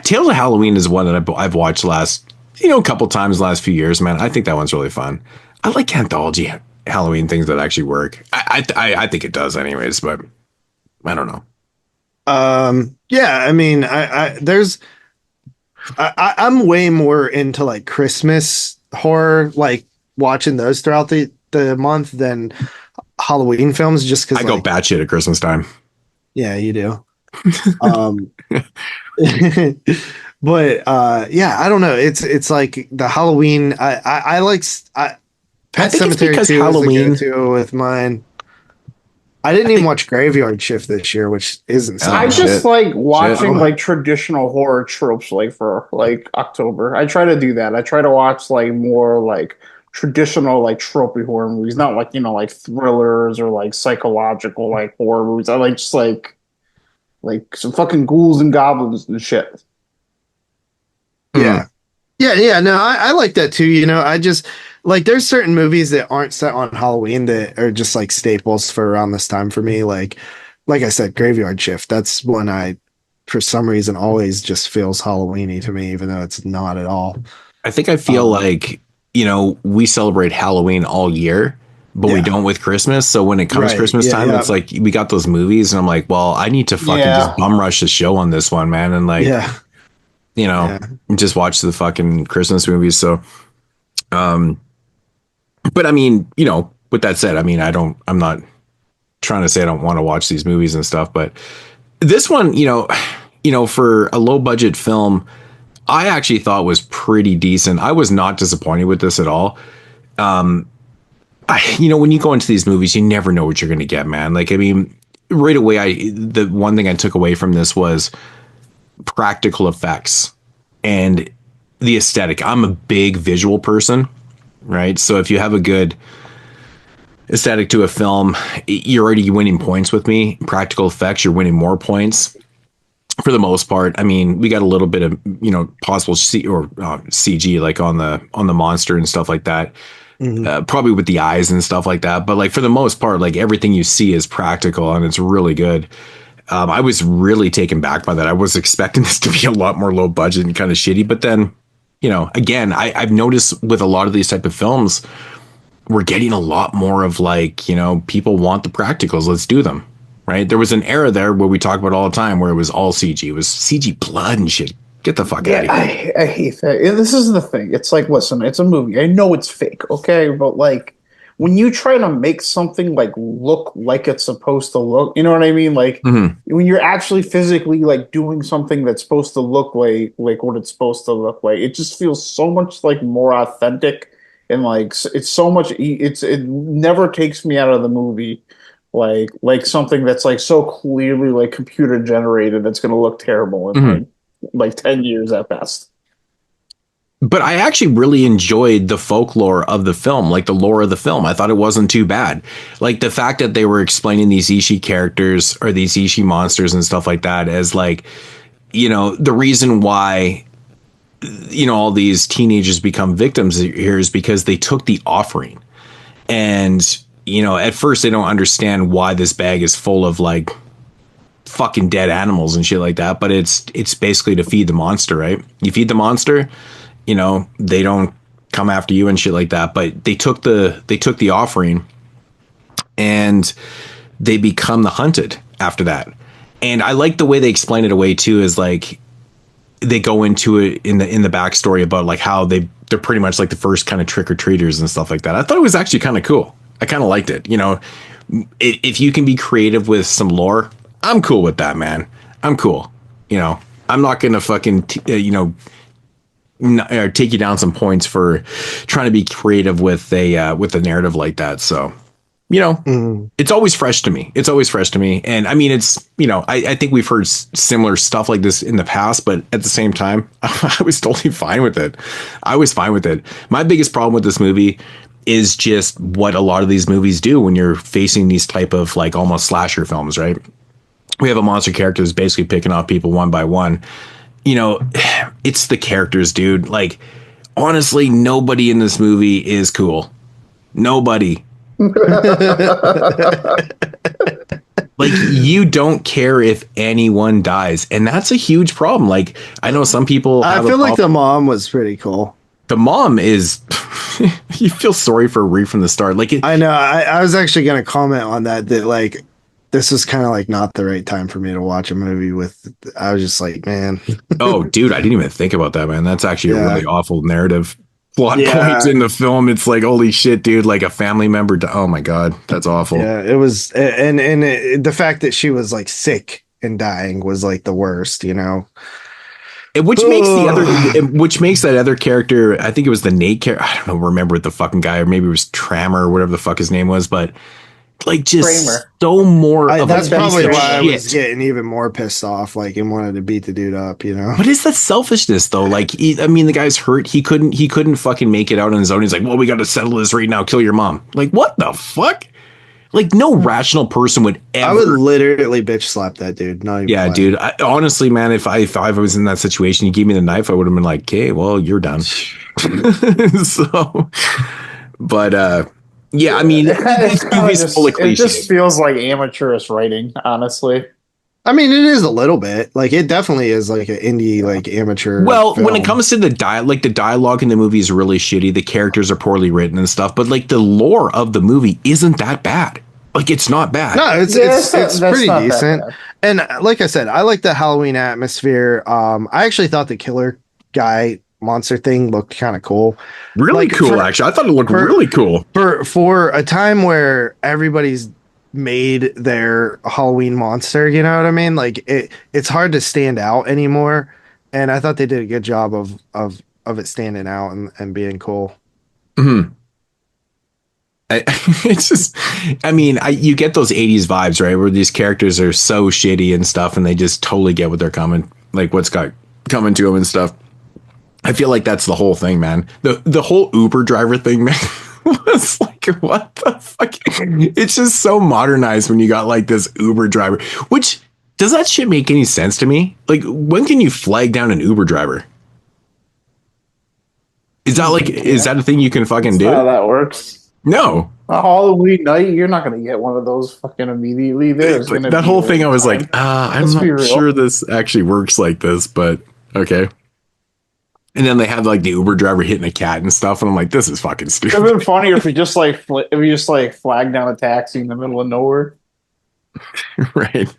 Tales of Halloween is one that I've watched last. A couple times the last few years, man. I think that one's really fun. I like anthology Halloween things that actually work. I think it does anyways, but I don't know. Yeah, I mean, I'm way more into like Christmas horror, like watching those throughout the month than Halloween films, just because I go batshit at Christmas time. Yeah, you do. But yeah, I don't know. It's like the Halloween. I like Pet think it's Cemetery because 2 Halloween- is a go-to with mine. I didn't even watch Graveyard Shift this year, which isn't Oh, I something. just like watching Shit. like traditional horror tropes like for like October. I try to do that. I try to watch like more like traditional like tropey horror movies, not like like thrillers or like psychological like horror movies. I like just like some fucking ghouls and goblins and shit. Yeah. Yeah. No, I like that too. I just like there's certain movies that aren't set on Halloween that are just like staples for around this time for me. Like I said, Graveyard Shift. That's one I, for some reason, always just feels Halloweeny to me, even though it's not at all. I think I feel like, we celebrate Halloween all year, but we don't with Christmas. So when it comes Right. Christmas time, it's like we got those movies, and I'm like, well, I need to fucking just bum rush the show on this one, man. And like, just watch the fucking Christmas movies. So, but I mean, with that said, I mean, I'm not trying to say I don't want to watch these movies and stuff, but this one, for a low budget film, I actually thought was pretty decent. I was not disappointed with this at all. When you go into these movies, you never know what you're going to get, man. Like, I mean, right away, the one thing I took away from this was practical effects and the aesthetic. I'm a big visual person, right? So if you have a good aesthetic to a film, you're already winning points with me. Practical effects, you're winning more points. For the most part, I mean, we got a little bit of possible CG like on the monster and stuff like that. Probably with the eyes and stuff like that. But like for the most part, like everything you see is practical and it's really good. I was really taken back by that. I was expecting this to be a lot more low budget and kind of shitty. But then, again, I've noticed with a lot of these type of films, we're getting a lot more of like, people want the practicals. Let's do them. Right. There was an era there where we talk about all the time where it was all CG. It was CG blood and shit. Get the fuck out of here. I hate that. This is the thing. It's like, listen, it's a movie. I know it's fake, okay? But like when you try to make something like look like it's supposed to look, you know what I mean? Like when you're actually physically like doing something that's supposed to look like what it's supposed to look like, it just feels so much like more authentic and like it's so much. It never takes me out of the movie. Like something that's like so clearly like computer generated that's going to look terrible in like 10 years at best. But I actually really enjoyed the folklore of the film, like the lore of the film. I thought it wasn't too bad. Like the fact that they were explaining these Ishi characters or these Ishi monsters and stuff like that as like, the reason why, all these teenagers become victims here is because they took the offering. And at first they don't understand why this bag is full of like fucking dead animals and shit like that. But it's basically to feed the monster, right? You feed the monster, they don't come after you and shit like that. But they took the offering and they become the hunted after that. And I like the way they explain it away too, is like they go into it in the backstory about like how they're pretty much like the first kind of trick-or-treaters and stuff like that. I thought it was actually kind of cool. I kind of liked it. If you can be creative with some lore, I'm cool with that, man. I'm cool. I'm not going to fucking, take you down some points for trying to be creative with a narrative like that. So, it's always fresh to me. It's always fresh to me. And I mean, it's, I think we've heard similar stuff like this in the past, but at the same time, I was totally fine with it. I was fine with it. My biggest problem with this movie is just what a lot of these movies do when you're facing these type of like almost slasher films, right? We have a monster character who's basically picking off people one by one. It's the characters, dude. Like, honestly, nobody in this movie is cool. Nobody. Like, you don't care if anyone dies. And that's a huge problem. Like, I know some people I feel like the mom was pretty cool. The mom is you feel sorry for Ree from the start. Like I know. I was actually going to comment on that like this was kind of like not the right time for me to watch a movie with. I was just like, man. Oh, dude, I didn't even think about that, man. That's actually a really awful narrative plot points in the film. It's like, holy shit, dude, like a family member. Oh my God, that's awful. Yeah, it was. And the fact that she was like sick and dying was like the worst, Which makes that other character, I think it was the Nate character, I don't know, remember the fucking guy, or maybe it was Trammer or whatever the fuck his name was, but like just Kramer. so more of That's a probably piece of why I was shit. getting even more pissed off, like, and wanted to beat the dude up, you know? What is that selfishness though? Like, I mean, the guy's hurt. He couldn't fucking make it out on his own. He's like, well, we got to settle this right now. Kill your mom. Like, what the fuck? Like, no rational person would ever. I would literally bitch slap that dude. Not even Yeah, playing. dude. Honestly, man, if I was in that situation, you gave me the knife, I would have been like, okay, well, you're done. So, but yeah, I mean, this movie's full of It cliches. just feels like amateurish writing, honestly. I mean, it is a little bit. Like, it definitely is like an indie, like amateur. Well, film. when it comes to the dialogue in the movie is really shitty. The characters are poorly written and stuff, but like the lore of the movie isn't that bad. Like, it's not bad. No, it's That's pretty not that decent. bad. And like I said, I like the Halloween atmosphere. I actually thought the killer guy monster thing looked kind of cool. Really like, cool, actually. I thought it looked really cool. For a time where everybody's made their Halloween monster, you know what I mean? Like it's hard to stand out anymore. And I thought they did a good job of it standing out and being cool. Mm-hmm. It's just, I mean, you get those 80s vibes, right? Where these characters are so shitty and stuff, and they just totally get what they're coming, like what's got coming to them and stuff. I feel like that's the whole thing, man. The whole Uber driver thing, man, was like, what the fuck? It's just so modernized when you got like this Uber driver, which does that shit make any sense to me? Like, when can you flag down an Uber driver? Is that a thing you can fucking do? How that works. No. A Halloween night, you're not going to get one of those fucking immediately. There's Like, gonna that be whole thing, I was time. like, I'm Let's be not real. sure this actually works like this, but okay. And then they have like the Uber driver hitting a cat and stuff, and I'm like, this is fucking It stupid. would have been funnier if you just like flag down a taxi in the middle of nowhere. Right.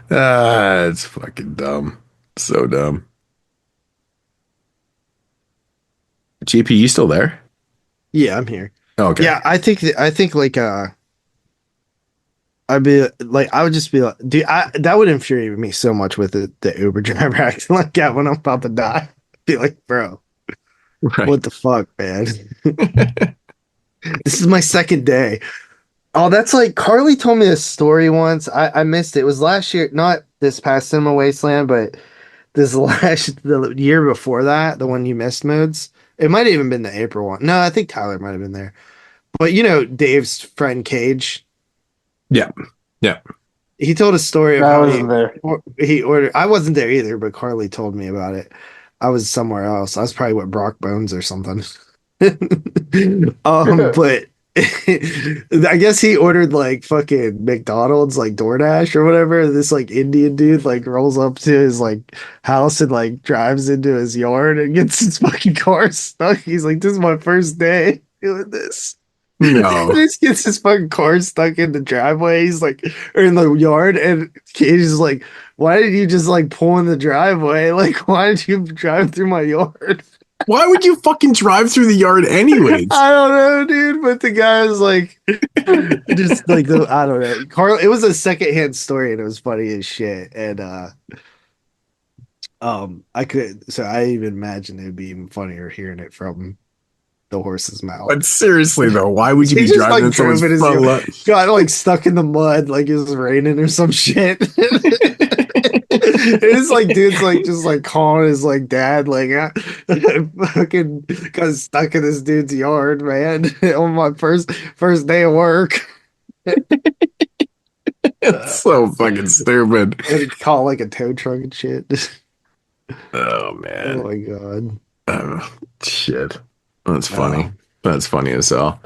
It's fucking dumb. So dumb. GP, you still there? Yeah, I'm here. Oh, okay. Yeah, I think like I'd be like, I would just be like, dude, that would infuriate me so much with the Uber driver acting like that when I'm about to die. Be like, bro, Right. what the fuck, man? This is my second day. Oh, that's like Carly told me a story once. I missed it. It was last year, not this past Cinema Wasteland, but the year before that, the one you missed, Moodz. It might have even been the April one. No, I think Tyler might have been there. But you know, Dave's friend Cage. Yeah. Yeah. He told a story of I how wasn't there. he ordered. I wasn't there either, but Carly told me about it. I was somewhere else. I was probably with Brock Bones or something. But I guess he ordered like fucking McDonald's, like DoorDash or whatever. This like Indian dude like rolls up to his like house and like drives into his yard and gets his fucking car stuck. He's like, "This is my first day doing this." No. He just gets his fucking car stuck in the driveway. He's like, or in the yard, and Cage is like, "Why did you just like pull in the driveway? Like, why did you drive through my yard?" Why would you fucking drive through the yard anyways? I don't know, dude. But the guy was like, just like I don't know. Carl, it was a secondhand story, and it was funny as shit. And I even imagine it'd be even funnier hearing it from the horse's mouth. But seriously though, why would you He be just, driving like, in someone's drove in his front yard. lot? Got like stuck in the mud, like it was raining or some shit. It's like dude's like just like calling his like dad, like I fucking got stuck in this dude's yard, man, on my first day of work. It's so fucking stupid. And call like a tow truck and shit. Oh Oh man. my god, Shit. That's funny. That's funny as hell.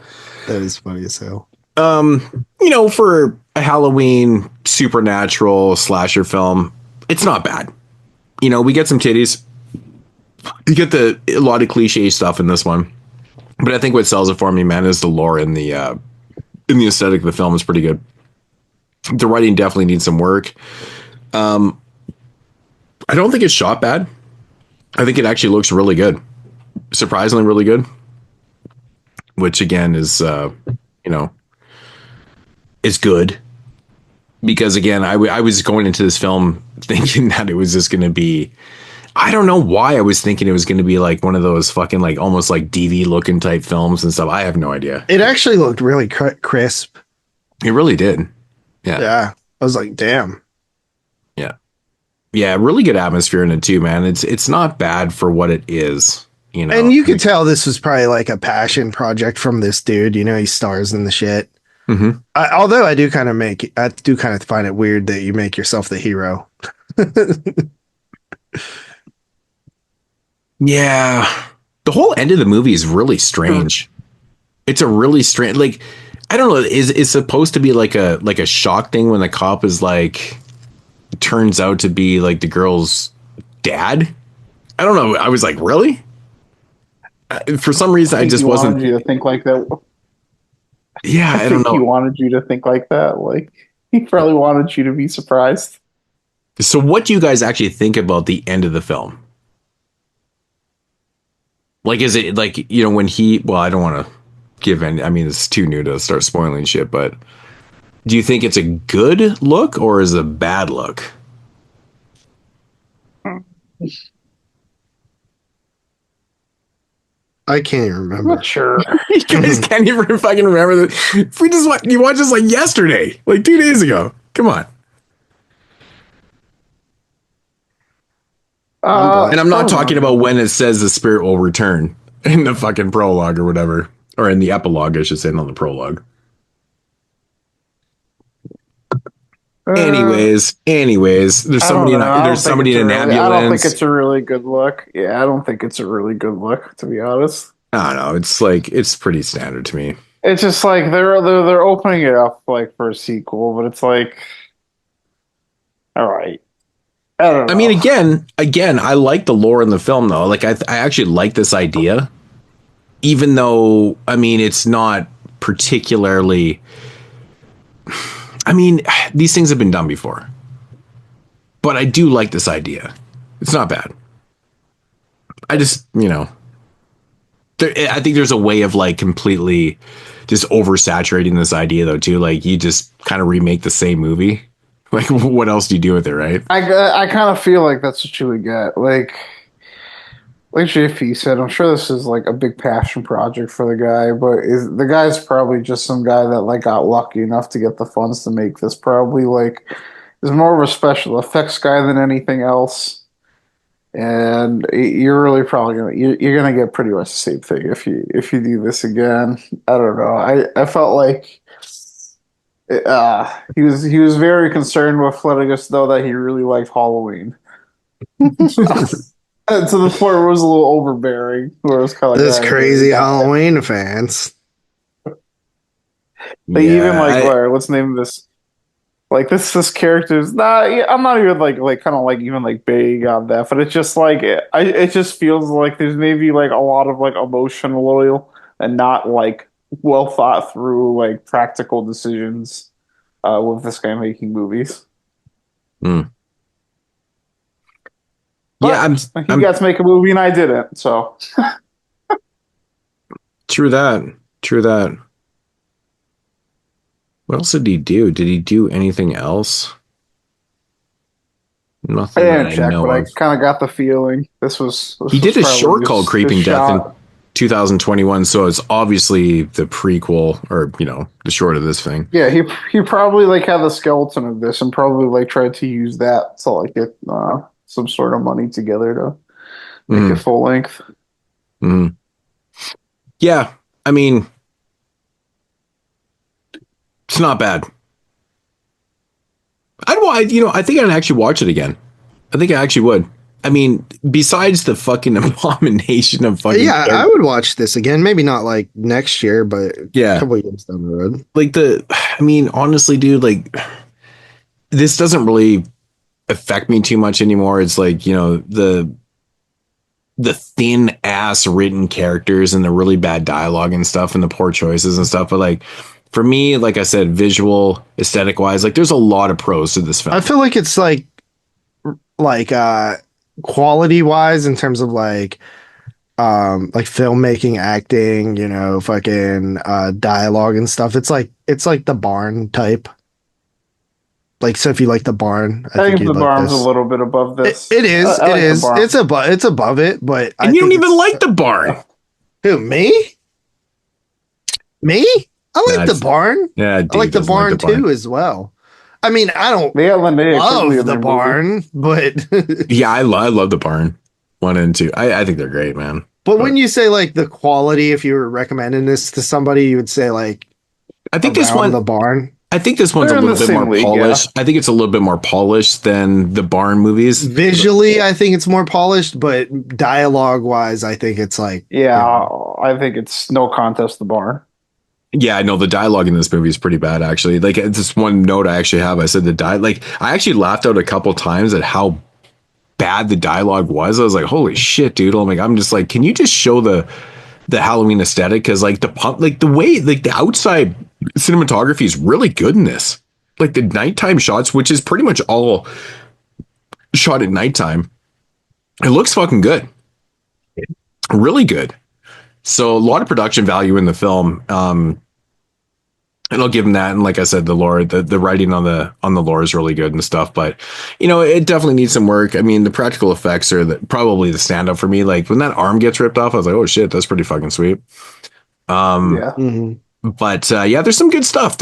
that is funny as hell. You know, for a Halloween supernatural slasher film, it's not bad. You know, we get some titties. You get a lot of cliche stuff in this one. But I think what sells it for me, man, is the lore and the aesthetic of the film is pretty good. The writing definitely needs some work. I don't think it's shot bad. I think it actually looks really good. Surprisingly really good. Which again is is good. because again, I was going into this film thinking that it was just going to be, I don't know why I was thinking it was going to be like one of those fucking like almost like DV looking type films and stuff. I have no idea. It actually looked really crisp. It really did. Yeah. Yeah. I was like, damn. Yeah. Yeah. Really good atmosphere in it too, man. It's not bad for what it is, you know. And you could tell this was probably like a passion project from this dude. You know, he stars in the shit. Mm-hmm. Although I do kind of find it weird that you make yourself the hero. Yeah. The whole end of the movie is really strange. It's a really strange, like, I don't know, is supposed to be like a shock thing when the cop is like, turns out to be like the girl's dad. I don't know. I was like, really? For some reason, I just wasn't. Wanted you to think like that. Yeah, I don't know. He wanted you to think like that. Like, he probably wanted you to be surprised. So what do you guys actually think about the end of the film? Like, is it like, you know, when well, I don't want to give any, I mean, it's too new to start spoiling shit, but do you think it's a good look or is it a bad look? I can't even remember. Not sure. You guys can't even fucking remember that. If we just you watched this like yesterday, like 2 days ago. Come on. And I'm not talking about when it says the spirit will return in the fucking prologue or whatever, or in the epilogue, I should say, not the prologue. Anyways, there's somebody in an ambulance. I don't think it's a really good look. Yeah, I don't think it's a really good look, to be honest. I don't know. It's like, it's pretty standard to me. It's just like they're opening it up like for a sequel, but it's like, all right. I don't know. I mean, again, I like the lore in the film though. Like I actually like this idea, even though, I mean, it's not particularly, I mean, these things have been done before, but I do like this idea. It's not bad. I just, you know, I think there's a way of like completely just oversaturating this idea though too. Like you just kind of remake the same movie. Like what else do you do with it, right? I kind of feel like that's what you would get. Like JP said, I'm sure this is like a big passion project for the guy, but the guy's probably just some guy that like got lucky enough to get the funds to make this. Probably like is more of a special effects guy than anything else. And you're really probably you're gonna get pretty much the same thing if you do this again. I don't know. I felt like he was very concerned with letting us know that he really liked Halloween. To the point where it was a little overbearing. Where it was kind of this crazy Halloween fans. They even like what's the name of this? Like this character's not. I'm not even like kind of like even like big on that, but it's just like it just feels like there's maybe like a lot of like emotional oil and not like well thought through like practical decisions with this guy making movies. Mm. But yeah, he got to make a movie and I didn't. So true that. What else did he do? Did he do anything else? Nothing. I didn't check, but I kind of got the feeling this was. He did a short called Creeping Death in 2021, so it's obviously the prequel, or you know, the short of this thing. Yeah, he probably like had the skeleton of this and probably like tried to use that to like get some sort of money together to make it full length. Mm. Yeah, I mean, it's not bad. I think I'd actually watch it again. I think I actually would. I mean, besides the fucking abomination of fucking... Yeah, I would watch this again. Maybe not like next year, but a couple years down the road. Like I mean, honestly, dude, like this doesn't really affect me too much anymore. It's like, you know, the thin ass written characters and the really bad dialogue and stuff and the poor choices and stuff. But like, for me, like I said, visual, aesthetic wise, like there's a lot of pros to this film. I feel like it's like quality wise in terms of like filmmaking, acting, you know, fucking dialogue and stuff. It's like the Barn type. Like, so if you like The Barn, I think you'd The like Barn's this. a little bit above this. It is. I like The Barn. It's above it, but And you don't even like The Barn. Who, me? Me? I like The Barn. Yeah, I like The Barn too as well. I mean, I don't love The Barn, but yeah, I love The Barn 1 and 2. I think they're great, man. But when you say like the quality, if you were recommending this to somebody, you would say like, I think this one, The Barn. I think this one's a little bit more polished. Yeah. I think it's a little bit more polished than the Barn movies. Visually, I think it's more polished, but dialogue wise, I think it's like, I think it's no contest. The Barn. Yeah, I know the dialogue in this movie is pretty bad, actually. Like, this one note I actually have, I said I actually laughed out a couple times at how bad the dialogue was. I was like, holy shit, dude. I'm just like, can you just show the Halloween aesthetic? Because like the way, like the outside cinematography is really good in this. Like the nighttime shots, which is pretty much all shot at nighttime. It looks fucking good. Really good. So a lot of production value in the film. And I'll give him that. And like I said, the lore, the writing on the lore is really good and stuff. But it definitely needs some work. I mean, the practical effects are probably the standout for me. Like when that arm gets ripped off, I was like, oh shit, that's pretty fucking sweet. Yeah. Mm-hmm. But yeah, there's some good stuff.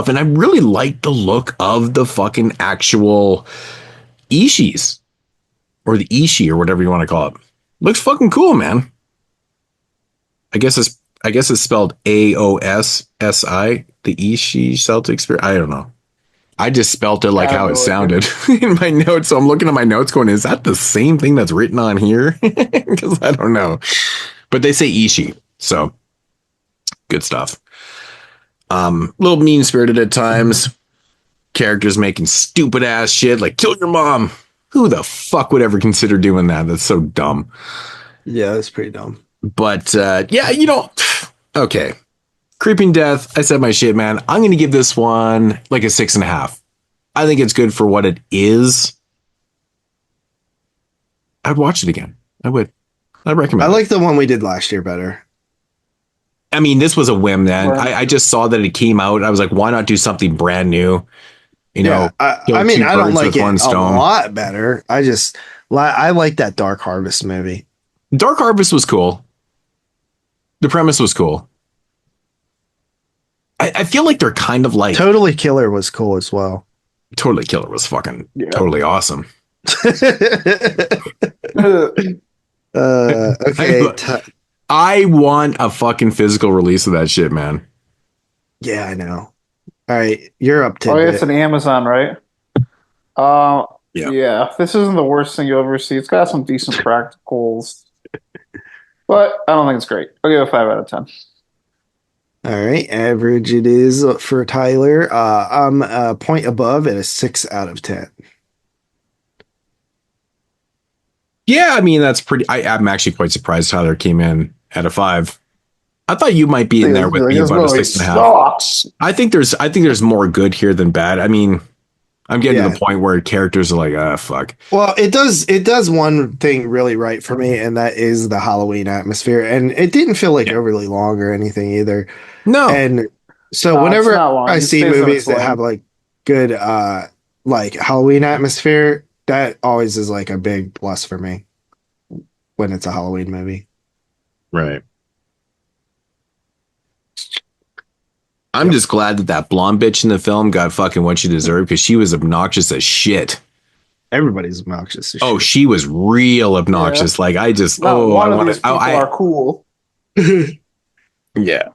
And I really like the look of the fucking actual Ishis, or the Ishi, or whatever you want to call it. Looks fucking cool, man. I guess it's spelled AOSSI, the Ishi Celtic Spirit. I don't know. I just spelt it like how it sounded in my notes. So I'm looking at my notes going, is that the same thing that's written on here? Because I don't know. But they say Ishi. So good stuff. Little mean-spirited at times. Characters making stupid ass shit like kill your mom. Who the fuck would ever consider doing that? That's so dumb. Yeah, that's pretty dumb. But yeah, okay. Creeping Death, I said my shit, man. I'm going to give this one like a 6.5. I think it's good for what it is. I'd watch it again. I would. I'd recommend it. I like the one we did last year better. I mean, this was a whim then. I just saw that it came out. I was like, why not do something brand new? I mean, I don't like it a lot better. I like that Dark Harvest movie. Dark Harvest was cool. The premise was cool. I feel like they're kind of like... Totally Killer was cool as well. Totally Killer was fucking totally awesome. Okay. I want a fucking physical release of that shit, man. Yeah, I know. All right, you're up to it's an Amazon, right? Yeah. This isn't the worst thing you'll ever see. It's got some decent practicals, but I don't think it's great. I'll give it a 5 out of 10. All right, average it is for Tyler. I'm a point above at a 6 out of 10. Yeah, I mean that's pretty. I'm actually quite surprised Tyler came in at a 5. I thought you might be in there with me about a 6.5. I think there's more good here than bad. I mean, I'm getting to the point where characters are like, fuck. Well, it does one thing really right for me, and that is the Halloween atmosphere. And it didn't feel like overly long or anything either. No. And so whenever I see movies that have like good like Halloween atmosphere, that always is like a big plus for me when it's a Halloween movie. Right. I'm just glad that blonde bitch in the film got fucking what she deserved, because she was obnoxious as shit. Everybody's obnoxious as shit. She was real obnoxious. Yeah. Like I just are cool. Yeah.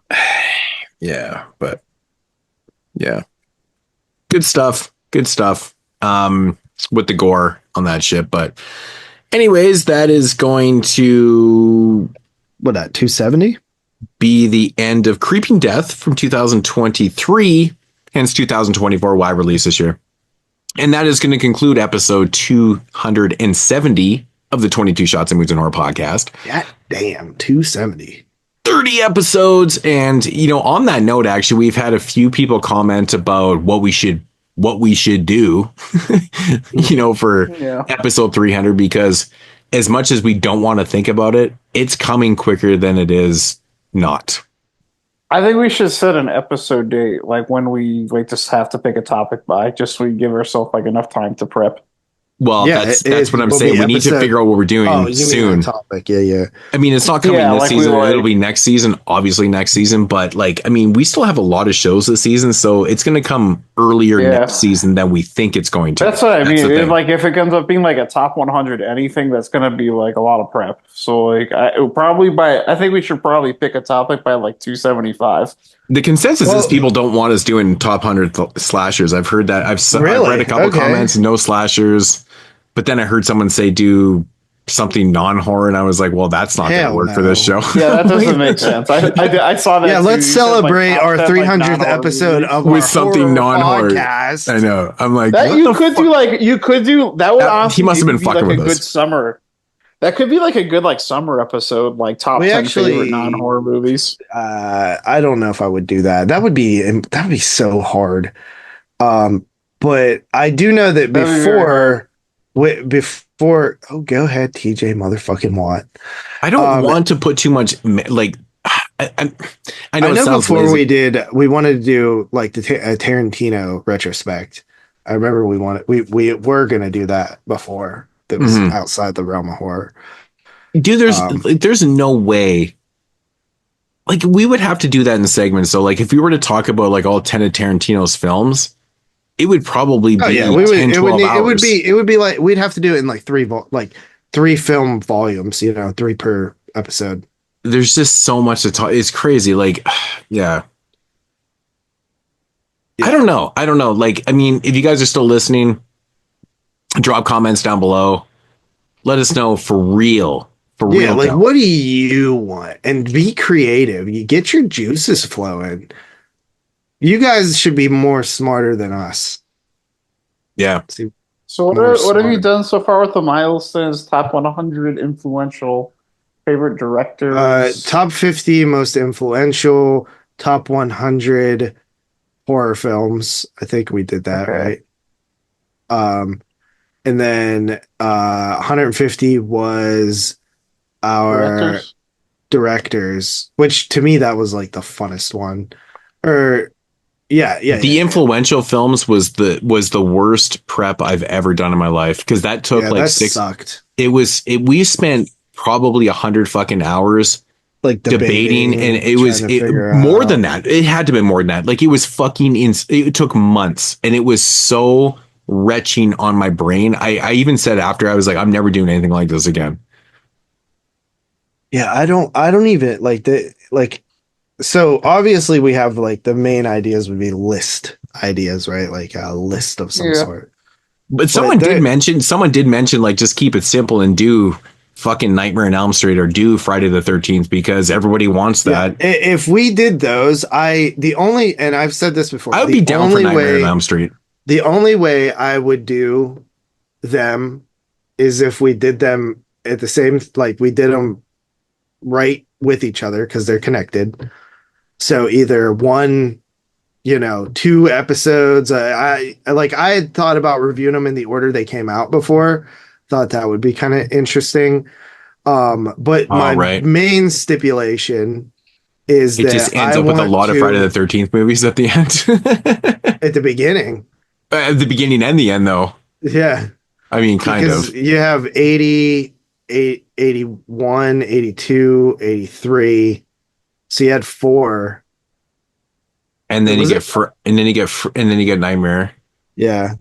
Yeah, but yeah. Good stuff. With the gore on that shit. But anyways, that is going to 270? Be the end of Creeping Death from 2023, hence 2024 wide release this year. And that is going to conclude episode 270 of the 22 Shots and Moods and Horror podcast. God damn, 270. 30 episodes. And, on that note, actually, we've had a few people comment about what we should do, for episode 300, because as much as we don't want to think about it, it's coming quicker than it is not. I think we should set an episode date, like when we like just have to pick a topic by, just so we give ourselves like enough time to prep. Well, Yeah, that's what I'm will saying. be We need to episode- figure out what we're doing Oh, you mean soon. that topic? Yeah. I mean, it's not coming Yeah, this like we season. like- It'll be next season, obviously next season. But like, I mean, we still have a lot of shows this season, so it's going to come earlier Yeah. next season than we think it's going to. That's what I the mean. thing. Like if it comes up being like a top 100 anything, that's gonna be like a lot of prep. So like I think we should probably pick a topic by like 275. The consensus is people don't want us doing top 100 slashers. I've heard that. I've Really? read a couple Okay. comments, no slashers. But then I heard someone say do something non-horror, and I was like, well, that's not going to Hell work for this show. Yeah, that doesn't make sense. I saw that. Yeah, too. let's You said, like, celebrate top our 10, 300th non-horror episode movies. of With our something horror non-horror. podcast. I know. I'm like, That what you the could fuck? do like you could do that would honestly he must have been be fucking like with a us. good summer. That could be like a good like summer episode, like top We 10 actually- favorite non-horror movies. I don't know if I would do that. That would be so hard. But I do know that That'd be very before. Oh, go ahead, TJ motherfucking Watt. I don't want to put too much, like, I know it sounds before lazy. we wanted to do like a Tarantino retrospect. I remember we were going to do that before. That was outside the realm of horror. Dude, there's no way. Like, we would have to do that in segments. So, like, if we were to talk about like all 10 of Tarantino's films, it would probably be 10, 12 hours. It would be like we'd have to do it in like three film volumes. 3 per episode. There's just so much to talk. It's crazy. Like, yeah. I don't know. Like, I mean, if you guys are still listening, drop comments down below. Let us know for real. Yeah, like what do you want? And be creative. You get your juices flowing. You guys should be more smarter than us. Yeah. So what have you done so far with the milestones? Top 100 influential favorite directors. Top 50 most influential. Top 100 horror films. I think we did that, right? And then 150 was our directors, which to me that was like the funnest one. The influential films was the worst prep I've ever done in my life, because that took like that 6. Sucked. We spent probably 100 fucking hours like debating, and it was more than that. It had to be more than that. Like, it was fucking it took months, and it was so retching on my brain. I even said after, I was like, I'm never doing anything like this again. Yeah, I don't even like so obviously we have like the main ideas would be list ideas, right? Like a list of some sort. But someone did mention like, just keep it simple and do fucking Nightmare on Elm Street or do Friday the 13th, because everybody wants that. Yeah, if we did those, and I've said this before, I would be down for Nightmare on Elm Street. The only way I would do them is if we did them at the same, like we did them right with each other because they're connected. So either 1, 2 episodes. I had thought about reviewing them in the order they came out before. Thought that would be kind of interesting. But my main stipulation is it just ends up with a lot of Friday the 13th movies at the end. At the beginning. At the beginning and the end, though. Yeah. I mean, kind of. You have 80, 81, 82, 83. So you had 4. And then you get Nightmare. Yeah.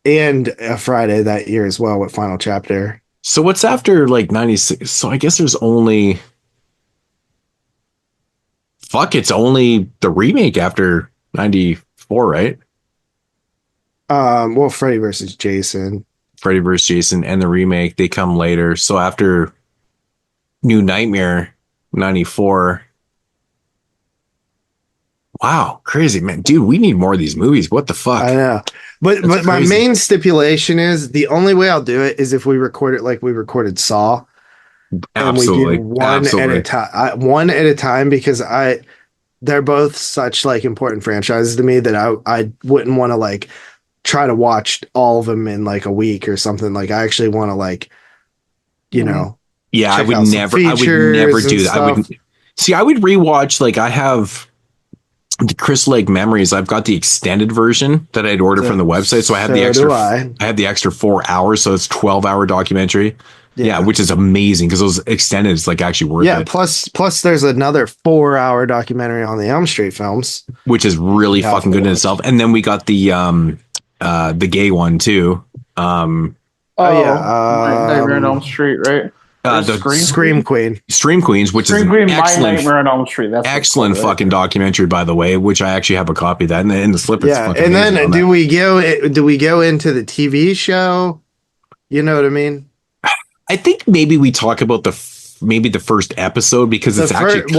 And a Friday that year as well with Final Chapter. So what's after like 96? So I guess there's only... it's only the remake after 94, right? Well, Freddy versus Jason and the remake, they come later. So after New Nightmare 94. Wow, crazy, man. Dude, we need more of these movies. What the fuck? I know. But my main stipulation is the only way I'll do it is if we record it like we recorded Saw. Absolutely. And we do one at a time, because they're both such like important franchises to me that I wouldn't want to like try to watch all of them in like a week or something. Like, I actually want to like, Yeah, I would never do that. See, I would rewatch, like, I have the Crystal Lake Memories. I've got the extended version that I'd ordered from the website. So I have the extra, I have the extra 4 hours. So it's 12-hour documentary. Yeah, which is amazing because those extended is like actually worth it. Yeah, plus there's another 4-hour documentary on the Elm Street films, which is really fucking good in itself. And then we got the gay one too. Nightmare on Elm Street, right? The Scream Queen, Scream Queens, which is Queen, excellent. Nightmare on Elm Street. That's excellent fucking documentary, by the way. Which I actually have a copy of that in the slip. Yeah, and then do we go into the TV show? You know what I mean? I think maybe we talk about the first episode because it's actually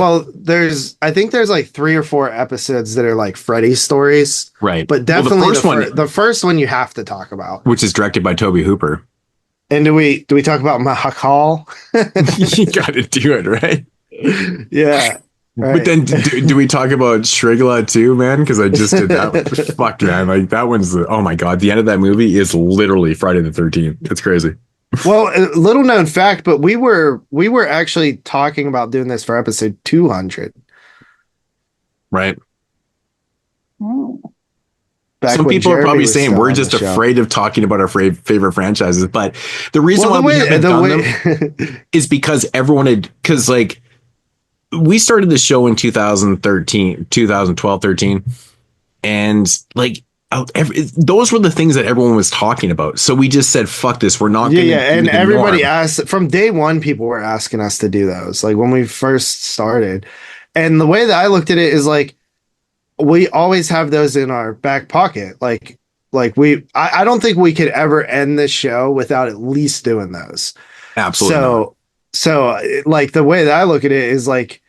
I think there's like 3 or 4 episodes that are like Freddy stories, right? But definitely the first one you have to talk about, which is directed by Toby Hooper. And do we talk about Mahakal? You got to do it, right? Yeah. Right. But then do we talk about Shrigla too, man? Because I just did that. Fuck, man. Like that one's oh my God. The end of that movie is literally Friday the 13th. It's crazy. Well, little known fact, but we were actually talking about doing this for episode 200. Right. Some people are probably saying we're just afraid of talking about our favorite franchises, but the reason why we haven't done them is because like we started the show in 2012, 13, and like those were the things that everyone was talking about. So we just said, fuck this. We're not going to. Yeah. And everybody asked from day one, people were asking us to do those. Like when we first started, and the way that I looked at it is like, we always have those in our back pocket. I don't think we could ever end this show without at least doing those. Absolutely. So like the way that I look at it is like,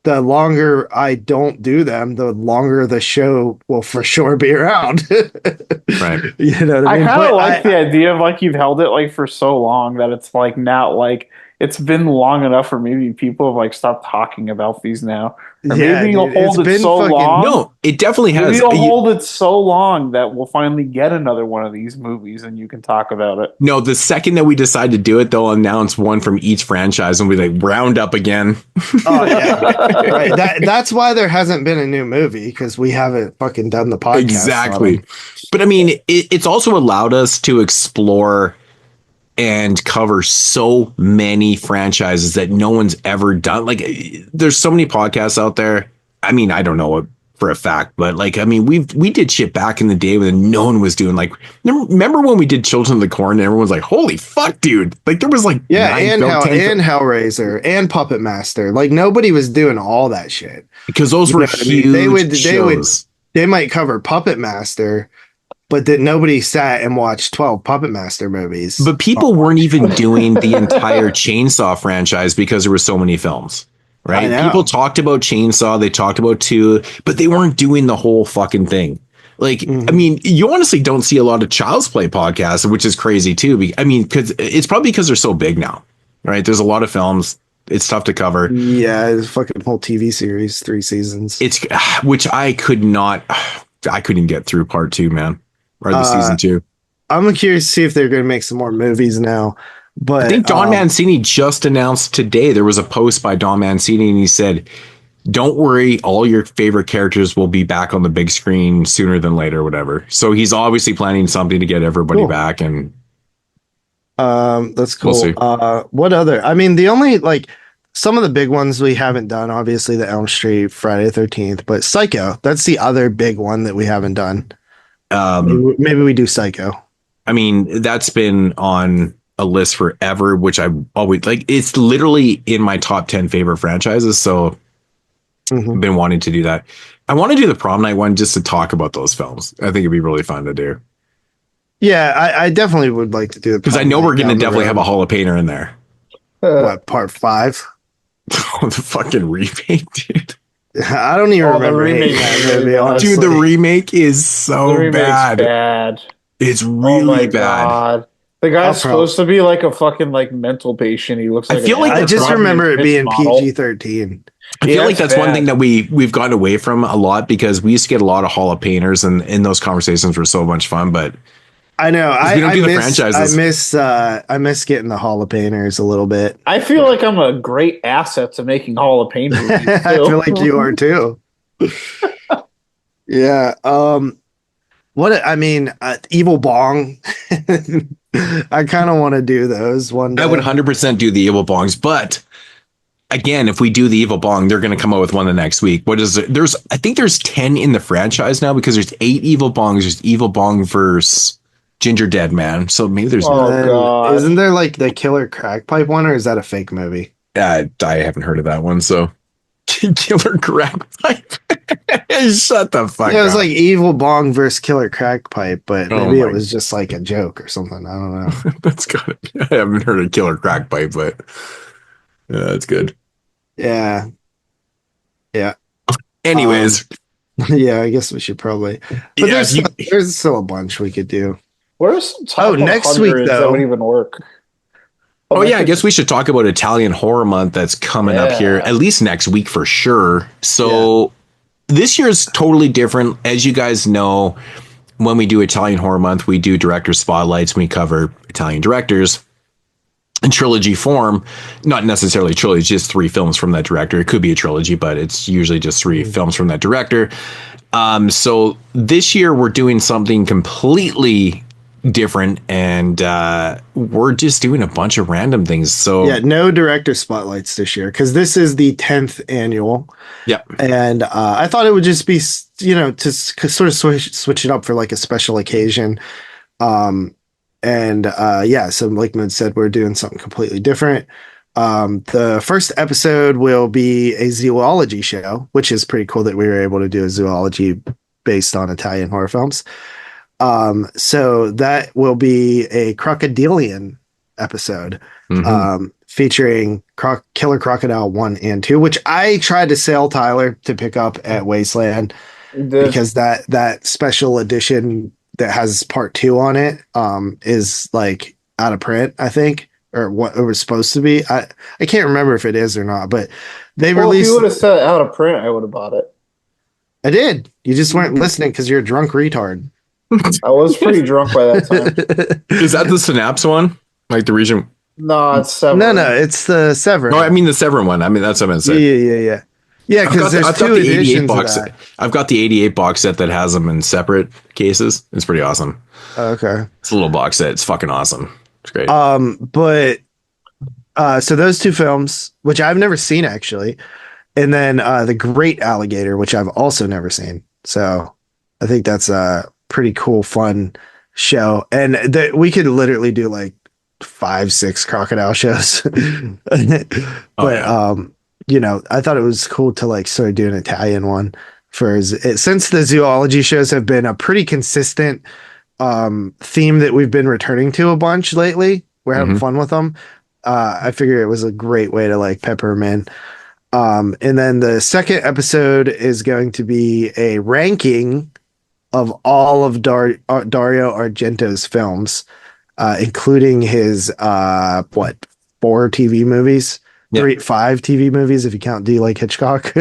the longer I don't do them, the longer the show will for sure be around. Right. You know what I mean? I kind of like the idea of like you've held it like for so long that it's like not like it's been long enough for maybe people have like stopped talking about these now. Or maybe you'll hold it so long. No, it definitely has. Maybe you'll hold it so long that we'll finally get another one of these movies and you can talk about it. No, the second that we decide to do it, they'll announce one from each franchise and we like round up again. Oh yeah, right. That's why there hasn't been a new movie because we haven't fucking done the podcast. Exactly. But I mean, it's also allowed us to explore and cover so many franchises that no one's ever done. Like there's so many podcasts out there. I mean, I don't know it for a fact, but like, I mean, we did shit back in the day when no one was doing like, remember when we did Children of the Corn and everyone's like, holy fuck, dude. Like there was like, and Hellraiser and Puppet Master. Like nobody was doing all that shit because those were huge shows. They might cover Puppet Master, but that nobody sat and watched 12 Puppet Master movies. But people weren't even doing the entire Chainsaw franchise because there were so many films, right? People talked about Chainsaw, they talked about 2, but they weren't doing the whole fucking thing. Like, I mean, you honestly don't see a lot of Child's Play podcasts, which is crazy too. I mean, because it's probably because they're so big now, right? There's a lot of films. It's tough to cover. Yeah, it's a fucking whole TV series, 3 seasons. It's which I couldn't get through part 2, man. Or the season 2. I'm curious to see if they're going to make some more movies now. But I think Don Mancini just announced today. There was a post by Don Mancini, and he said, "Don't worry, all your favorite characters will be back on the big screen sooner than later, whatever." So he's obviously planning something to get everybody back, and that's cool. We'll see. What other? I mean, the only like some of the big ones we haven't done. Obviously, the Elm Street, Friday the 13th, but Psycho. That's the other big one that we haven't done. Maybe we do Psycho. I mean, that's been on a list forever, which I always like. It's literally in my top 10 favorite franchises. So I've been wanting to do that. I want to do the Prom Night one just to talk about those films. I think it'd be really fun to do. Yeah, I definitely would like to do it because I know we're going to definitely have a Hall of Painter in there. What, part 5? Oh, the fucking remake, dude. I don't even remember that movie, honestly. Dude, the remake is so bad. It's really bad. God. The guy's supposed to be like a fucking like mental patient. He looks like I just remember it being PG-13. I feel like that's one thing that we've gotten away from a lot because we used to get a lot of Hall of Painters and those conversations were so much fun. But I know. We don't do the miss, franchises. I miss getting the Hall of Painters a little bit. I feel like I'm a great asset to making Hall of Pain movies. Too. I feel like you are too. Yeah. Evil Bong. I kind of want to do those one day. I would 100% do the Evil Bongs, but again, if we do the Evil Bong, they're going to come out with one the next week. What is it? I think there's 10 in the franchise now because there's 8 Evil Bongs. There's Evil Bong versus Ginger Dead Man. So maybe there's God. Isn't there like the Killer Crack Pipe one, or is that a fake movie? I haven't heard of that one. So Killer Crack Pipe. Shut the fuck up. Yeah, it was like Evil Bong versus Killer Crack Pipe, but maybe it my- was just like a joke or something. I don't know. That's got it. I haven't heard of Killer Crack Pipe, but yeah, that's good. Yeah. Anyways, Yeah, I guess we should probably. But Yeah, there's still a bunch we could do. Where's some top next week, 100s though. that would even work? oh yeah, I guess we should talk about Italian Horror Month that's coming up here at least next week for sure. So this year is totally different. As you guys know, when we do Italian Horror Month, we do director spotlights. We cover Italian directors in trilogy form, not necessarily trilogy, just 3 films from that director. It could be a trilogy, but it's usually just 3 films from that director. So this year we're doing something completely different, and we're just doing a bunch of random things. So Yeah, no director spotlights this year because this is the 10th annual. Yep. And I thought it would just be, to sort of switch it up for like a special occasion. So like Moodz said, we're doing something completely different. The first episode will be a zoology show, which is pretty cool that we were able to do a zoology based on Italian horror films. So that will be a crocodilian episode, featuring Killer Crocodile 1 and 2, which I tried to sell Tyler to pick up at Wasteland because that special edition that has part 2 on it, is like out of print, I think, or what it was supposed to be. I can't remember if it is or not, but they released. If you would have said out of print, I would have bought it. I did. You just weren't listening because you're a drunk retard. I was pretty drunk by that time. is that the Synapse one? Like the region? No, it's Severin. No, it's the Severin. No, I mean the Severin one. I mean, that's what I'm saying. Yeah. Yeah, because there's 2 editions of that. I've got the 88 box set that has them in separate cases. It's pretty awesome. Okay. It's a little box set. It's fucking awesome. It's great. So those 2 films, which I've never seen actually, and then The Great Alligator, which I've also never seen. So I think that's a pretty cool, fun show, and we could literally do like 5-6 crocodile shows. I thought it was cool to like sort of do an Italian one since the zoology shows have been a pretty consistent theme that we've been returning to a bunch lately. We're having fun with them. I figured it was a great way to like pepper them in. And then the second episode is going to be a ranking of all of Dario Argento's films, including his 4 TV movies, 5 TV movies if you count Do You Like Hitchcock?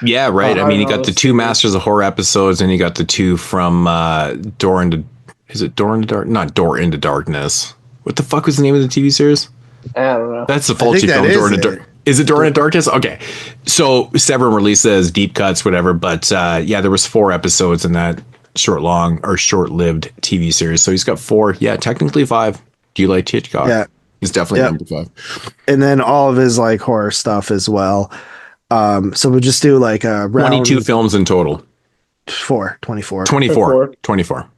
Yeah, right. I mean, you got the 2 Masters of Horror episodes, and you got the 2 from Door into Dark? Not Door into Darkness. What the fuck was the name of the TV series? I don't know. That's the Fulci film. Door into Dark. Is it Door into Darkness? Okay. So Severin released as deep cuts, whatever. But there was 4 episodes in that short-lived TV series. So he's got 4. Yeah, technically 5. Do You Like Hitchcock? Yeah. He's definitely number 5. And then all of his like horror stuff as well. So we'll just do like a round 22 films in total. 24. 24.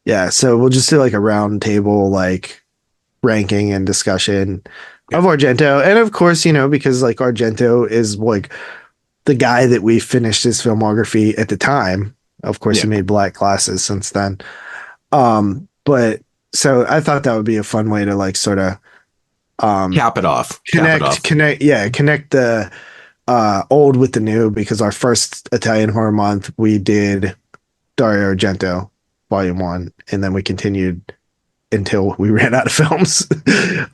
Yeah. So we'll just do like a round table, like ranking and discussion of Argento. And of course, because like Argento is like the guy that we finished his filmography at the time. Of course, he made Black Glasses since then. But so I thought that would be a fun way to like sort of cap it off. Connect the old with the new, because our first Italian Horror Month we did Dario Argento Volume 1, and then we continued until we ran out of films.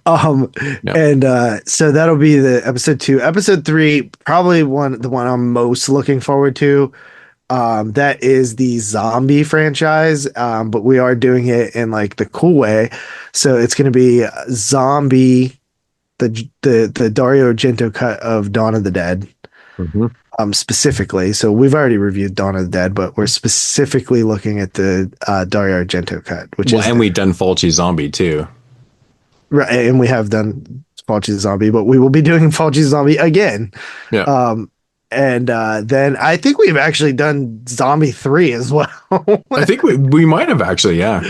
And so that'll be the episode 2. Episode 3, probably the one I'm most looking forward to, That is the zombie franchise, but we are doing it in like the cool way. So it's going to be Zombie, the Dario Argento cut of Dawn of the Dead, specifically. So we've already reviewed Dawn of the Dead, but we're specifically looking at the Dario Argento cut, and we've done Fulci Zombie too. Right, and we have done Fulci Zombie, but we will be doing Fulci Zombie again. Yeah. And then I think we've actually done Zombie 3 as well. I think we might have actually, yeah.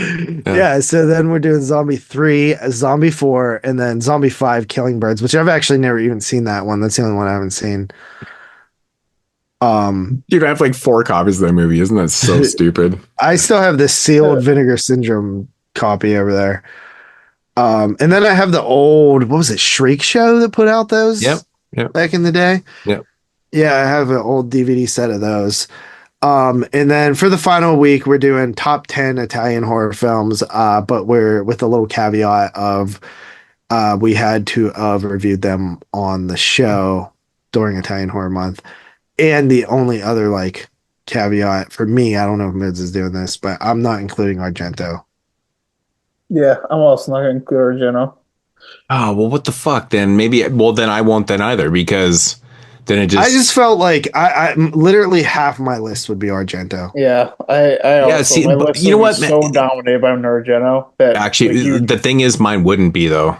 Yeah, so then we're doing Zombie 3, Zombie 4, and then Zombie 5, Killing Birds, which I've actually never even seen that one. That's the only one I haven't seen. Dude, I have like 4 copies of that movie. Isn't that so stupid? I still have the sealed Vinegar Syndrome copy over there. And then I have the old, what was it, Shriek Show that put out those back in the day? Yep. Yeah, I have an old DVD set of those. And then for the final week, we're doing top 10 Italian horror films, but we're with a little caveat of we had to have reviewed them on the show during Italian Horror Month. And the only other like caveat for me, I don't know if Moodz is doing this, but I'm not including Argento. Yeah, I'm also not going to include Argento. Oh, well, what the fuck then? Then I won't then either, because then it just... I just felt like I literally half my list would be Argento. Yeah, I also, see, my list you know what, so dominated by Argento that actually, the thing is, mine wouldn't be though.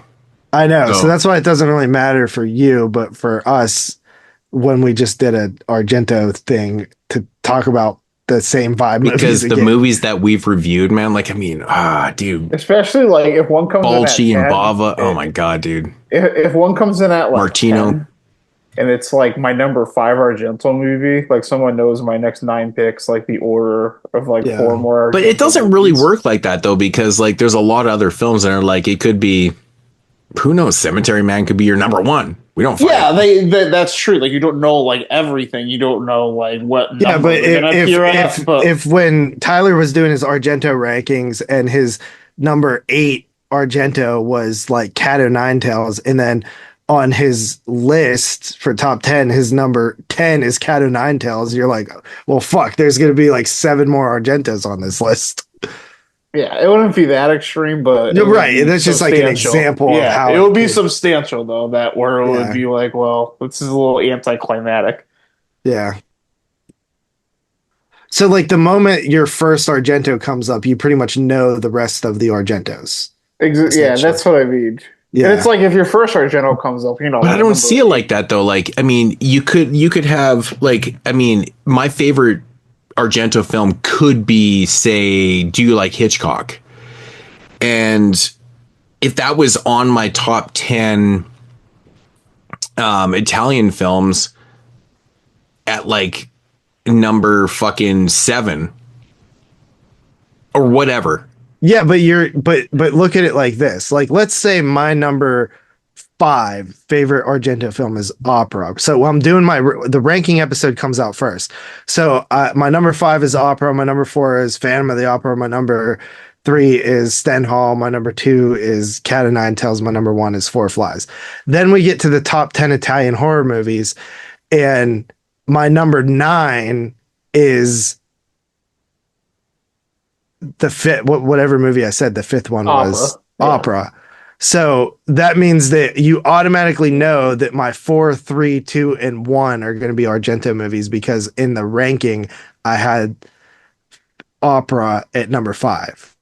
I know, so that's why it doesn't really matter for you, but for us, when we just did a Argento thing to talk about the same vibe, because the movies that we've reviewed, man, like, I mean, dude, especially like if one comes Fulci in at 10, and Bava, oh my god, dude, if one comes in at like Martino 10, and it's like my number 5 Argento movie, like someone knows my next 9 picks, like the order of like 4 more. But it doesn't really work like that though, because like there's a lot of other films that are like, it could be, who knows, Cemetery Man could be your number 1. We don't. That's true. Like you don't know like everything. You don't know like what. Yeah, but if when Tyler was doing his Argento rankings and his number 8 Argento was like Cat O' Nine Tails, and then on his list for top 10, his number 10 is Cat O' Nine Tails, you're like, well, fuck. There's gonna be like 7 more Argentos on this list. Yeah, it wouldn't be that extreme, but right. That's just like an example of how it would be substantial though. That where it would be like, well, this is a little anticlimactic. Yeah. So like the moment your first Argento comes up, you pretty much know the rest of the Argentos. Yeah, that's what I mean. Yeah, and it's like if your first Argento comes up, you know. But I don't see it like that though. Like, I mean, you could have like, I mean, my favorite Argento film could be, say, Do You Like Hitchcock? And if that was on my top 10 Italian films at like number fucking 7 or whatever. Yeah, but but look at it like this. Like, let's say my number 5 favorite Argento film is Opera. So I'm doing the ranking episode comes out first. So my number 5 is Opera. My number 4 is Phantom of the Opera. My number 3 is Stendhal. My number 2 is Cat O' Nine Tails. My number 1 is Four Flies. Then we get to the top 10 Italian horror movies, and my number 9 is the fifth, whatever movie I said the 5th one was Opera. So that means that you automatically know that my 4, 3, 2, and 1 are going to be Argento movies, because in the ranking I had Opera at number 5.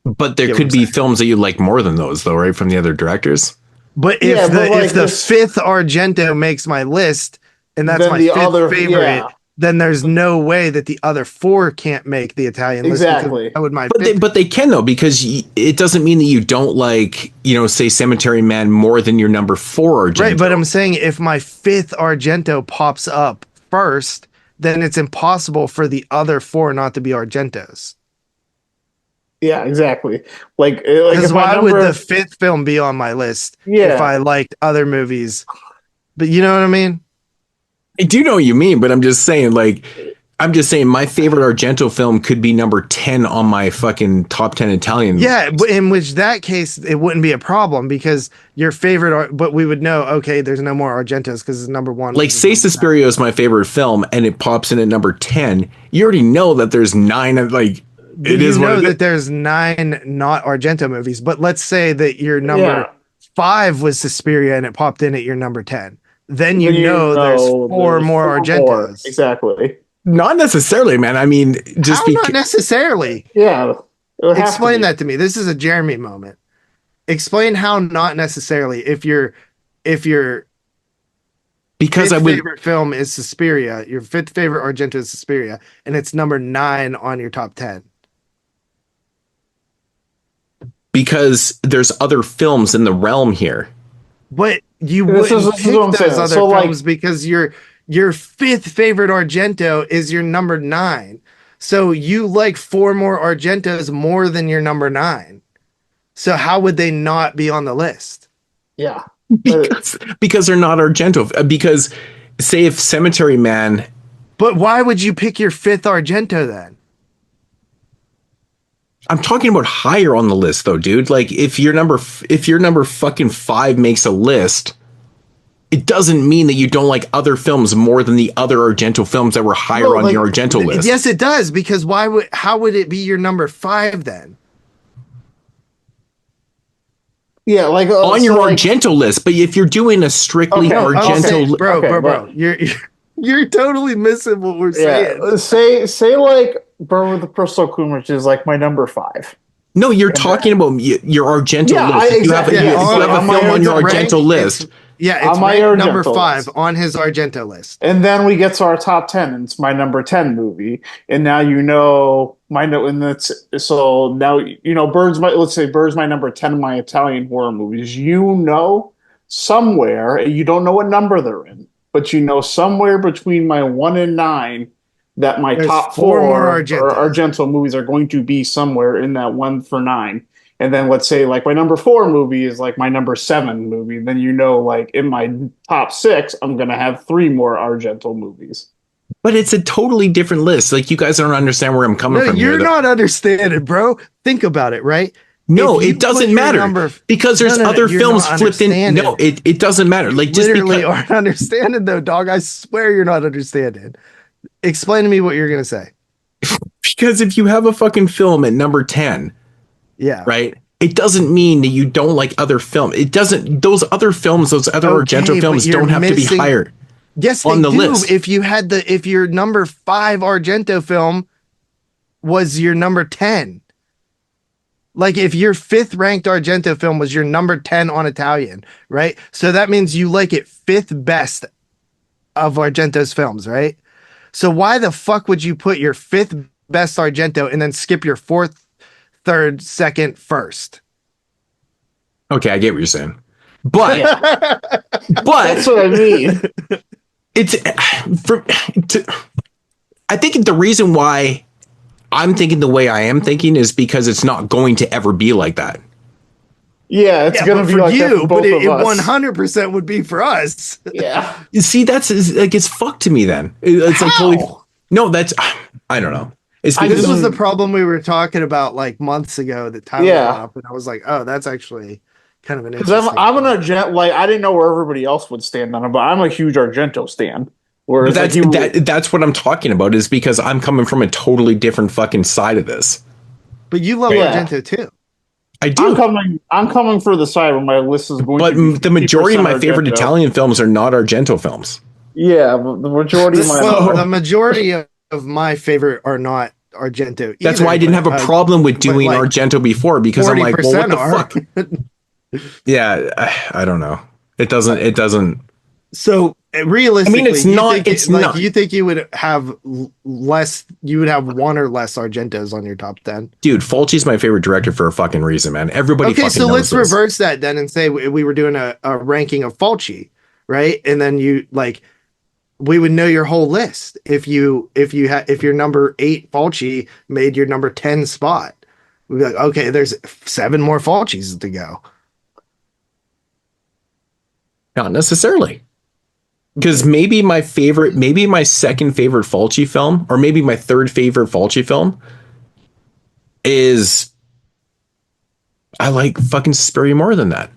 But there could be films that you like more than those, though, right? From the other directors. But if the 5th Argento makes my list, and that's my 5th favorite, then there's no way that the other 4 can't make the Italian list. Exactly. But they can though, because it doesn't mean that you don't like, say Cemetery Man more than your number 4 Argento. Right, but I'm saying if my 5th Argento pops up first, then it's impossible for the other 4 not to be Argentos. Yeah, exactly. Like because why would the 5th film be on my list if I liked other movies? But you know what I mean? I do know what you mean, but I'm just saying, like, I'm just saying my favorite Argento film could be number 10 on my fucking top 10 Italian. Yeah, but in which that case, it wouldn't be a problem because your favorite, but we would know, okay, there's no more Argentos because it's number one. Like, say Suspiria is my favorite film and it pops in at number 10. You already know that there's 9 of, like, it is what it is. That there's 9 not Argento movies, but let's say that your number 5 was Suspiria and it popped in at your number 10. Then you know there's 4 more Argentos. Exactly. Not necessarily, man. I mean, just not necessarily. Yeah. Explain that to me. This is a Jeremy moment. Explain how not necessarily. If your because favorite film is Suspiria, your 5th favorite Argento is Suspiria, and it's number 9 on your top 10. Because there's other films in the realm here. But you wouldn't pick those other films because your 5th favorite Argento is your number 9. So you like 4 more Argentos more than your number 9. So how would they not be on the list? Yeah. Because they're not Argento. Because say if Cemetery Man. But why would you pick your 5th Argento then? I'm talking about higher on the list though, dude. Like if your number fucking 5 makes a list, it doesn't mean that you don't like other films more than the other Argento films that were higher on your Argento list. Yes, it does. Because how would it be your number 5 then? Yeah, like on your Argento list. But if you're doing a strictly Argento, bro, you're totally missing what we're saying. Say like Burn with the Crystal Queen, which is like my number 5. No, you're talking about your Argento list. If you have a film on your Argento list. Yeah, it's my number 5 on his Argento list. And then we get to our top 10, and it's my number 10 movie. And now you know so now you know let's say Bird's my number 10 of my Italian horror movies. You know somewhere, you don't know what number they're in, but you know somewhere between my 1 and 9 that my top 4 Argento movies are going to be somewhere in that 1 for 9. And then let's say like my number 4 movie is like my number 7 movie. Then you know, like in my top 6, I'm going to have 3 more Argento movies. But it's a totally different list. Like you guys don't understand where I'm coming from. You're not understanding, bro. Think about it, right? No, it doesn't matter because there's other films flipped in. No, it doesn't matter. Like just literally aren't understanding though, dog. I swear you're not understanding. Explain to me what you're going to say. Because if you have a fucking film at number 10, yeah. Right. It doesn't mean that you don't like other films. It doesn't. Those other films, those other Argento films, don't have to be higher. Yes, on the list. If your number 5 Argento film was your number 10, like if your 5th ranked Argento film was your number 10 on Italian, right? So that means you like it 5th best of Argento's films, right? So why the fuck would you put your 5th best Argento and then skip your 4th? 3rd, 2nd, 1st. Okay, I get what you're saying, but that's what I mean. I think the reason why I'm thinking the way I am thinking is because it's not going to ever be like that. Yeah, it's going to be like you, that for but it both of us. 100% would be for us. Yeah. You see, that's like it's fucked to me. Then it's like totally. No, that's I don't know. This was the problem we were talking about like months ago that Tyler brought up, and I was like, "Oh, that's actually kind of an interesting." Because I'm an Argento, like I didn't know where everybody else would stand on it, but I'm a huge Argento stan. Whereas that's what I'm talking about is because I'm coming from a totally different fucking side of this. But you love Argento too. I do. I'm coming for the side where my list is going. But the majority of my favorite Italian films are not Argento films. Yeah, the majority. The majority of my favorite are not Argento. That's why I didn't have a problem with doing Argento before because I'm like, well, what the fuck? Yeah, I don't know. It doesn't. So realistically, I mean, it's not. You think you would have less? You would have 1 or less Argentos on your top 10? Dude, Fulci's my favorite director for a fucking reason, man. Everybody. Okay, fucking so knows let's reverse that then and say we were doing a ranking of Fulci, right? And then you like. We would know your whole list if your number 8 Fulci made your number 10 spot. We'd be like, okay, there's 7 more Fulcis to go. Not necessarily. because maybe my second favorite Fulci film, or maybe my third favorite Fulci film is, I like fucking Suspiria more than that.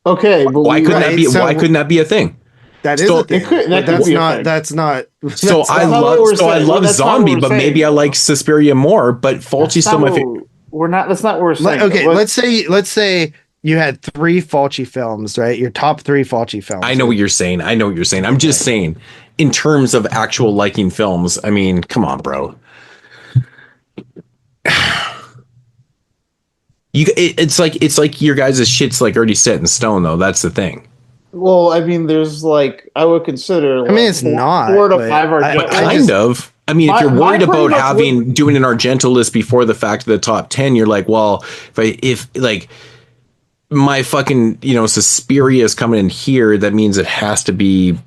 Okay, but Why couldn't that be a thing? That is a thing. That's not. So I love Zombie, but maybe I like Suspiria more. But Fulci's still my favorite. We're not. That's not what we're saying. Okay, let's say you had 3 Fulci films, right? Your top 3 Fulci films. I know what you're saying. I'm just saying, in terms of actual liking films. I mean, come on, bro. It's like your guys' shit's like already set in stone, though. That's the thing. Well, I mean, there's like, I would consider. I mean, it's not 4 to 5 Argento. Kind of. I mean, if you're worried about doing an Argento list before the fact of the top 10, you're like, well, if my fucking, Suspiria is coming in here, that means it has to be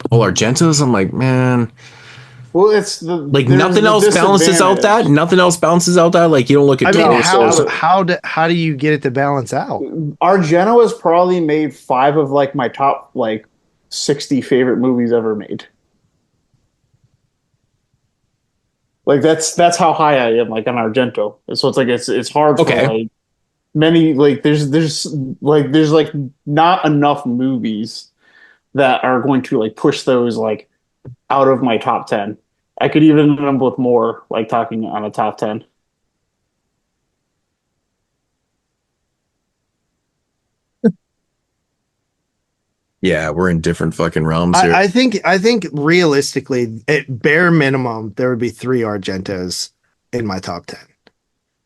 all Argentos. I'm like, man. Well, it's nothing else balances out that. Nothing else balances out that. Like, you don't look at. I mean, how do you get it to balance out? Argento has probably made 5 of like my top 60 favorite movies ever made. Like that's how high I am on Argento. So it's like it's hard for many there's not enough movies that are going to push those out of my top 10. I could even end up with more, talking on a top 10. Yeah, we're in different fucking realms here. I think realistically, at bare minimum, there would be 3 Argentos in my top 10.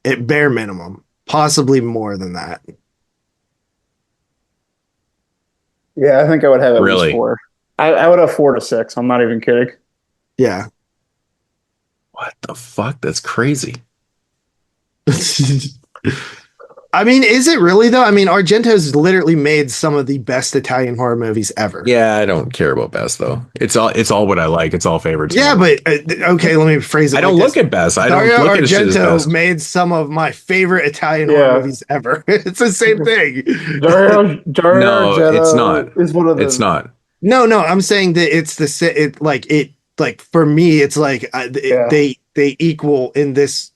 At bare minimum, possibly more than that. Yeah, I think I would have at least 4. I would have 4 to 6. I'm not even kidding. Yeah. What the fuck? That's crazy. I mean, is it really though? I mean, Argento's literally made some of the best Italian horror movies ever. Yeah, I don't care about best though. It's all what I like. It's all favorites. Yeah, but okay, let me phrase it. I don't look at best. I don't look at shit as best. Argento made some of my favorite Italian horror movies ever. It's the same thing. No, it's not. Is one of them. It's not. No, I'm saying that it's for me, it's they equal in this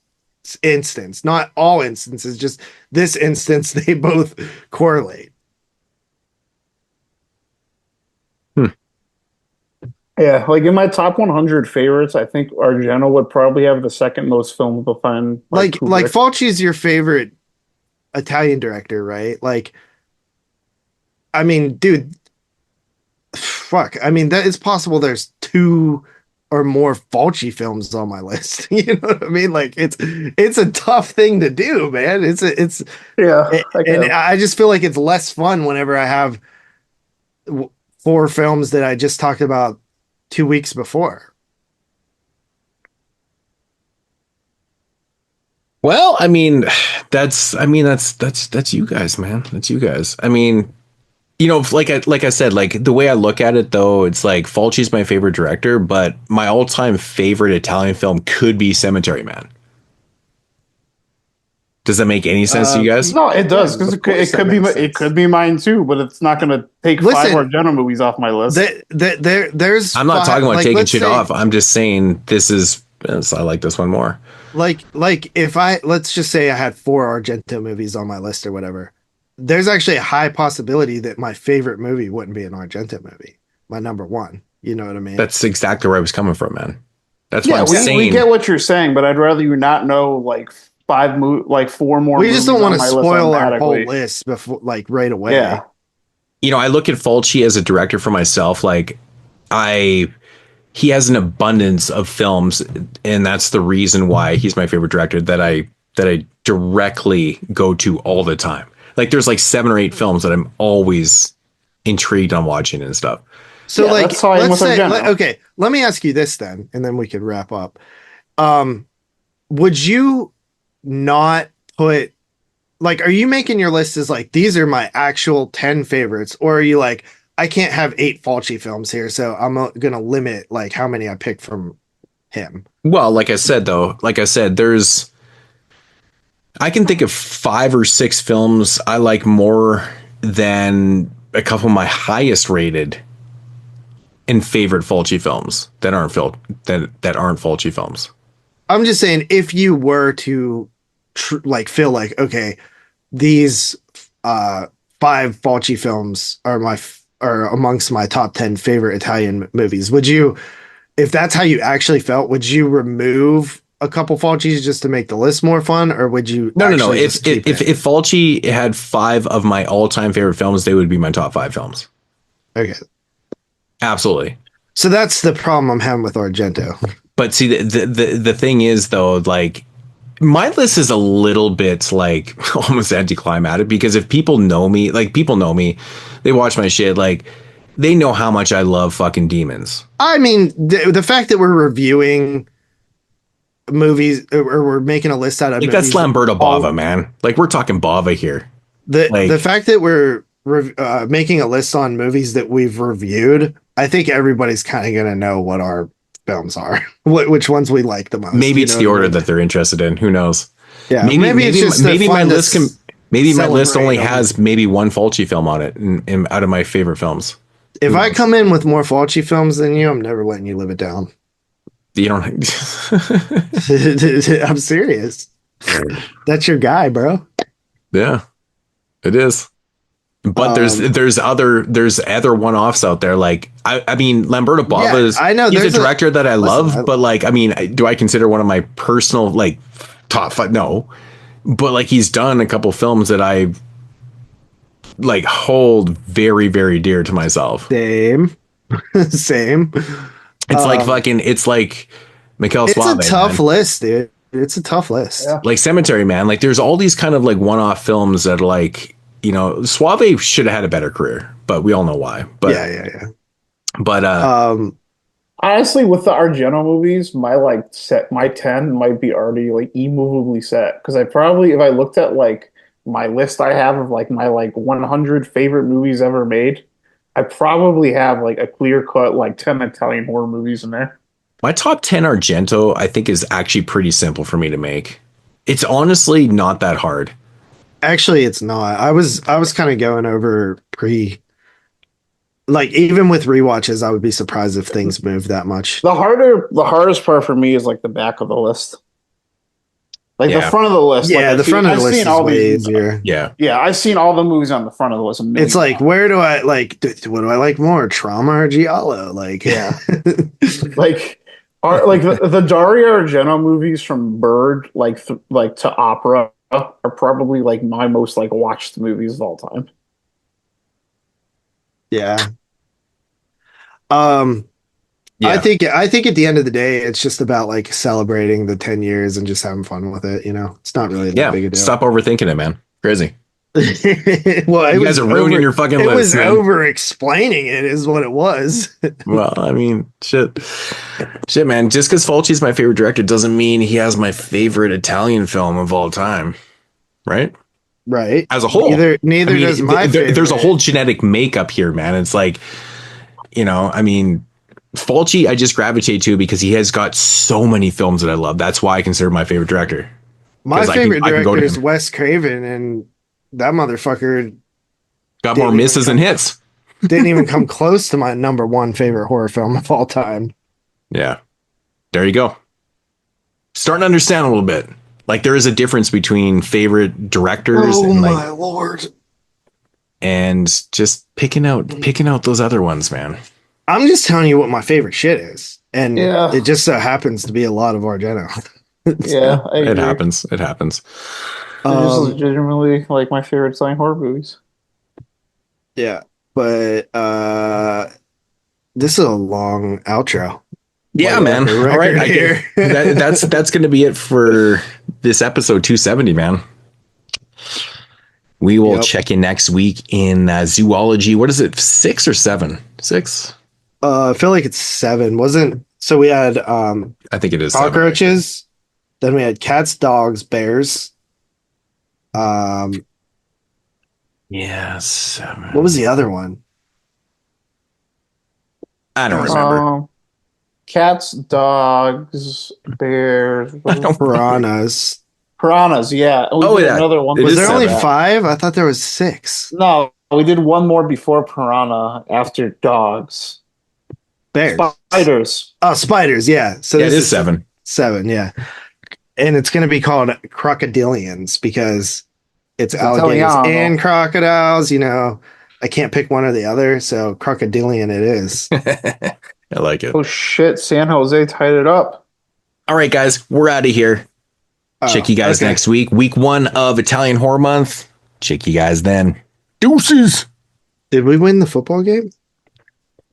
instance, not all instances, just this instance, they both correlate. Yeah, in my top 100 favorites, I think Argento would probably have the second most films behind. Like Fulci is your favorite Italian director, right? I mean, dude, fuck. I mean, that is possible. There's 2 or more Fulci films on my list. You know what I mean? It's a tough thing to do, man. I just feel like it's less fun whenever I have 4 films that I just talked about 2 weeks before. Well, I mean, that's you guys, man. That's you guys. I mean, like I said, the way I look at it though, it's Fulci's my favorite director, but my all-time favorite Italian film could be Cemetery Man. Does that make any sense to you guys? No, it does, because it could be mine too, but it's not going to take 5 Argento movies off my list. There's I'm not talking about taking shit off. I'm just saying I like this one more. Let's just say I had 4 Argento movies on my list or whatever. There's actually a high possibility that my favorite movie wouldn't be an Argento movie. My number 1. You know what I mean? That's exactly where I was coming from, man. That's what I'm saying. We get what you're saying, but I'd rather you not know 4 more. We just don't want to spoil our whole list before, right away. Yeah. I look at Fulci as a director for myself. He has an abundance of films, and that's the reason why he's my favorite director that I directly go to all the time. There's 7 or 8 films that I'm always intrigued on watching and stuff. So let's say, okay, let me ask you this then, and then we could wrap up. Would you not put, are you making your list as these are my actual 10 favorites, or are you I can't have 8 Fulci films here, so I'm going to limit how many I pick from him? Well, like I said, I can think of 5 or 6 films I like more than a couple of my highest rated and favorite Fulci films that aren't Fulci films. I'm just saying, if you were to feel like, okay, these 5 Fulci films are amongst my top 10 favorite Italian movies, would you, if that's how you actually felt, would you remove a couple Fulcis just to make the list more fun, or would you? No. If Fulci had 5 of my all-time favorite films, they would be my top 5 films. Okay, absolutely. So that's the problem I'm having with Argento. But see, the thing is, though, like, my list is a little bit like almost anticlimactic, because if people know me, they watch my shit, like, they know how much I love fucking demons. I mean, the fact that we're reviewing movies, or we're making a list out of like, that's Lamberto Bava, man. Like, we're talking Bava here. The fact that we're making a list on movies that we've reviewed, I think everybody's kind of gonna know what our films are, which ones we like the most. Maybe it's the order that they're interested in. Who knows? Yeah, maybe my list my list only has maybe 1 Fulci film on it, in out of my favorite films. If I come in with more Fulci films than you, I'm never letting you live it down. You don't. I'm serious. That's your guy, bro. Yeah, it is. But there's other one-offs out there. Like, I mean, Lamberto Bava is, I know, he's a director that I love, but, like, I mean, do I consider one of my personal, like, top 5? No, but, like, he's done a couple films that I, like, hold very, very dear to myself. Same. It's like Mikel Suave. It's a tough list, dude. It's a tough list. Yeah. Like Cemetery Man. Like, there's all these kind of, like, one-off films that are, like, you know, Suave should have had a better career, but we all know why. But yeah. But honestly, with the Argento movies, my 10 might be already, like, immovably set, because if I looked at, like, my list I have of, like, my, like, 100 favorite movies ever made, I probably have, like, a clear cut, like, 10 Italian horror movies in there. my top 10 Argento, I think, is actually pretty simple for me to make. It's honestly not that hard. Actually, it's not. I was kind of going over like, even with rewatches, I would be surprised if things moved that much. The hardest part for me is, like, the back of the list. Like, the front of the list. Yeah, like, the front of the list is way easier. Yeah, I've seen all the movies on the front of the list. It's like, where do I like? What do I like more, Trauma or Giallo? Like, yeah, like the Dario Argento movies from Bird, like to Opera, are probably, like, my most, like, watched movies of all time. Yeah. Yeah. I think at the end of the day, it's just about, like, celebrating the 10 years and just having fun with it. You know, it's not really that big a deal. Stop overthinking it, man. Crazy. Well, you guys are ruining your fucking list. It was man. over explaining it, is what it was. Well, I mean, shit, man. Just because Fulci's my favorite director doesn't mean he has my favorite Italian film of all time, right? Right. As a whole, neither does my favorite. There's a whole genetic makeup here, man. It's like, you know, I mean, Fulci, I just gravitate to because he has got so many films that I love. That's why I consider my favorite director. My favorite director is Wes Craven, and that motherfucker got more misses than hits. Didn't even come close to my number 1 favorite horror film of all time. Yeah. There you go. Starting to understand a little bit. Like, there is a difference between favorite directors and, like, my lord, and just picking out those other ones, man. I'm just telling you what my favorite shit is, and it just so happens to be a lot of Argento. Yeah, it happens. It happens. They're just legitimately, like, my favorite Italian horror movies. Yeah, but this is a long outro. Yeah, man. All right, here. That's going to be it for this episode 270, man. We will check in next week in zoology. What is it? 6 or 7? 6? I feel like it's 7. So we had I think it is cockroaches. 7. Then we had cats, dogs, bears. Yes. 7. What was the other one? I don't remember. Cats, dogs, bears, piranhas. Piranhas, yeah. Another one. Was there only 5? I thought there was 6. No, we did one more before piranha after dogs. Bears. Spiders. Oh, spiders. Yeah. So Yeah, it this is 7. 7. Yeah. And it's going to be called Crocodilians because it's alligators Italiano. and crocodiles. You know, I can't pick one or the other. So crocodilian it is. I like it. Oh shit! San Jose tied it up. All right, guys, we're out of here. Oh, Check you guys okay. next week. Week 1 of Italian Horror Month. Check you guys then. Deuces. Did we win the football game?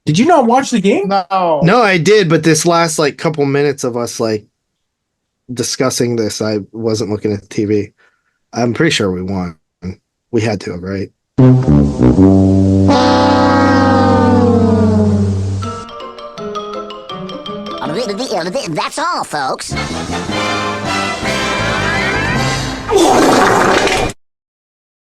Did you not watch the game? No, I did. But this last like couple minutes of us like discussing this, I wasn't looking at the TV. I'm pretty sure we won. We had to, right? That's all, folks.